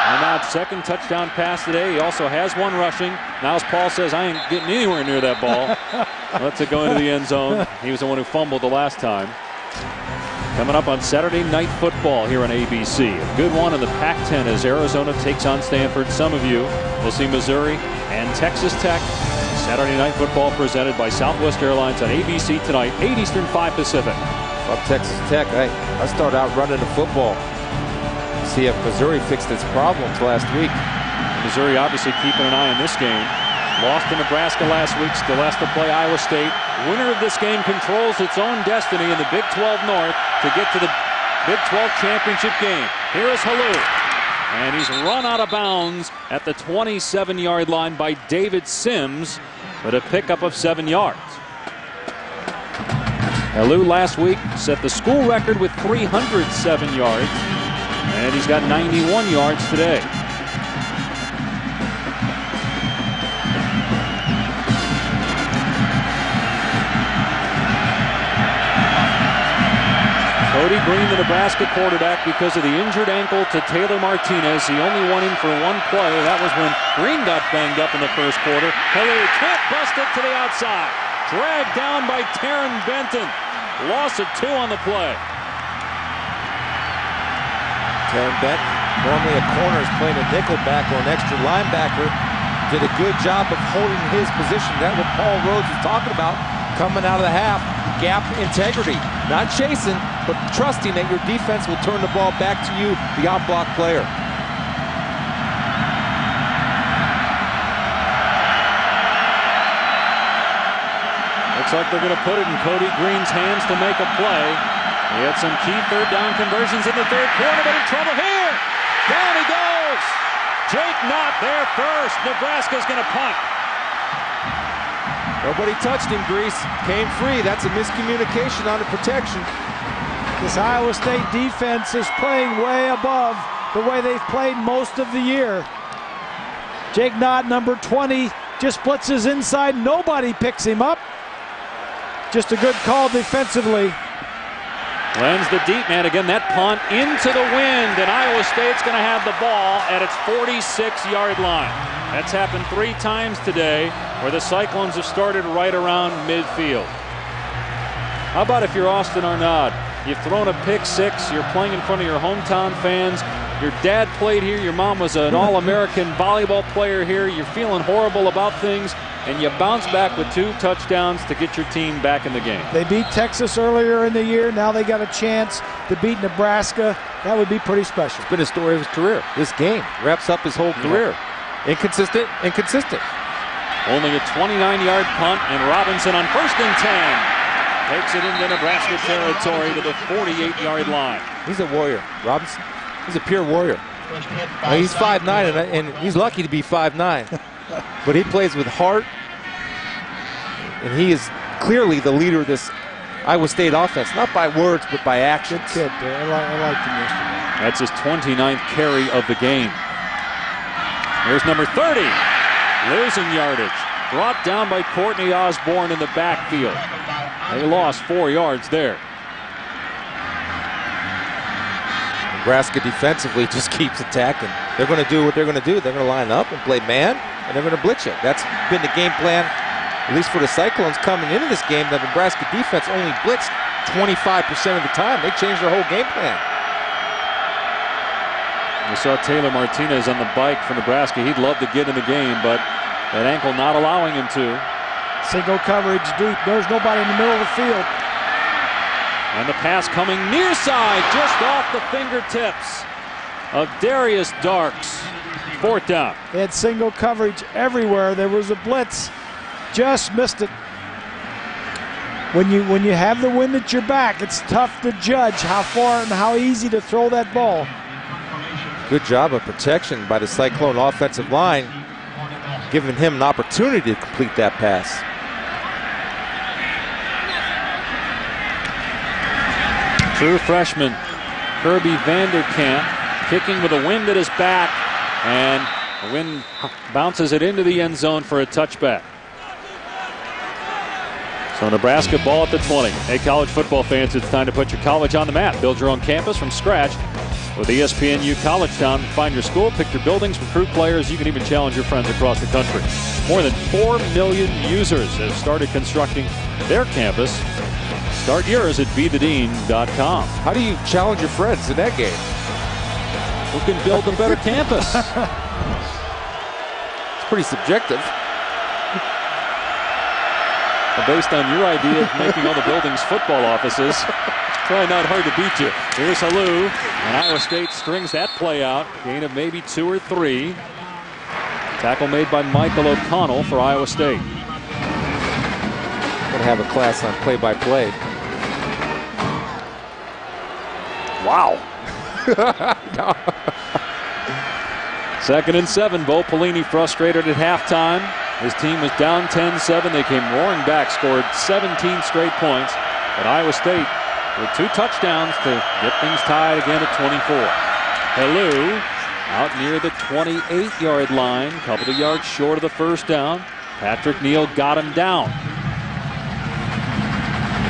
Arnaud's 2nd touchdown pass today. He also has 1 rushing. Now, as Paul says, I ain't getting anywhere near that ball. Lets it go into the end zone. He was the one who fumbled the last time. Coming up on Saturday Night Football here on ABC. A good one in the Pac-10 as Arizona takes on Stanford. Some of you will see Missouri and Texas Tech. Saturday Night Football presented by Southwest Airlines on ABC tonight, 8 Eastern, 5 Pacific. Up Texas Tech, I start out running the football. See if Missouri fixed its problems last week. Missouri obviously keeping an eye on this game. Lost to Nebraska last week, still has to play Iowa State. Winner of this game controls its own destiny in the Big 12 North to get to the Big 12 championship game. Here is Halou. And he's run out of bounds at the 27-yard line by David Sims, but a pickup of 7 yards. Halou last week set the school record with 307 yards, and he's got 91 yards today. Cody Green, the Nebraska quarterback, because of the injured ankle to Taylor Martinez. He only went in for 1 play. That was when Green got banged up in the first quarter. Halou can't bust it to the outside. Dragged down by Taryn Benton. Loss of 2 on the play. Taryn Benton, normally a corner, is playing a nickel back or an extra linebacker. Did a good job of holding his position. That's what Paul Rhodes was talking about coming out of the half. Gap integrity. Not chasing, but trusting that your defense will turn the ball back to you, the out-block player. Looks like they're going to put it in Cody Green's hands to make a play. He had some key 3rd down conversions in the 3rd quarter, but in trouble here. Down he goes. Jake Knott there first. Nebraska's going to punt. Nobody touched him, Grease. Came free. That's a miscommunication on the protection. This Iowa State defense is playing way above the way they've played most of the year. Jake Knott, number 20, just blitzes inside. Nobody picks him up. Just a good call defensively. Lends the deep man again. That punt into the wind, and Iowa State's going to have the ball at its 46-yard line. That's happened 3 times today where the Cyclones have started right around midfield. How about if you're Austin Arnaud? You've thrown a pick 6. You're playing in front of your hometown fans. Your dad played here. Your mom was an All-American volleyball player here. You're feeling horrible about things, and you bounce back with 2 touchdowns to get your team back in the game. They beat Texas earlier in the year. Now they got a chance to beat Nebraska. That would be pretty special. It's been a story of his career. This game wraps up his whole career. Inconsistent. Only a 29-yard punt, and Robinson on 1st and 10. takes it into Nebraska territory to the 48-yard line. He's a warrior, Robinson. He's a pure warrior. He's 5'9", and he's lucky to be 5'9", but he plays with heart, and he is clearly the leader of this Iowa State offense, not by words, but by action. Good kid, I liked him yesterday. That's his 29th carry of the game. Here's number 30, losing yardage. Brought down by Courtney Osborne in the backfield. They lost 4 yards there. Nebraska defensively just keeps attacking. They're going to do what they're going to do. They're going to line up and play man, and they're going to blitz you. That's been the game plan, at least for the Cyclones coming into this game. The Nebraska defense only blitzed 25% of the time. They changed their whole game plan. We saw Taylor Martinez on the bike for Nebraska. He'd love to get in the game, but that ankle not allowing him to. Single coverage deep. There's nobody in the middle of the field. And the pass coming near side, just off the fingertips of Darius Darks. 4th down. They had single coverage everywhere. There was a blitz. Just missed it. When you have the wind at your back, it's tough to judge how far and how easy to throw that ball. Good job of protection by the Cyclone offensive line, giving him an opportunity to complete that pass. True freshman Kirby Vanderkamp kicking with the wind at his back, and the wind bounces it into the end zone for a touchback. So Nebraska ball at the 20. Hey, college football fans, it's time to put your college on the map. Build your own campus from scratch with ESPNU College Town. Find your school, pick your buildings, recruit players. You can even challenge your friends across the country. More than 4 million users have started constructing their campus. Start yours at bethedean.com. How do you challenge your friends in that game? Who can build a better campus? It's pretty subjective. Based on your idea of making all the buildings football offices, probably not hard to beat you. Here's Halou, and Iowa State strings that play out. Gain of maybe 2 or 3. Tackle made by Michael O'Connell for Iowa State. Gonna have a class on play-by-play. Wow. 2nd and 7. Bo Pelini frustrated at halftime. His team was down 10-7. They came roaring back, scored 17 straight points. But Iowa State with 2 touchdowns to get things tied again at 24. Halou out near the 28-yard line, a couple of yards short of the 1st down. Patrick Neal got him down.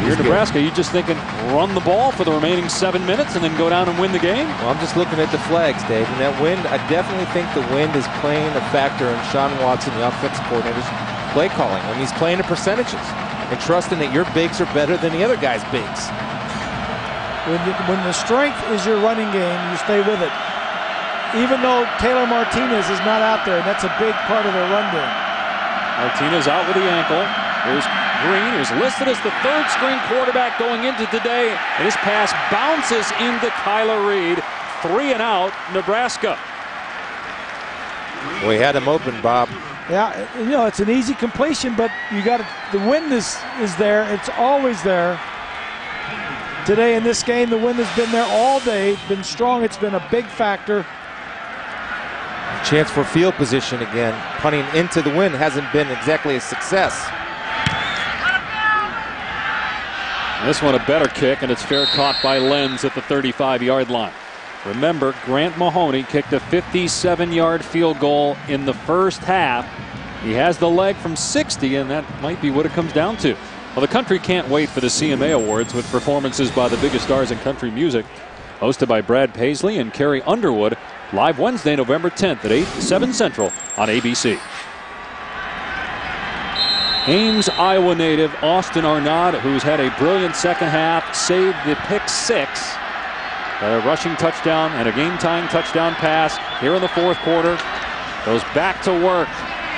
Here in Nebraska, you just thinking run the ball for the remaining 7 minutes and then go down and win the game? Well, I'm just looking at the flags, Dave, and that wind, I definitely think the wind is playing a factor in Sean Watson, the offensive coordinator's play calling. I mean, he's playing the percentages and trusting that your bigs are better than the other guy's bigs. When the strength is your running game, you stay with it. Even though Taylor Martinez is not out there, and that's a big part of their run game. Martinez out with the ankle. Here's Green, who's listed as the 3rd-string quarterback going into today. And his pass bounces into Kyler Reed. 3 and out, Nebraska. We had him open, Bob. Yeah, you know, it's an easy completion, but you got the wind is there. It's always there. Today in this game, the wind has been there all day. It's been strong. It's been a big factor. Chance for field position again. Punting into the wind hasn't been exactly a success. This one a better kick, and it's fair caught by Lenz at the 35-yard line. Remember, Grant Mahoney kicked a 57-yard field goal in the 1st half. He has the leg from 60, and that might be what it comes down to. Well, the country can't wait for the CMA Awards with performances by the biggest stars in country music. Hosted by Brad Paisley and Carrie Underwood. Live Wednesday, November 10th at 7 Central on ABC. Ames, Iowa native Austin Arnaud, who's had a brilliant 2nd half, saved the pick 6. A rushing touchdown and a game-tying touchdown pass here in the 4th quarter. Goes back to work,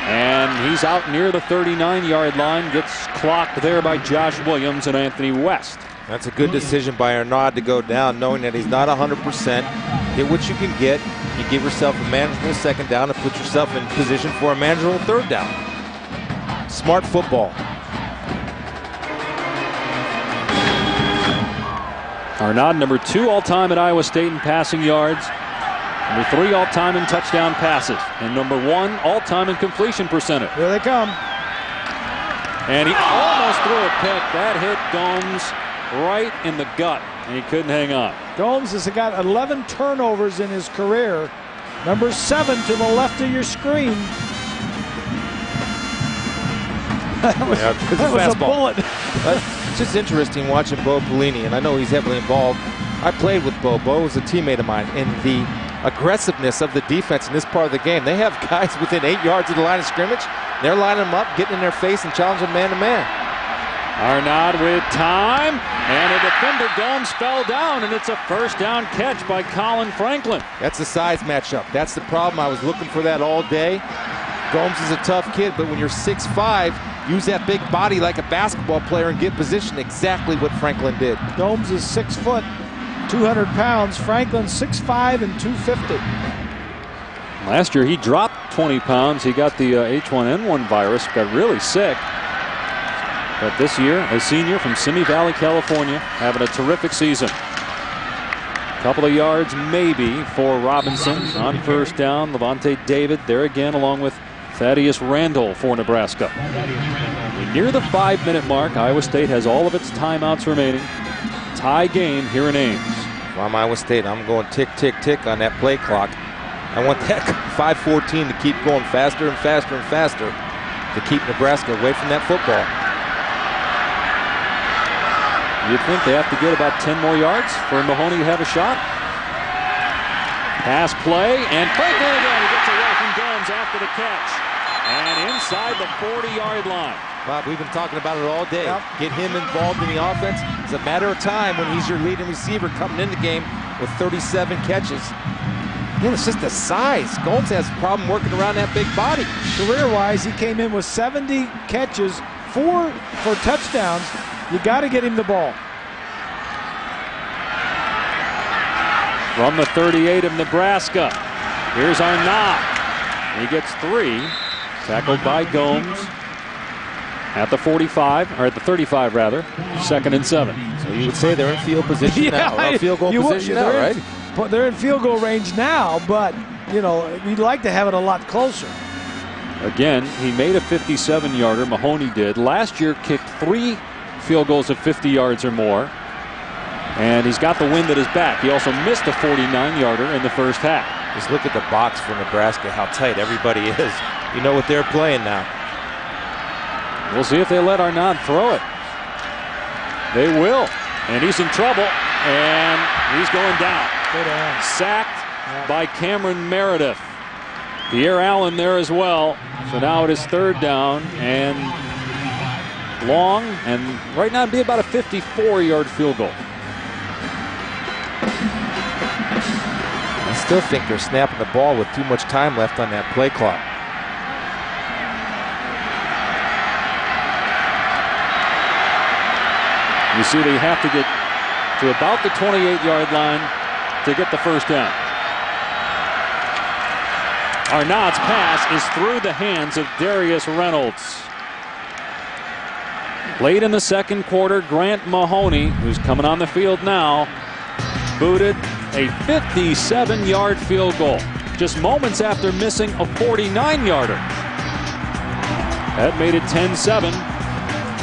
and he's out near the 39-yard line. Gets clocked there by Josh Williams and Anthony West. That's a good decision by Arnaud to go down, knowing that he's not 100%. Get what you can get. You give yourself a manageable 2nd down and put yourself in position for a manageable 3rd down. Smart football. Arnaud, number 2 all-time at Iowa State in passing yards, number 3 all-time in touchdown passes, and number 1 all-time in completion percentage. Here they come. And he almost threw a pick. That hit Gomes right in the gut, and he couldn't hang on. Gomes has got 11 turnovers in his career. Number 7 to the left of your screen. That was a bullet. It's just interesting watching Bo Pelini, and I know he's heavily involved. I played with Bo. Bo was a teammate of mine. And the aggressiveness of the defense in this part of the game, they have guys within 8 yards of the line of scrimmage. They're lining them up, getting in their face, and challenging man-to-man. Arnaud with time, and a defender, Gomes, fell down, and it's a first down catch by Colin Franklin. That's a size matchup. That's the problem. I was looking for that all day. Gomes is a tough kid, but when you're 6'5", use that big body like a basketball player and get position. Exactly what Franklin did. Gomes is 6 foot, 200 pounds. Franklin 6'5" and 250. Last year he dropped 20 pounds. He got the H1N1 virus, got really sick. But this year, a senior from Simi Valley, California, having a terrific season. Couple of yards maybe for Robinson on first down. Levante David there again, along with Thaddeus Randall for Nebraska. We're near the 5-minute mark. Iowa State has all of its timeouts remaining. Tie game here in Ames. If I'm Iowa State, I'm going tick, tick, tick on that play clock. I want that 5:14 to keep going faster and faster and faster to keep Nebraska away from that football. You'd think they have to get about 10 more yards for Mahoney to have a shot. Pass play, and Franklin again. He gets away from Gomes after the catch. And inside the 40-yard line. Bob, we've been talking about it all day. Yep. Get him involved in the offense. It's a matter of time when he's your leading receiver coming in the game with 37 catches. Again, it's just the size. Gomes has a problem working around that big body. Career-wise, he came in with 70 catches, 4 for touchdowns. You got to get him the ball. From the 38 of Nebraska, here's Arnaud. He gets 3, tackled by Gomes at the 45, or at the 35 rather, 2nd and 7. So you would say they're in field position now, or field goal position now, right? They're in field goal range now, but you know, we'd like to have it a lot closer. Again, he made a 57-yarder, Mahoney did. Last year kicked 3 field goals of 50 yards or more. And he's got the wind at his back. He also missed a 49-yarder in the first half. Just look at the box for Nebraska, how tight everybody is. You know what they're playing now. We'll see if they let Arnaud throw it. They will. And he's in trouble. And he's going down. Sacked by Cameron Meredith. Pierre Allen there as well. So now it is 3rd down and long. And right now it'd be about a 54-yard field goal. I still think they're snapping the ball with too much time left on that play clock. You see they have to get to about the 28-yard line to get the first down. Arnaud's pass is through the hands of Darius Reynolds. Late in the second quarter, Grant Mahoney, who's coming on the field now, booted a 57-yard field goal just moments after missing a 49-yarder. That made it 10-7.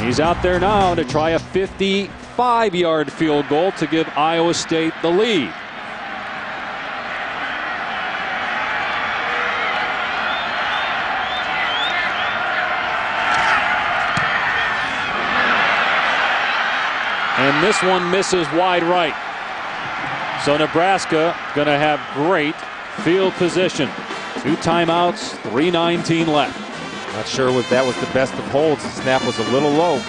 He's out there now to try a 55-yard field goal to give Iowa State the lead. And this one misses wide right. So Nebraska going to have great field position. 2 timeouts, 3:19 left. Not sure if that was the best of holds. The snap was a little low.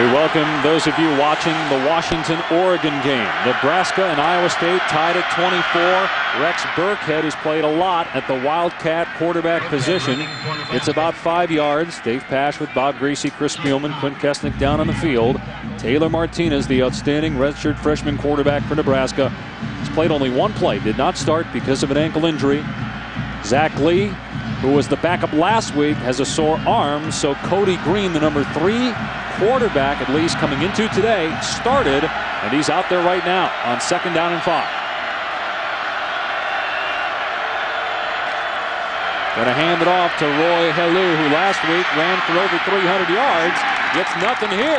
We welcome those of you watching the Washington-Oregon game. Nebraska and Iowa State tied at 24. Rex Burkhead has played a lot at the Wildcat quarterback position. It's about 5 yards. Dave Pasch with Bob Greasy, Chris Spielman, Quint Kesnick down on the field. Taylor Martinez, the outstanding redshirt freshman quarterback for Nebraska, has played only one play. Did not start because of an ankle injury. Zach Lee, who was the backup last week, has a sore arm. So Cody Green, the number 3 quarterback, at least coming into today, started, and he's out there right now on 2nd down and 5. Gonna hand it off to Roy Helu, who last week ran for over 300 yards. Gets nothing here.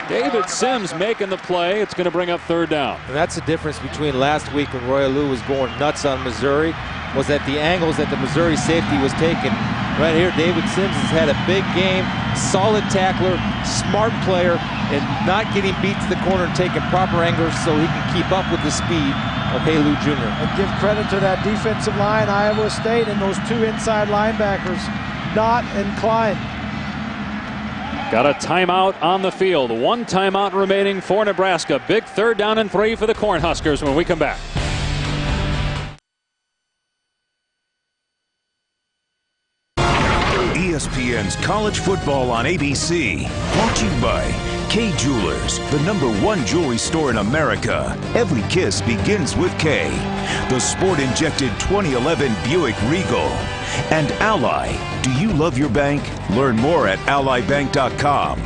David Sims making the play. It's gonna bring up 3rd down. And that's the difference between last week when Roy Helu was going nuts on Missouri, was that the angles that the Missouri safety was taking. Right here, David Sims has had a big game, solid tackler, smart player, and not getting beat to the corner and taking proper angles so he can keep up with the speed of Helu Jr. And give credit to that defensive line, Iowa State, and those 2 inside linebackers, Knott and Klein. Got a timeout on the field. 1 timeout remaining for Nebraska. Big 3rd down and 3 for the Cornhuskers when we come back. ESPN's College Football on ABC. Brought to you by K Jewelers, the #1 jewelry store in America. Every kiss begins with K. The sport-injected 2011 Buick Regal. And Ally. Do you love your bank? Learn more at allybank.com.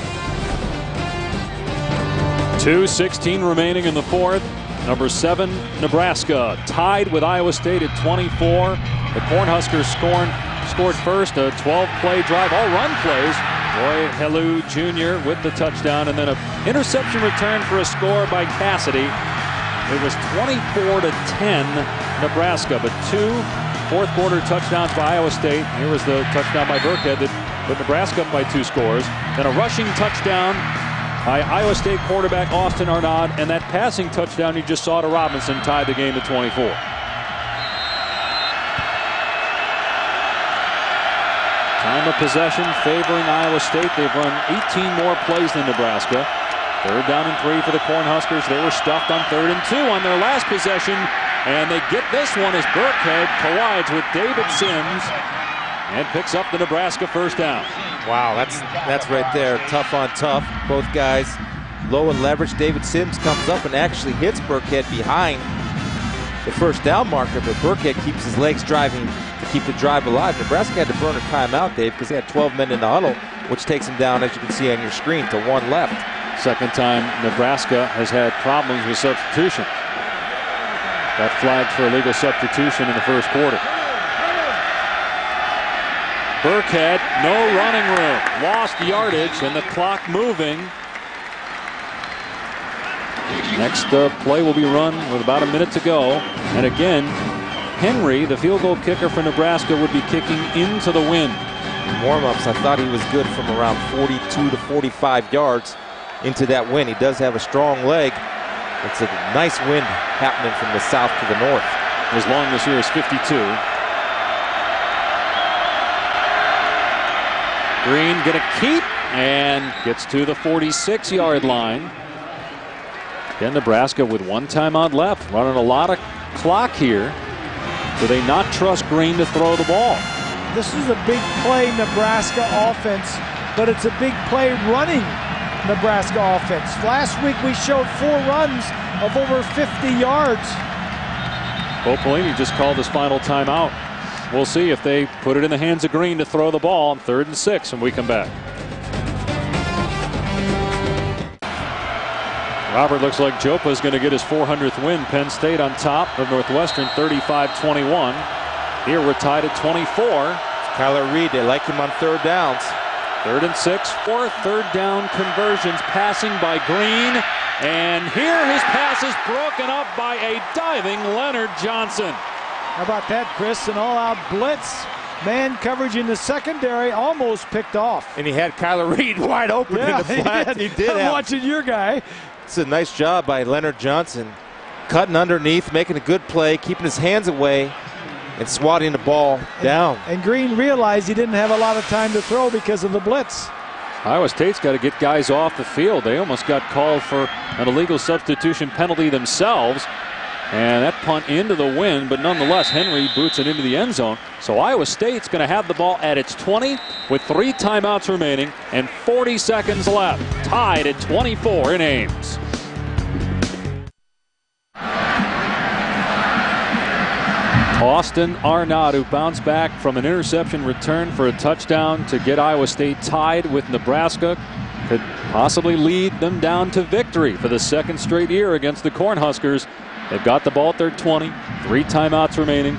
2:16 remaining in the 4th. Number 7, Nebraska, tied with Iowa State at 24. The Cornhuskers scored first, a 12-play drive, all run plays. Roy Helu Jr. with the touchdown, and then an interception return for a score by Cassidy. It was 24-10 Nebraska, but 2 fourth-quarter touchdowns by Iowa State. Here was the touchdown by Burkhead that put Nebraska up by 2 scores. Then a rushing touchdown by Iowa State quarterback Austin Arnaud, and that passing touchdown you just saw to Robinson tied the game to 24. Time of possession favoring Iowa State. They've run 18 more plays than Nebraska. 3rd down and 3 for the Cornhuskers. They were stuffed on 3rd and 2 on their last possession, and they get this one as Burkhead collides with David Sims and picks up the Nebraska 1st down. Wow, that's right there. Tough on tough. Both guys low in leverage. David Sims comes up and actually hits Burkhead behind the 1st down marker, but Burkhead keeps his legs driving to keep the drive alive. Nebraska had to burn a timeout, Dave, because they had 12 men in the huddle, which takes them down, as you can see on your screen, to 1 left. 2nd time Nebraska has had problems with substitution. Got flagged for illegal substitution in the 1st quarter. Burkhead, no running room. Lost yardage and the clock moving. Next play will be run with about a minute to go. And again, Henry, the field goal kicker for Nebraska, would be kicking into the wind. Warm-ups, I thought he was good from around 42 to 45 yards into that wind. He does have a strong leg. It's a nice wind happening from the south to the north. His long this year is 52. Green gonna keep and gets to the 46-yard line. Again, Nebraska with 1 timeout left, running a lot of clock here. Do they not trust Green to throw the ball? This is a big play Nebraska offense, but it's a big play running Nebraska offense. Last week we showed 4 runs of over 50 yards. Bo Pelini just called his final timeout. We'll see if they put it in the hands of Green to throw the ball on 3rd and 6 when we come back. Robert, looks like Jopa is going to get his 400th win. Penn State on top of Northwestern 35-21. Here we're tied at 24. Kyler Reed, they like him on 3rd downs. 3rd and 6 for 3rd down conversions. Passing by Green. And here his pass is broken up by a diving Leonard Johnson. How about that, Chris? An all-out blitz. Man coverage in the secondary, almost picked off. And he had Kyler Reed wide open in the flat. He did. I'm watching your guy. It's a nice job by Leonard Johnson. Cutting underneath, making a good play, keeping his hands away, and swatting the ball down. And Green realized he didn't have a lot of time to throw because of the blitz. Iowa State's got to get guys off the field. They almost got called for an illegal substitution penalty themselves. And that punt into the wind, but nonetheless, Henry boots it into the end zone. So Iowa State's going to have the ball at its 20 with 3 timeouts remaining and 40 seconds left. Tied at 24 in Ames. Austin Arnott, who bounced back from an interception return for a touchdown to get Iowa State tied with Nebraska, could possibly lead them down to victory for the 2nd straight year against the Cornhuskers. They've got the ball at their 20, 3 timeouts remaining.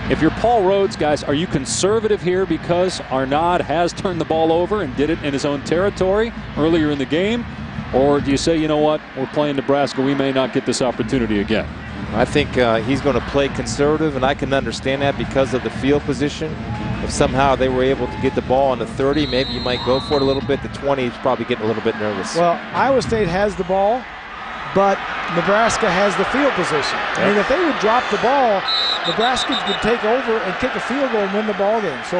If you're Paul Rhodes, guys, are you conservative here because Arnott has turned the ball over and did it in his own territory earlier in the game? Or do you say, you know what, we're playing Nebraska, we may not get this opportunity again? I think he's going to play conservative, and I can understand that because of the field position. If somehow they were able to get the ball on the 30, maybe you might go for it a little bit. The 20 is probably getting a little bit nervous. Well, Iowa State has the ball, but Nebraska has the field position. I mean, if they would drop the ball, Nebraska could take over and kick a field goal and win the ball game. So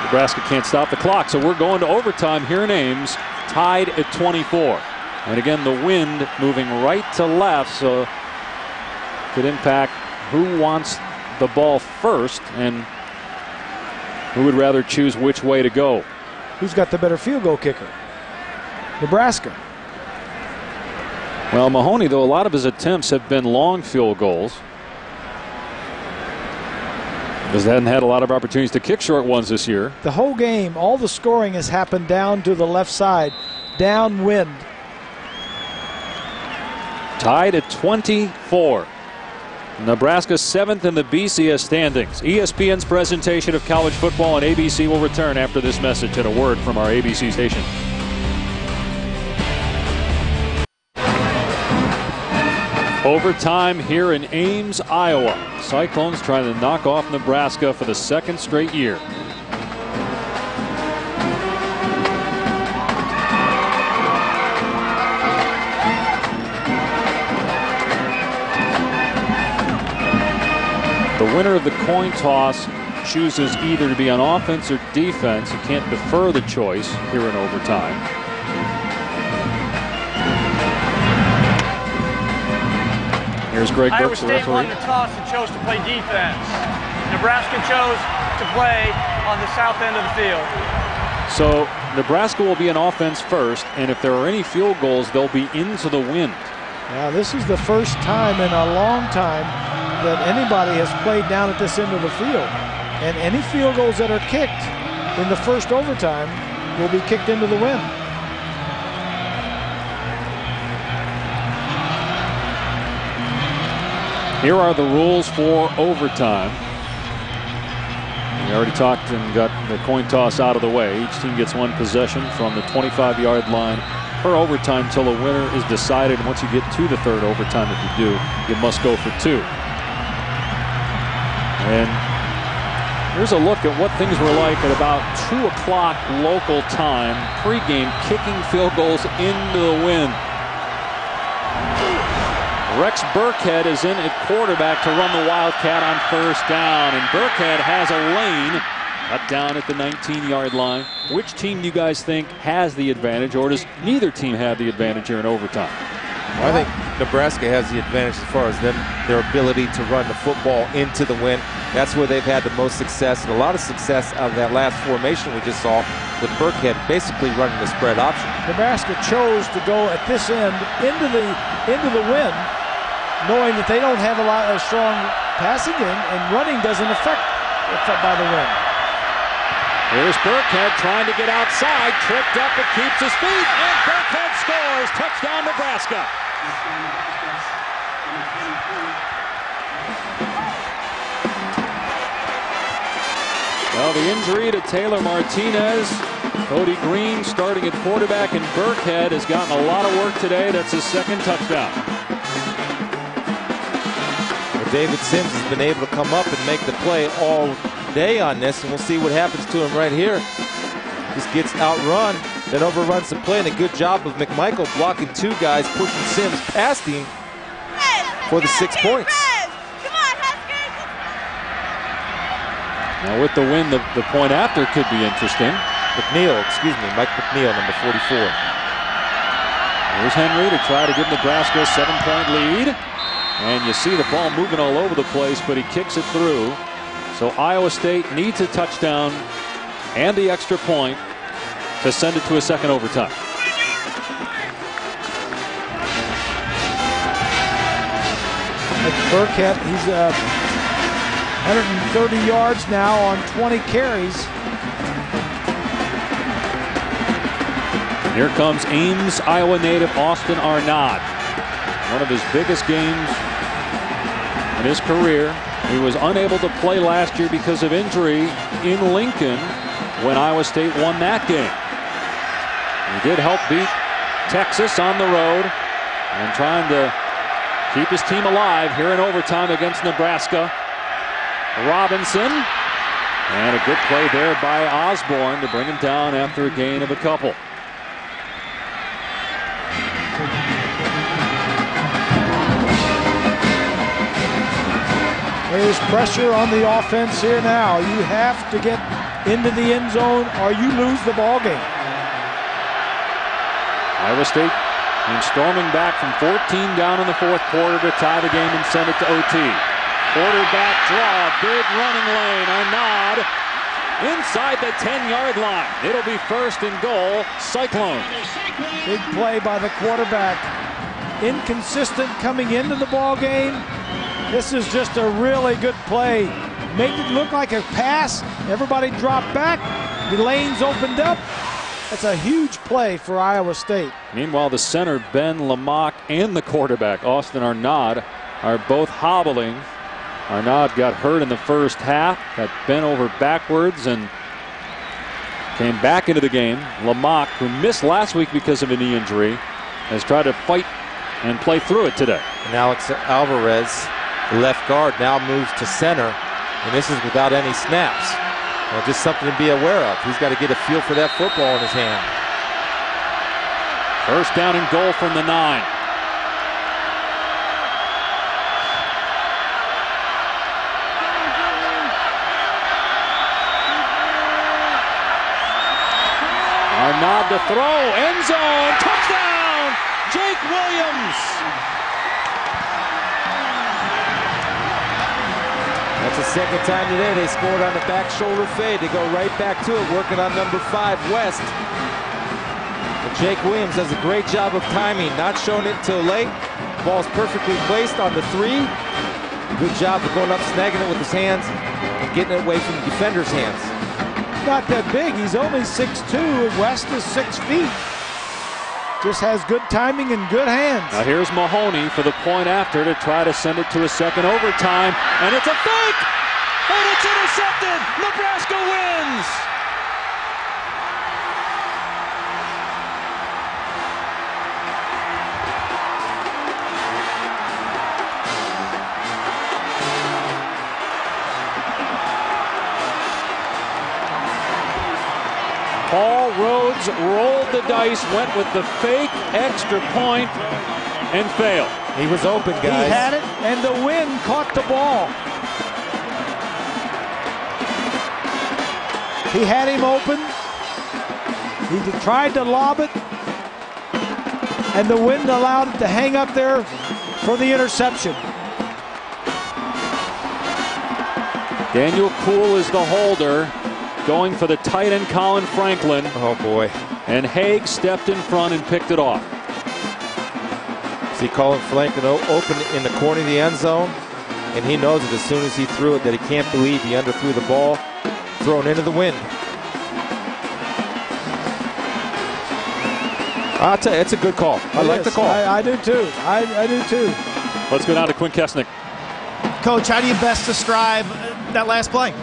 Nebraska can't stop the clock, so we're going to overtime here in Ames, tied at 24. And again, the wind moving right to left, so could impact who wants the ball first and who would rather choose which way to go. Who's got the better field goal kicker? Nebraska. Well, Mahoney, though, a lot of his attempts have been long field goals, because they hadn't had a lot of opportunities to kick short ones this year. The whole game, all the scoring has happened down to the left side, downwind. Tied at 24. Nebraska 7th in the BCS standings. ESPN's presentation of college football on ABC will return after this message and a word from our ABC station. Overtime here in Ames, Iowa. Cyclones trying to knock off Nebraska for the 2nd straight year. The winner of the coin toss chooses either to be on offense or defense. You can't defer the choice here in overtime. Here's Greg Iowa Burks, the State referee. won the toss and chose to play defense. Nebraska chose to play on the south end of the field. So Nebraska will be an offense first, and if there are any field goals, they'll be into the wind. Yeah, this is the first time in a long time that anybody has played down at this end of the field. And any field goals that are kicked in the first overtime will be kicked into the wind. Here are the rules for overtime. We already talked and got the coin toss out of the way. Each team gets 1 possession from the 25-yard line per overtime till a winner is decided. And once you get to the 3rd overtime, if you do, you must go for 2. And here's a look at what things were like at about 2 o'clock local time, pregame, kicking field goals into the wind. Rex Burkhead is in at quarterback to run the Wildcat on 1st down, and Burkhead has a lane up down at the 19-yard line. Which team do you guys think has the advantage, or does neither team have the advantage here in overtime? Well, I think Nebraska has the advantage as far as their ability to run the football into the wind. That's where they've had the most success, and a lot of success out of that last formation we just saw with Burkhead basically running the spread option. Nebraska chose to go at this end into the wind, knowing that they don't have a lot of strong passing game, and running doesn't affect by the wind. Here's Burkhead trying to get outside, tripped up but keeps his feet, and Burkhead scores. Touchdown, Nebraska. Well, the injury to Taylor Martinez, Cody Green starting at quarterback, and Burkhead has gotten a lot of work today. That's his 2nd touchdown. Well, David Sims has been able to come up and make the play all day on this, and we'll see what happens to him right here. Just gets outrun, then overruns the play, and a good job of McMichael blocking 2 guys, pushing Sims past him for the 6 points. Now with the win, the point after could be interesting. Mike McNeil, number 44. Here's Henry to try to give Nebraska a 7-point lead. And you see the ball moving all over the place, but he kicks it through. So Iowa State needs a touchdown and the extra point to send it to a second overtime. Burkett, he's 130 yards now on 20 carries. Here comes Ames, Iowa native Austin Arnaud. One of his biggest games in his career. He was unable to play last year because of injury in Lincoln when Iowa State won that game. He did help beat Texas on the road and trying to keep his team alive here in overtime against Nebraska. Robinson, and a good play there by Osborne to bring him down after a gain of a couple. There's pressure on the offense here now. You have to get into the end zone or you lose the ball game. Iowa State came storming back from 14 down in the fourth quarter to tie the game and send it to OT. Quarterback draw, big running lane. Arnaud inside the 10-yard line. It'll be first and goal, Cyclones. Big play by the quarterback. Inconsistent coming into the ball game. This is just a really good play. Made it look like a pass. Everybody dropped back. The lanes opened up. That's a huge play for Iowa State. Meanwhile, the center, Ben Lamach, and the quarterback, Austin Arnaud, are both hobbling. Arnaud got hurt in the first half, got bent over backwards, and came back into the game. Lamach, who missed last week because of a knee injury, has tried to fight and play through it today. And Alex Alvarez, the left guard, now moves to center, and this is without any snaps. Well, just something to be aware of. He's got to get a feel for that football in his hand. First down and goal from the 9. Arnaud to throw, end zone, touchdown, Jake Williams. That's the second time today they scored on the back shoulder fade. They go right back to it, working on number 5, West. But Jake Williams does a great job of timing, not showing it until late. Ball's perfectly placed on the 3. Good job of going up, snagging it with his hands, and getting it away from the defender's hands. Not that big. He's only 6'2". West is 6 feet. Just has good timing and good hands. Now here's Mahoney for the point after to try to send it to a second overtime. And it's a fake! And it's intercepted! Nebraska wins! Paul Rhodes rolled the dice, went with the fake extra point, and failed. He was open, guys. He had it, and the wind caught the ball. He had him open. He tried to lob it, and the wind allowed it to hang up there for the interception. Daniel Kuhl is the holder, going for the tight end Colin Franklin. Oh boy. And Haig stepped in front and picked it off. See Colin Franklin open in the corner of the end zone, and he knows it as soon as he threw it that he can't believe he underthrew the ball, thrown into the wind. I'll tell you, it's a good call. I like the call. I do too. I do too. Let's go down to Quinn Kesnick. Coach, how do you best describe that last play?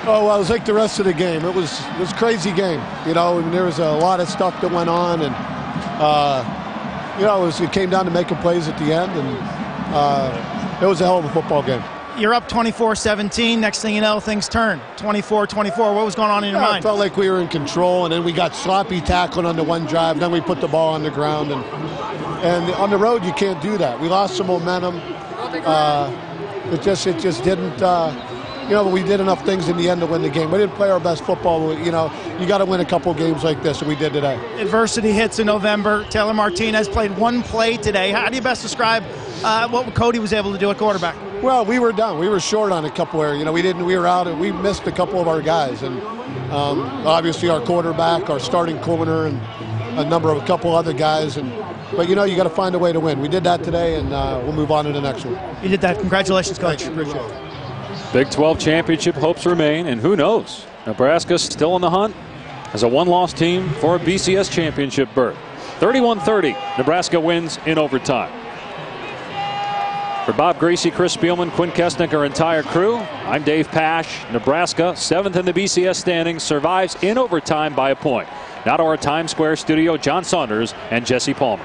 Oh, well, it was like the rest of the game. It was a crazy game. You know, I mean, there was a lot of stuff that went on, and you know, it came down to making plays at the end, and it was a hell of a football game. You're up 24-17. Next thing you know, things turn 24-24. What was going on in your mind? It felt like we were in control, and then we got sloppy tackling on the one drive. Then we put the ball on the ground, and on the road you can't do that. We lost some momentum. It just didn't. but we did enough things in the end to win the game. We didn't play our best football. But, you got to win a couple games like this, and we did today. Adversity hits in November. Taylor Martinez played one play today. How do you best describe what Cody was able to do at quarterback? Well, we were down. We were short on a couple where, we were out and we missed a couple of our guys. And obviously our quarterback, our starting corner, and a couple other guys. But you got to find a way to win. We did that today, and we'll move on to the next one. You did that. Congratulations, Coach. Appreciate it. Big 12 championship hopes remain, and who knows? Nebraska's still in the hunt as a one-loss team for a BCS championship berth. 31-30, Nebraska wins in overtime. For Bob Gracie, Chris Spielman, Quinn Kestnick, our entire crew, I'm Dave Pash. Nebraska, 7th in the BCS standings, survives in overtime by a point. Now to our Times Square studio, John Saunders and Jesse Palmer.